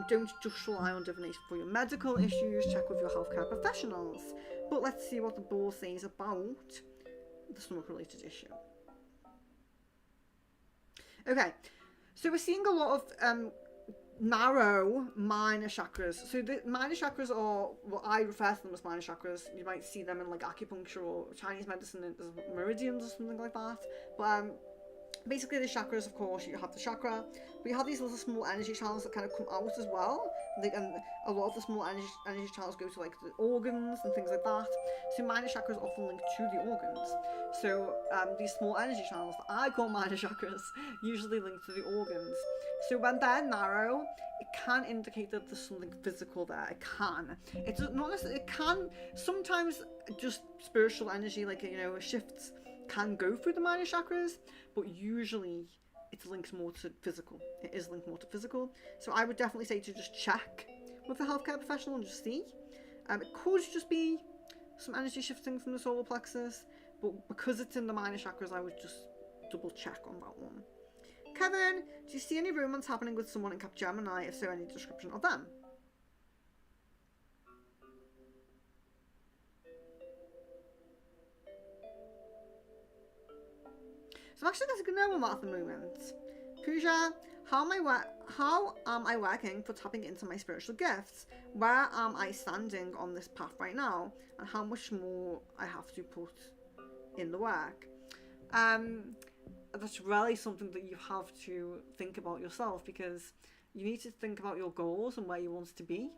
Don't just rely on divination for your medical issues. Check with your healthcare professionals. But let's see what the bull says about the stomach-related issue. Okay, so we're seeing a lot of narrow minor chakras. So the minor chakras are what I refer to them as minor chakras. You might see them in like acupuncture or Chinese medicine as meridians or something like that. But basically the chakras, of course, you have the chakra, but you have these little small energy channels that kind of come out as well. And a lot of the small energy channels go to like the organs and things like that. So minor chakras often link to the organs. So these small energy channels that I call minor chakras usually link to the organs. So when they're narrow, it can indicate that there's something physical there. It can. It's not necessarily. It can sometimes just spiritual energy, like shifts, can go through the minor chakras, but usually it's linked more to physical. It is linked more to physical. So I would definitely say to just check with a healthcare professional and just see. It could just be some energy shifting from the solar plexus, but because it's in the minor chakras, I would just double check on that one. Kevin, do you see any romance happening with someone in Capgemini? If so, any description of them? So I'm actually getting to know him at the moment. Pooja, how am I working for tapping into my spiritual gifts? Where am I standing on this path right now? And how much more I have to put in the work? That's really something that you have to think about yourself, because you need to think about your goals and where you want to be.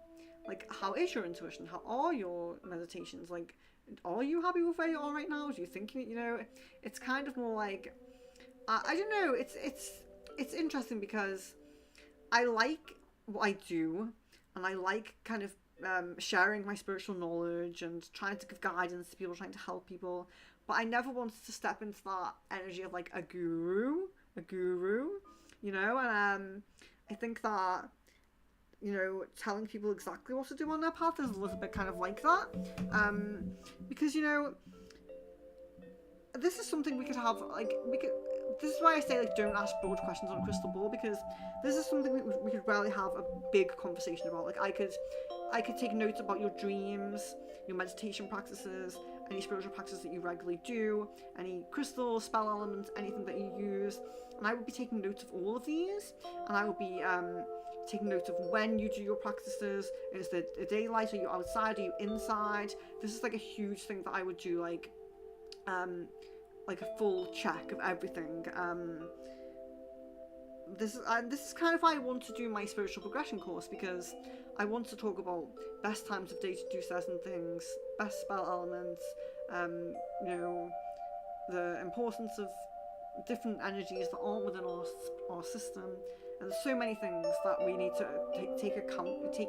Like, how is your intuition? How are your meditations? Like, are you happy with where you are right now? Do you think, it's kind of more like, I don't know, it's interesting because I like what I do, and I like kind of sharing my spiritual knowledge and trying to give guidance to people, trying to help people, but I never wanted to step into that energy of like a guru, and I think that, telling people exactly what to do on their path is a little bit kind of like that, because, this is something we could have, this is why I say, like, don't ask broad questions on a crystal ball, because this is something we could really have a big conversation about. Like, I could take notes about your dreams, your meditation practices, any spiritual practices that you regularly do, any crystals, spell elements, anything that you use, and I would be taking notes of all of these, and I would be taking notes of when you do your practices. Is the daylight? Are you outside? Are you inside? This is like a huge thing that I would do, like a full check of everything. This is kind of why I want to do my spiritual progression course, because I want to talk about best times of day to do certain things, best spell elements, the importance of different energies that aren't within our system, and there's so many things that we need to take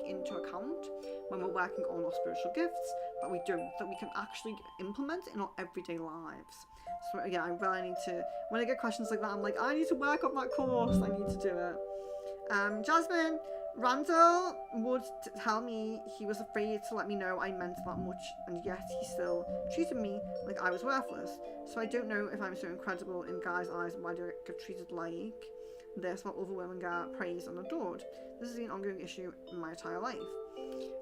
into account when we're working on our spiritual gifts that we can actually implement in our everyday lives. So again, I really need to, when I get questions like that, I'm like, I need to work on that course, I need to do it. Jasmine, Randall would tell me he was afraid to let me know I meant that much, and yet he still treated me like I was worthless. So I don't know if I'm so incredible in guys' eyes, and why do I get treated like this while other women get praised and adored? This is an ongoing issue in my entire life.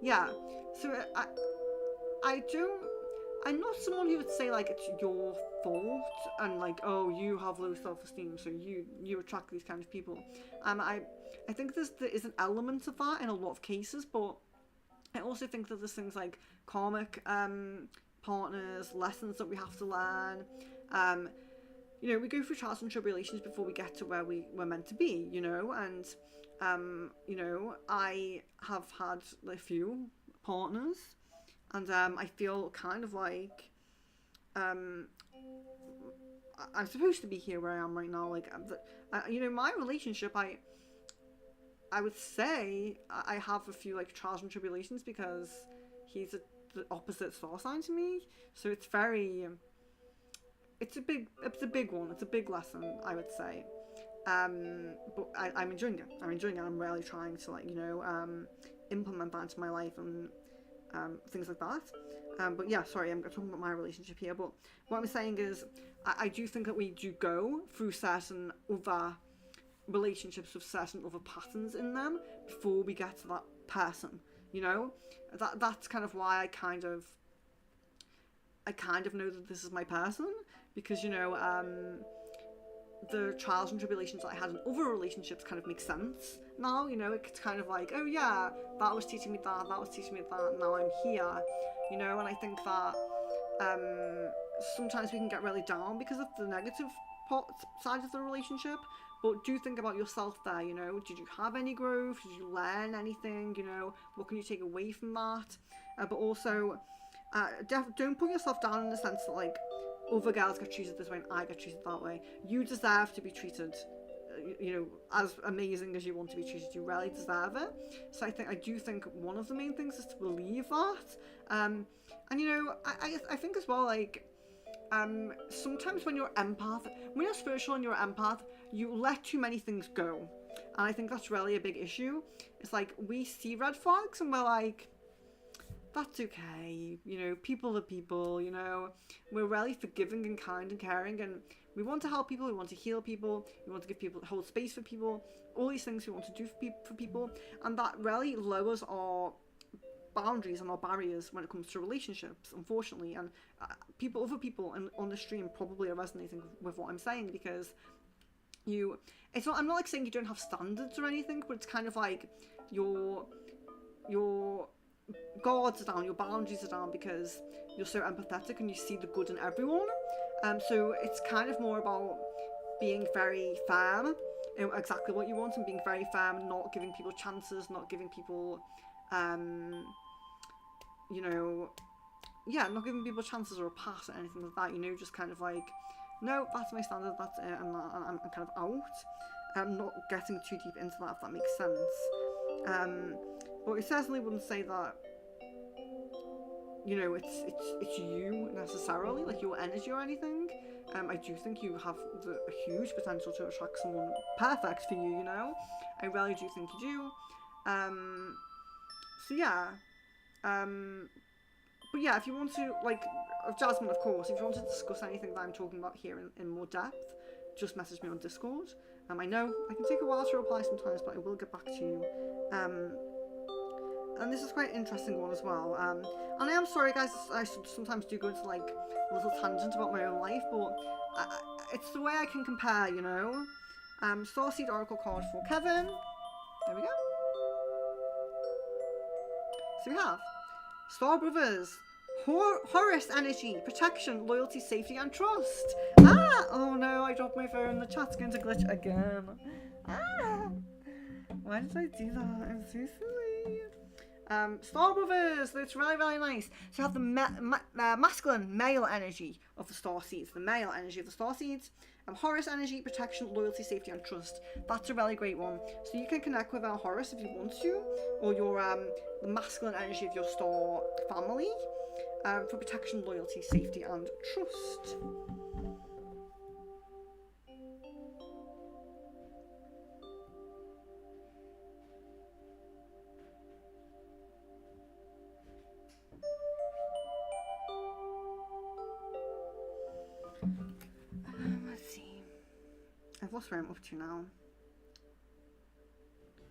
Yeah, so I'm not someone who would say like it's your fault and like, oh, you have low self-esteem, so you attract these kind of people. I think there is an element of that in a lot of cases, but I also think that there's things like karmic partners, lessons that we have to learn. We go through trials and tribulations before we get to where we're meant to be, and I have had a few partners, and I feel kind of like I'm supposed to be here where I am right now. Like, my relationship, I would say I have a few like trials and tribulations, because he's the opposite star sign to me, so it's very. It's a big one. It's a big lesson, I would say. But I'm enjoying it. I'm really trying to implement that into my life and things like that. But yeah, sorry, I'm talking about my relationship here. But what I'm saying is, I do think that we do go through certain other relationships with certain other patterns in them before we get to that person, you know? That's kind of why I kind of know that this is my person, because, you know, the trials and tribulations that I had in other relationships kind of make sense now, you know? It's kind of like, oh yeah, that was teaching me that was teaching me that, and now I'm here, you know? And I think that sometimes we can get really down because of the negative side of the relationship, but do think about yourself there, you know? Did you have any growth? Did you learn anything, you know? What can you take away from that? But also, don't put yourself down in the sense that, like, other girls get treated this way and I get treated that way. You deserve to be treated, you know, as amazing as you want to be treated. You really deserve it. So I do think one of the main things is to believe that. And, you know, I think as well, like, sometimes when you're spiritual and you're an empath, you let too many things go. And I think that's really a big issue. It's like, we see red flags and we're like, that's okay, you know, people are people, you know, we're really forgiving and kind and caring, and we want to help people, we want to heal people, we want to give people, hold space for people, all these things we want to do for people, and that really lowers our boundaries and our barriers when it comes to relationships, unfortunately. And other people on the stream probably are resonating with what I'm saying, because I'm not like saying you don't have standards or anything, but it's kind of like your guards are down, your boundaries are down, because you're so empathetic and you see the good in everyone. So it's kind of more about being very firm in exactly what you want, and being very firm, not giving people chances, not giving people, you know, not giving people chances or a pass or anything like that, you know, just kind of like, no, that's my standard, that's it, and I'm kind of out. I'm not getting too deep into that, if that makes sense. But it certainly wouldn't say that, you know, it's you necessarily, like your energy or anything. I do think you have a huge potential to attract someone perfect for you, you know? I really do think you do. So yeah. But yeah, if you want to, like, Jasmine, of course, if you want to discuss anything that I'm talking about here in more depth, just message me on Discord. I know I can take a while to reply sometimes, but I will get back to you. And this is quite an interesting one as well. And I am sorry, guys, I sometimes do go into, like, a little tangent about my own life, but it's the way I can compare, you know? Starseed Oracle card for Kevin. There we go. So we have Star Brothers, Horus energy, protection, loyalty, safety, and trust. Oh no, I dropped my phone. The chat's going to glitch again. Why did I do that? I'm so silly. Star Brothers, that's really, really nice. So you have the masculine, male energy of the Starseeds, the male energy of the Starseeds. Horus energy, protection, loyalty, safety, and trust. That's a really great one. So you can connect with our Horus if you want to, or your the masculine energy of your star family, for protection, loyalty, safety, and trust. Let's see. I've lost where I'm up to now.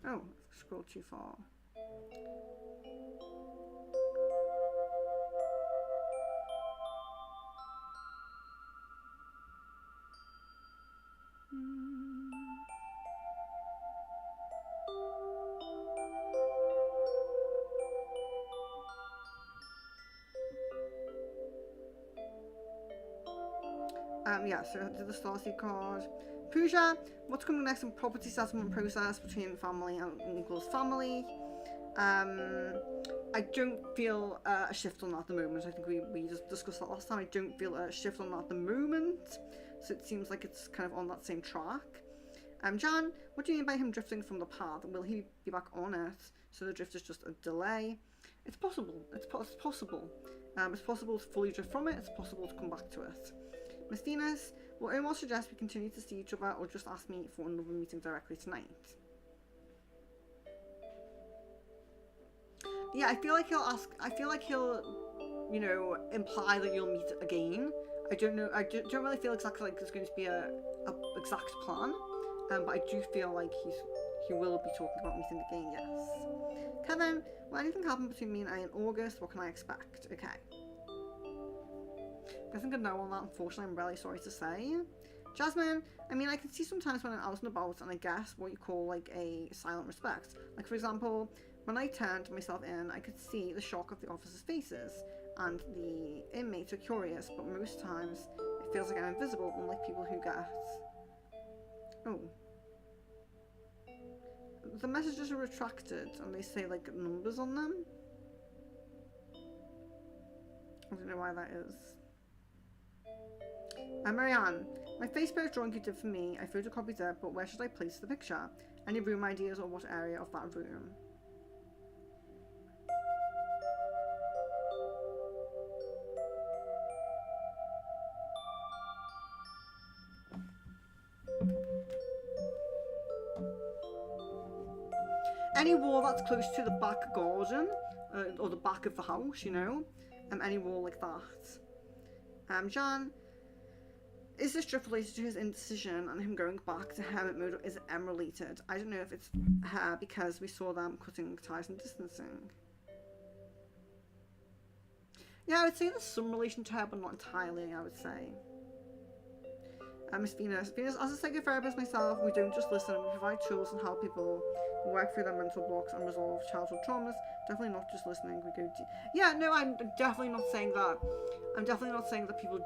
Oh, I've scrolled too far. Yeah, so I did the Starseed card. Pooja, what's coming next in property settlement process between family and Nicole's family? I don't feel a shift on that at the moment. I think we just discussed that last time. I don't feel a shift on that at the moment. So it seems like it's kind of on that same track. Jan, what do you mean by him drifting from the path? Will he be back on it? So the drift is just a delay. It's possible. It's possible. It's possible to fully drift from it. It's possible to come back to it. Miss Venus, will Omar suggest we continue to see each other or just ask me for another meeting directly tonight? Yeah, I feel like he'll, you know, imply that you'll meet again. I don't know, I don't really feel exactly like there's going to be a exact plan. But I do feel like he will be talking about meeting again, yes. Kevin, will anything happen between me and I in August? What can I expect? Okay. I think I know on that, unfortunately. I'm really sorry to say. Jasmine, I mean, I can see sometimes when I'm out and about, and I guess what you call like a silent respect. Like, for example, when I turned myself in, I could see the shock of the officers' faces, and the inmates are curious, but most times it feels like I'm invisible, unlike people who get... Oh. The messages are retracted, and they say like numbers on them. I don't know why that is. Marianne, my Facebook drawing you did for me, I photocopied it, but where should I place the picture? Any room ideas or what area of that room? Any wall that's close to the back garden, or the back of the house, you know? Any wall like that. Jan, is this trip related to his indecision and him going back to hermit mode, or is it M related? I don't know if it's her because we saw them cutting ties and distancing. Yeah, I would say there's some relation to her, but not entirely, I would say. Miss Venus. Venus, as a psychotherapist myself, we don't just listen, we provide tools and help people work through their mental blocks and resolve childhood traumas. Definitely not just listening, we go deep. Yeah, no, I'm definitely not saying that. I'm definitely not saying that people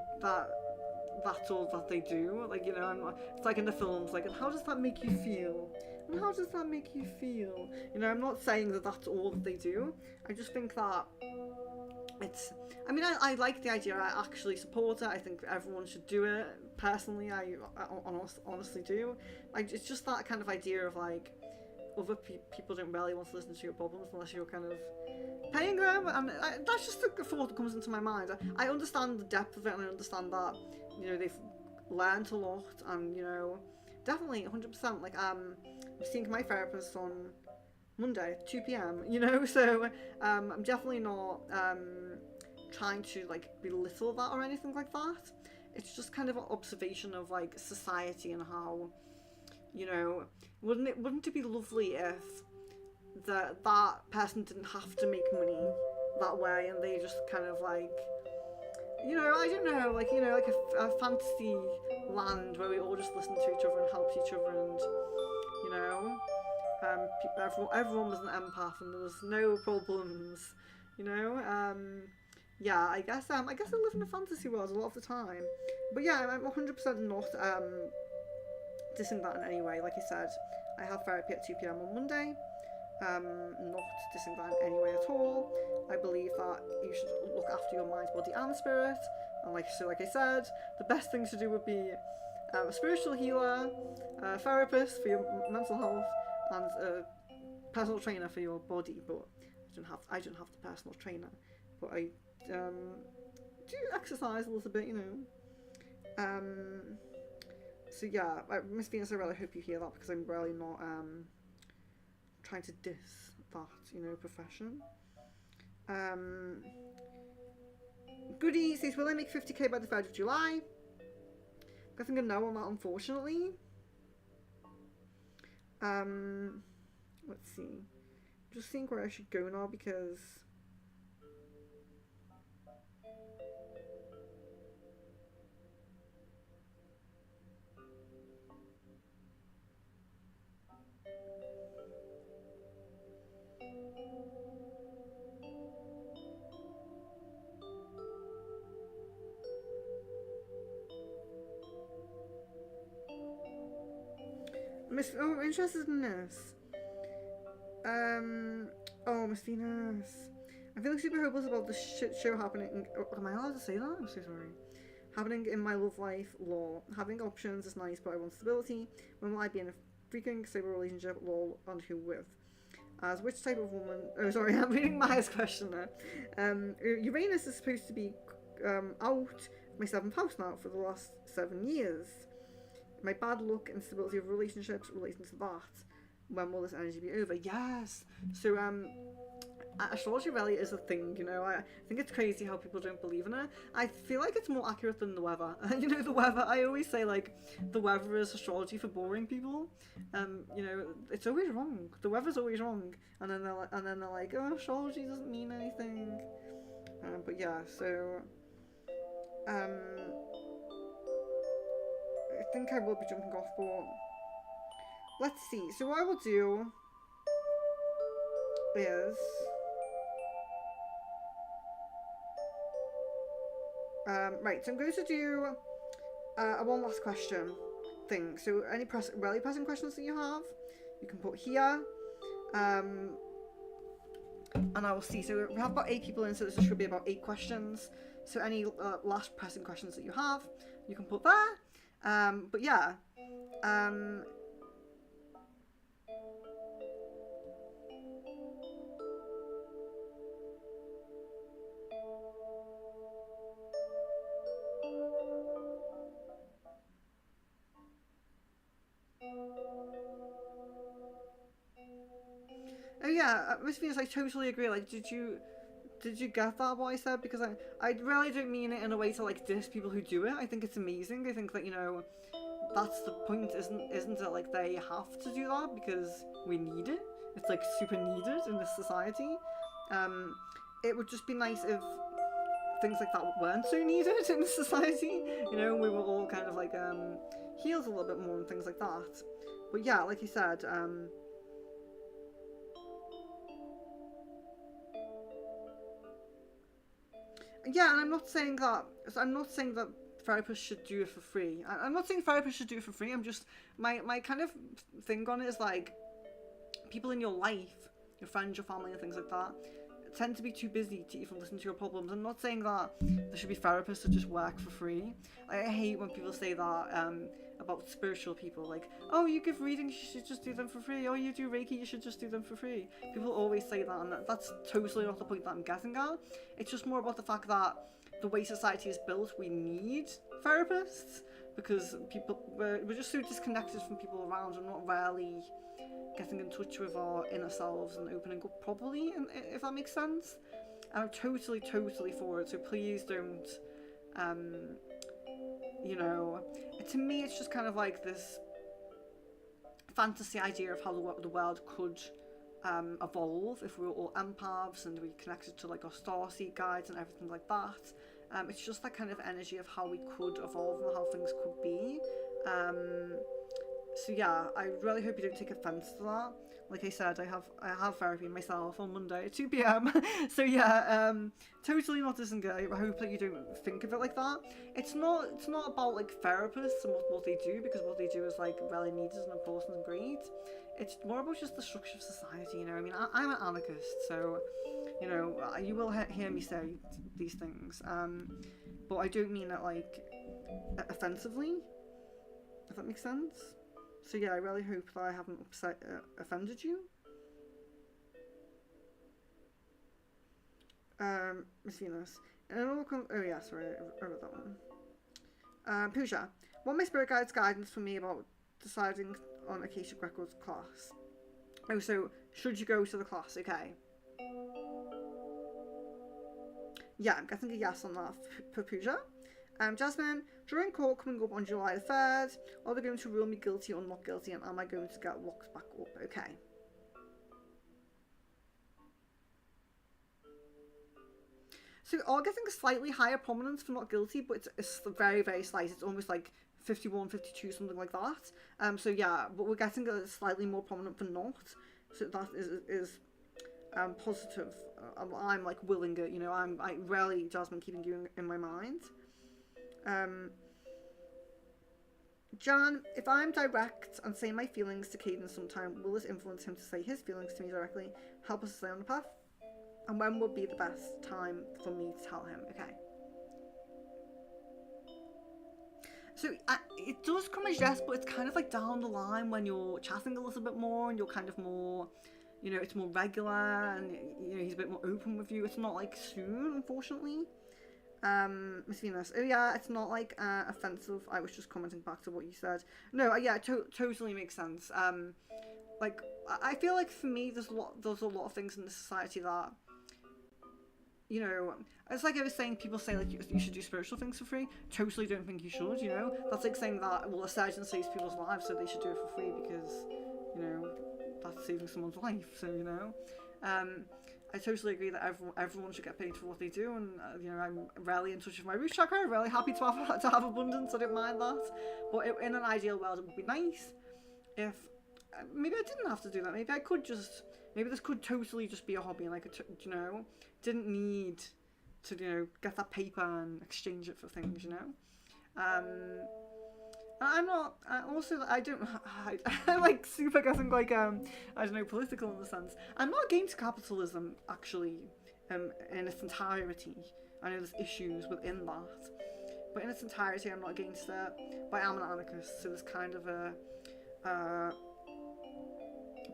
that's all that they do. Like, you know, it's like in the films, like, and how does that make you feel? And how does that make you feel? You know, I'm not saying that that's all that they do. I just think that it's, I mean, I like the idea, I actually support it, I think everyone should do it, personally, I honestly do. It's just that kind of idea of like, other people don't really want to listen to your problems unless you're kind of paying them, and that's just the thought that comes into my mind. I understand the depth of it, and I understand that, you know, they've learned a lot, and, you know, definitely 100%, like, I'm seeing my therapist on Monday, 2 p.m, you know, so I'm definitely not trying to like belittle that or anything like that. It's just kind of an observation of like society and how, you know, wouldn't it be lovely if that person didn't have to make money that way, and they just kind of like, you know, I don't know, like, you know, like a fantasy land where we all just listen to each other and help each other, and, you know, everyone was an empath and there was no problems, you know. Yeah, I guess I live in a fantasy world a lot of the time, but yeah, I'm 100% not dissing that in any way. Like I said, I have therapy at 2 p.m. on Monday. Not dissing that in any way at all. I believe that you should look after your mind, body, and spirit. And like I said, the best thing to do would be a spiritual healer, a therapist for your mental health, and a personal trainer for your body. But I don't have the personal trainer, but I do exercise a little bit, you know. So yeah, Miss Venus, I really hope you hear that, because I'm really not trying to diss that, you know, profession. Goody says, will I make 50k by the 3rd of July? I think a no on that, unfortunately. Let's see. Just think where I should go now, because I'm interested in this. Miss Venus. I feel like super hopeless about the shit show happening. Am I allowed to say that? I'm so sorry. Happening in my love life, lol. Having options is nice, but I want stability. When will I be in a freaking stable relationship, lol, and who with? As which type of woman? Oh, sorry, I'm reading Maya's question there. Uranus is supposed to be out my 7th house now for the last 7 years. My bad luck and stability of relationships relating to that. when will this energy be over? Yes. So astrology really is a thing, you know. I think it's crazy how people don't believe in it. I feel like it's more accurate than the weather. You know, the weather, I always say, like, the weather is astrology for boring people. You know, it's always wrong. The weather's always wrong. And then they're like, oh, astrology doesn't mean anything. But yeah, so I think I will be jumping off, but let's see. So what I will do is right, so I'm going to do a one last question thing. So any really pressing questions that you have, you can put here. And I will see. So we have about 8 people in, so this should be about 8 questions. So any last pressing questions that you have, you can put there. But yeah. Oh yeah, Miss Venus, I totally agree. Like, did you get that what I said? Because I really don't mean it in a way to like diss people who do it. I think it's amazing. I think that, you know, that's the point, isn't it? Like, they have to do that because we need it. It's like super needed in this society. It would just be nice if things like that weren't so needed in society. You know, we were all kind of like healed a little bit more and things like that. But yeah, like you said, yeah, and I'm not saying that therapists should do it for free. I'm not saying therapists should do it for free. I'm just my kind of thing on it is like, people in your life, your friends, your family, and things like that, tend to be too busy to even listen to your problems. I'm not saying that there should be therapists that just work for free. I hate when people say that about spiritual people, like, oh, you give readings, you should just do them for free. Oh, you do Reiki, you should just do them for free. People always say that, and that's totally not the point that I'm getting at. It's just more about the fact that the way society is built, we need therapists, because we're just so disconnected from people around and not really getting in touch with our inner selves and opening up properly, if that makes sense. And I'm totally for it, so please don't, you know, to me it's just kind of like this fantasy idea of how the world could evolve if we were all empaths and we connected to like our starseed guides and everything like that. It's just that kind of energy of how we could evolve and how things could be. So yeah, I really hope you don't take offence to that. Like I said, I have therapy myself on Monday at 2 p.m. So yeah, totally not dissing it. I hope that you don't think of it like that. It's not about like therapists and what they do, because what they do is like really needed and important and great. It's more about just the structure of society, you know. I mean, I'm an anarchist, so, you know, you will hear me say these things, but I don't mean it like offensively, if that makes sense. So yeah, I really hope that I haven't offended you. Miss Venus. Oh yeah, sorry, I wrote that one. Pooja, what my spirit guide's guidance for me about deciding on Akashic Records class? Oh, so should you go to the class? Okay. Yeah, I'm getting a yes on that for Pooja. Jasmine, during court coming up on July the 3rd, are they going to rule me guilty or not guilty, and am I going to get locked back up? Okay. So are getting a slightly higher prominence for not guilty, but it's very, very slight. It's almost like 51, 52, something like that. So yeah, but we're getting a slightly more prominent for not. So that is positive. I'm like willing it, you know. I rarely, Jasmine, keeping you in my mind. Jan, if I'm direct and say my feelings to Caden sometime, will this influence him to say his feelings to me directly, help us stay on the path? And when would be the best time for me to tell him? Okay. So it does come as yes, but it's kind of like down the line when you're chatting a little bit more and you're kind of more, you know, it's more regular and, you know, he's a bit more open with you. It's not like soon, unfortunately. Miss Venus. Oh yeah, it's not like offensive. I was just commenting back to what you said. No, yeah, totally makes sense. Like I feel like for me, there's a lot of things in the society that, you know, it's like I was saying, people say like you should do spiritual things for free. Totally don't think you should, you know. That's like saying that, well, a surgeon saves people's lives, so they should do it for free because, you know, that's saving someone's life. So, you know, I totally agree that everyone should get paid for what they do, and you know, I'm rarely in touch with my root chakra. Really happy to have abundance. I don't mind that, but in an ideal world, it would be nice if maybe I didn't have to do that. Maybe I could just, maybe this could totally just be a hobby, like you know, didn't need to, you know, get that paper and exchange it for things, you know. I'm not. I don't. I'm like super getting like I don't know, political in the sense. I'm not against capitalism actually, in its entirety. I know there's issues within that, but in its entirety, I'm not against it. But I am an anarchist, so there's kind of a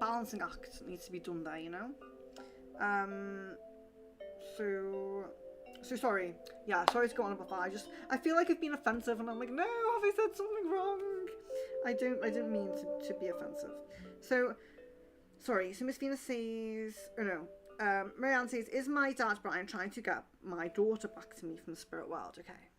balancing act that needs to be done there, you know. So sorry. Yeah, sorry to go on about that. I feel like I've been offensive, and I'm like, no, have I said something wrong? I didn't mean to be offensive. So, sorry. So Miss Venus says, oh no, Marianne says, is my dad Brian trying to get my daughter back to me from the spirit world? Okay.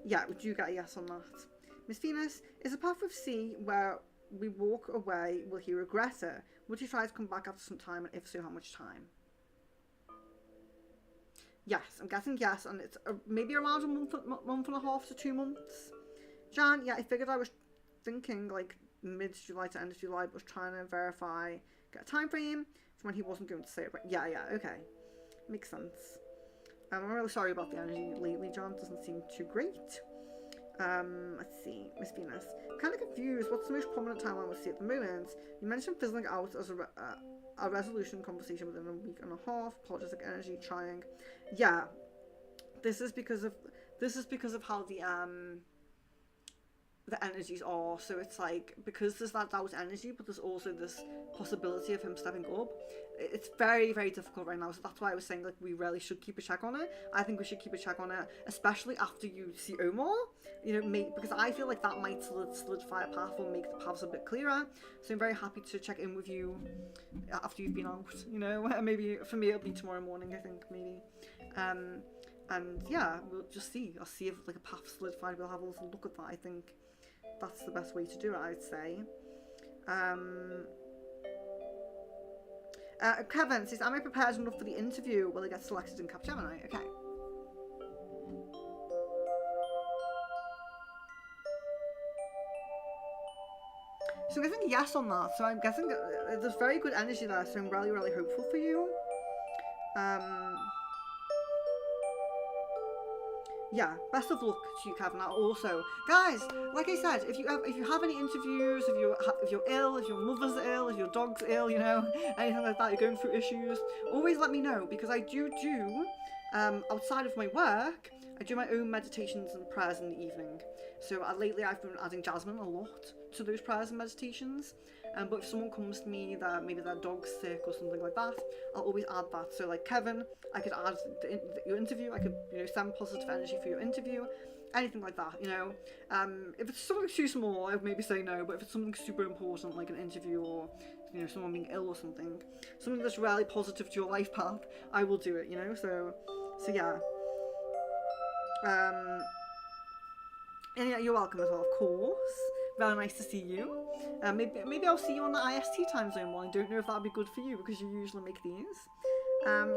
Yeah, would you get a yes on that? Miss Venus, is a path with C where we walk away, will he regret it? Would he try to come back after some time, and if so, how much time? Yes, I'm guessing yes, and it's maybe around a month and a half to 2 months. Jan, yeah, I figured I was thinking like mid-July to end of July, but was trying to get a time frame from when he wasn't going to say it. But yeah, okay, makes sense. I'm really sorry about the energy lately, Jan. Doesn't seem too great. Let's see, Miss Venus. Kind of confused. What's the most prominent timeline we see at the moment? You mentioned fizzling out as a resolution conversation within a week and a half. Apologetic energy trying. Yeah, this is because of how the energies are. So it's like, because there's that doubt energy, but there's also this possibility of him stepping up. It's very, very difficult right now. So that's why I was saying like we really should keep a check on it. I think we should keep a check on it, especially after you see Omar. You know, because I feel like that might solidify a path or make the paths a bit clearer. So I'm very happy to check in with you after you've been out. You know, maybe for me it'll be tomorrow morning. I think maybe. And yeah, we'll just see. I'll see if like a path solidified. We'll have a little look at that. I think that's the best way to do it, I'd say. Kevin says, am I prepared enough for the interview? Will I get selected in Capgemini? Okay. So I'm guessing yes on that. So I'm guessing there's very good energy there. So I'm really, really hopeful for you. Yeah, best of luck to you, Kevin. Also, guys, like I said, if you have any interviews, if you're ill, if your mother's ill, if your dog's ill, you know, anything like that, you're going through issues, always let me know, because I do outside of my work, I do my own meditations and prayers in the evening. So lately I've been adding Jasmine a lot to those prayers and meditations. But if someone comes to me that maybe their dog's sick or something like that, I'll always add that. So like Kevin, I could add your interview. I could, you know, send positive energy for your interview, anything like that. You know, if it's something too small, I would maybe say no. But if it's something super important, like an interview or, you know, someone being ill or something that's really positive to your life path, I will do it. You know, so yeah. And yeah, you're welcome as well, of course. Very nice to see you. Maybe I'll see you on the IST time zone one. I don't know if that'd be good for you because you usually make these.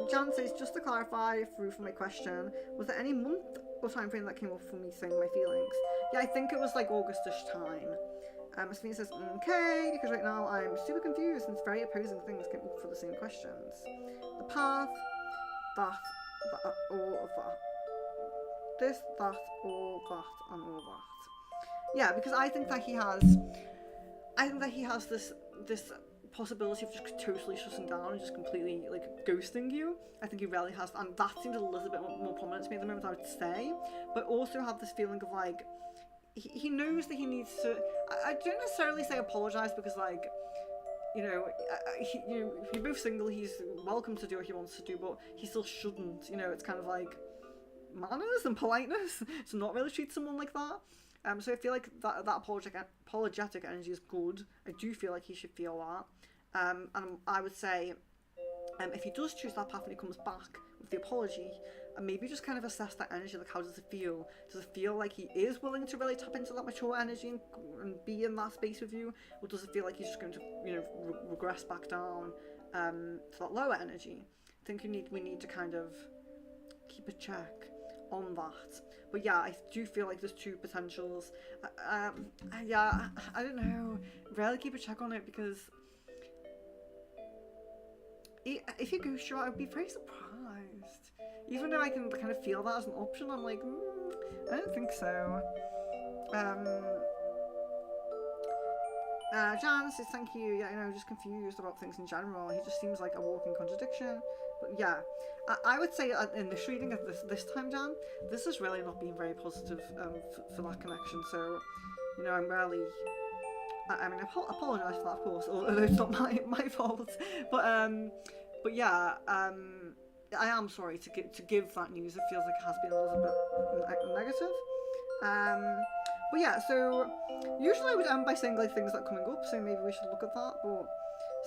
Jan says, just to clarify through for my question, was there any month or time frame that came up for me saying my feelings? Yeah, I think it was like Augustish time. Miss says, okay, because right now I'm super confused since very opposing things came up for the same questions. The path, that, all of that. This, that, all that, and all that. Yeah, because I think that he has this possibility of just totally shutting down and just completely like ghosting you. I think he really has, and that seems a little bit more prominent to me at the moment, I would say. But also have this feeling of like he knows that he needs to. I don't necessarily say apologize, because like you know, if you're both single, he's welcome to do what he wants to do, but he still shouldn't. You know, it's kind of like manners and politeness to not really treat someone like that. So I feel like that apologetic energy is good. I do feel like he should feel that. And I would say, if he does choose that path and he comes back with the apology, and maybe just kind of assess that energy, like how does it feel? Does it feel like he is willing to really tap into that mature energy and be in that space with you? Or does it feel like he's just going to, you know, regress back down to that lower energy? I think we need to kind of keep a check on that. But yeah, I do feel like there's two potentials. Yeah, I don't know. Really keep a check on it, because if you go short, I'd be very surprised. Even though I can kind of feel that as an option, I'm like, I don't think so. Jan says thank you. Yeah, you know, just confused about things in general. He just seems like a walking contradiction. But yeah, I would say in this reading of this time, Jan, this has really not been very positive for that connection. So, you know, I'm really. I mean, I apologise for that, of course, although it's not my fault. But yeah, I am sorry to give that news. It feels like it has been a little bit negative. But yeah, so usually I would end by saying like things that are coming up, so maybe we should look at that. But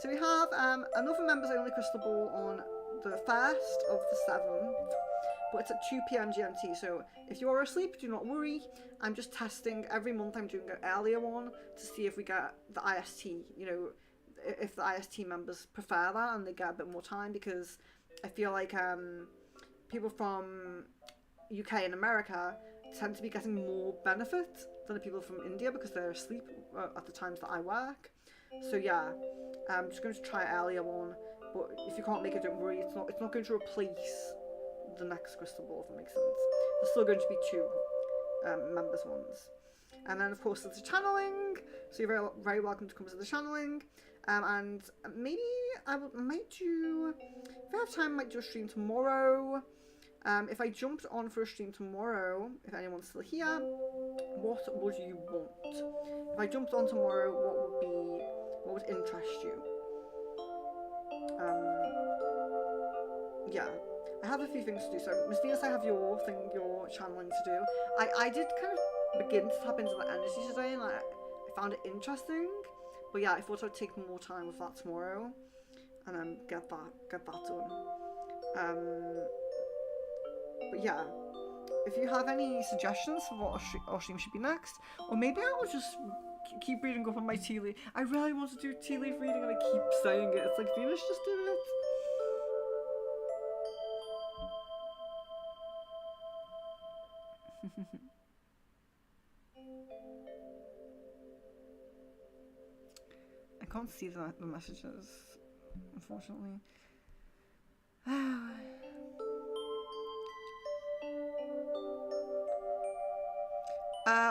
so we have another members only crystal ball on the 1st of the 7th, but it's at 2 p.m. GMT. So if you're asleep, do not worry. I'm just testing every month. I'm doing an earlier one to see if we get the IST. You know, if the IST members prefer that and they get a bit more time, because I feel like people from UK and America tend to be getting more benefit than the people from India because they're asleep at the times that I work. So yeah, I'm just going to try an earlier one, but if you can't make it, don't worry. It's not going to replace the next crystal ball, if that makes sense. There's still going to be 2 members ones. And then of course there's the channeling, so you're very, very welcome to come to the channeling. And maybe I might do, if I have time, I might do a stream tomorrow. If I jumped on for a stream tomorrow, if anyone's still here, what would you want? If I jumped on tomorrow, what would interest you? Yeah, I have a few things to do. So Miss Venus, I have your channeling to do. I did kind of begin to tap into the energy today, and I found it interesting. But yeah, I thought I'd take more time with that tomorrow, and then get that done. But yeah, if you have any suggestions for what our stream should be next, or maybe I will just keep reading up on my tea leaf. I really want to do tea leaf reading, and I keep saying it. It's like, Venus, just do it. I can't see the messages, unfortunately.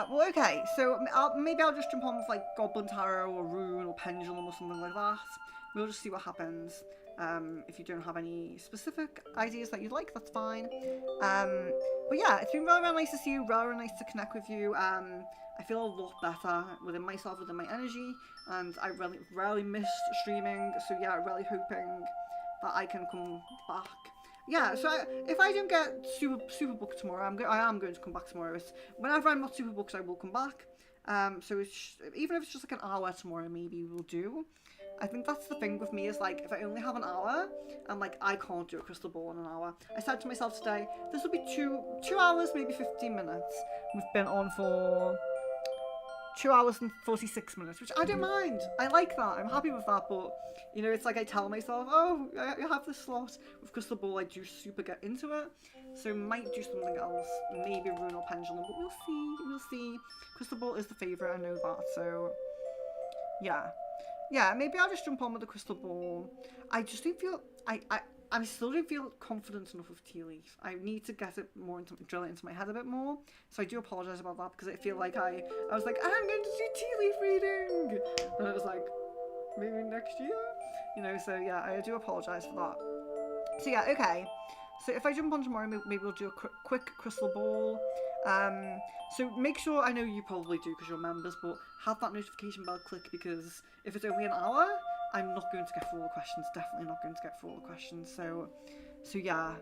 Well, okay, so maybe I'll just jump on with like Goblin Tarot or Rune or Pendulum or something like that. We'll just see what happens. If you don't have any specific ideas that you'd like, that's fine. But yeah, it's been really, really nice to see you, really, really nice to connect with you. I feel a lot better within myself, within my energy, and I really, really missed streaming. So yeah, really hoping that I can come back. Yeah, so if I don't get super booked tomorrow, I am going to come back tomorrow. Whenever I'm not super booked, I will come back. So even if it's just like an hour tomorrow, maybe we'll do. I think that's the thing with me, is like, if I only have an hour, I'm like, I can't do a crystal ball in an hour. I said to myself today, this will be two hours, maybe 15 minutes. We've been on for 2 hours and 46 minutes, which I don't mind. I like that. I'm happy with that. But, you know, it's like I tell myself, oh, I have this slot. With crystal ball, I do super get into it. So might do something else. Maybe Rune or Pendulum, but we'll see. We'll see. Crystal ball is the favourite, I know that. So, yeah. Yeah, maybe I'll just jump on with the crystal ball. I just don't feel... I still don't feel confident enough with tea leaf. I need to get it more drill it into my head a bit more. So I do apologise about that, because I feel like I was like, I'm going to do tea leaf reading, and it was like, maybe next year, you know. So yeah, I do apologise for that. So yeah, okay. So if I jump on tomorrow, maybe we'll do a quick crystal ball. So make sure, I know you probably do because you're members, but have that notification bell click, because if it's only an hour, I'm not going to get through all the questions. Definitely not going to get through all the questions. So yeah.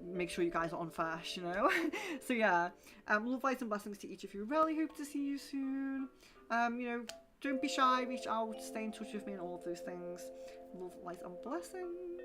Make sure you guys are on first, you know. So yeah, love, light, and blessings to each of you. Really hope to see you soon. You know, don't be shy. Reach out. Stay in touch with me, and all of those things. Love, light, and blessings.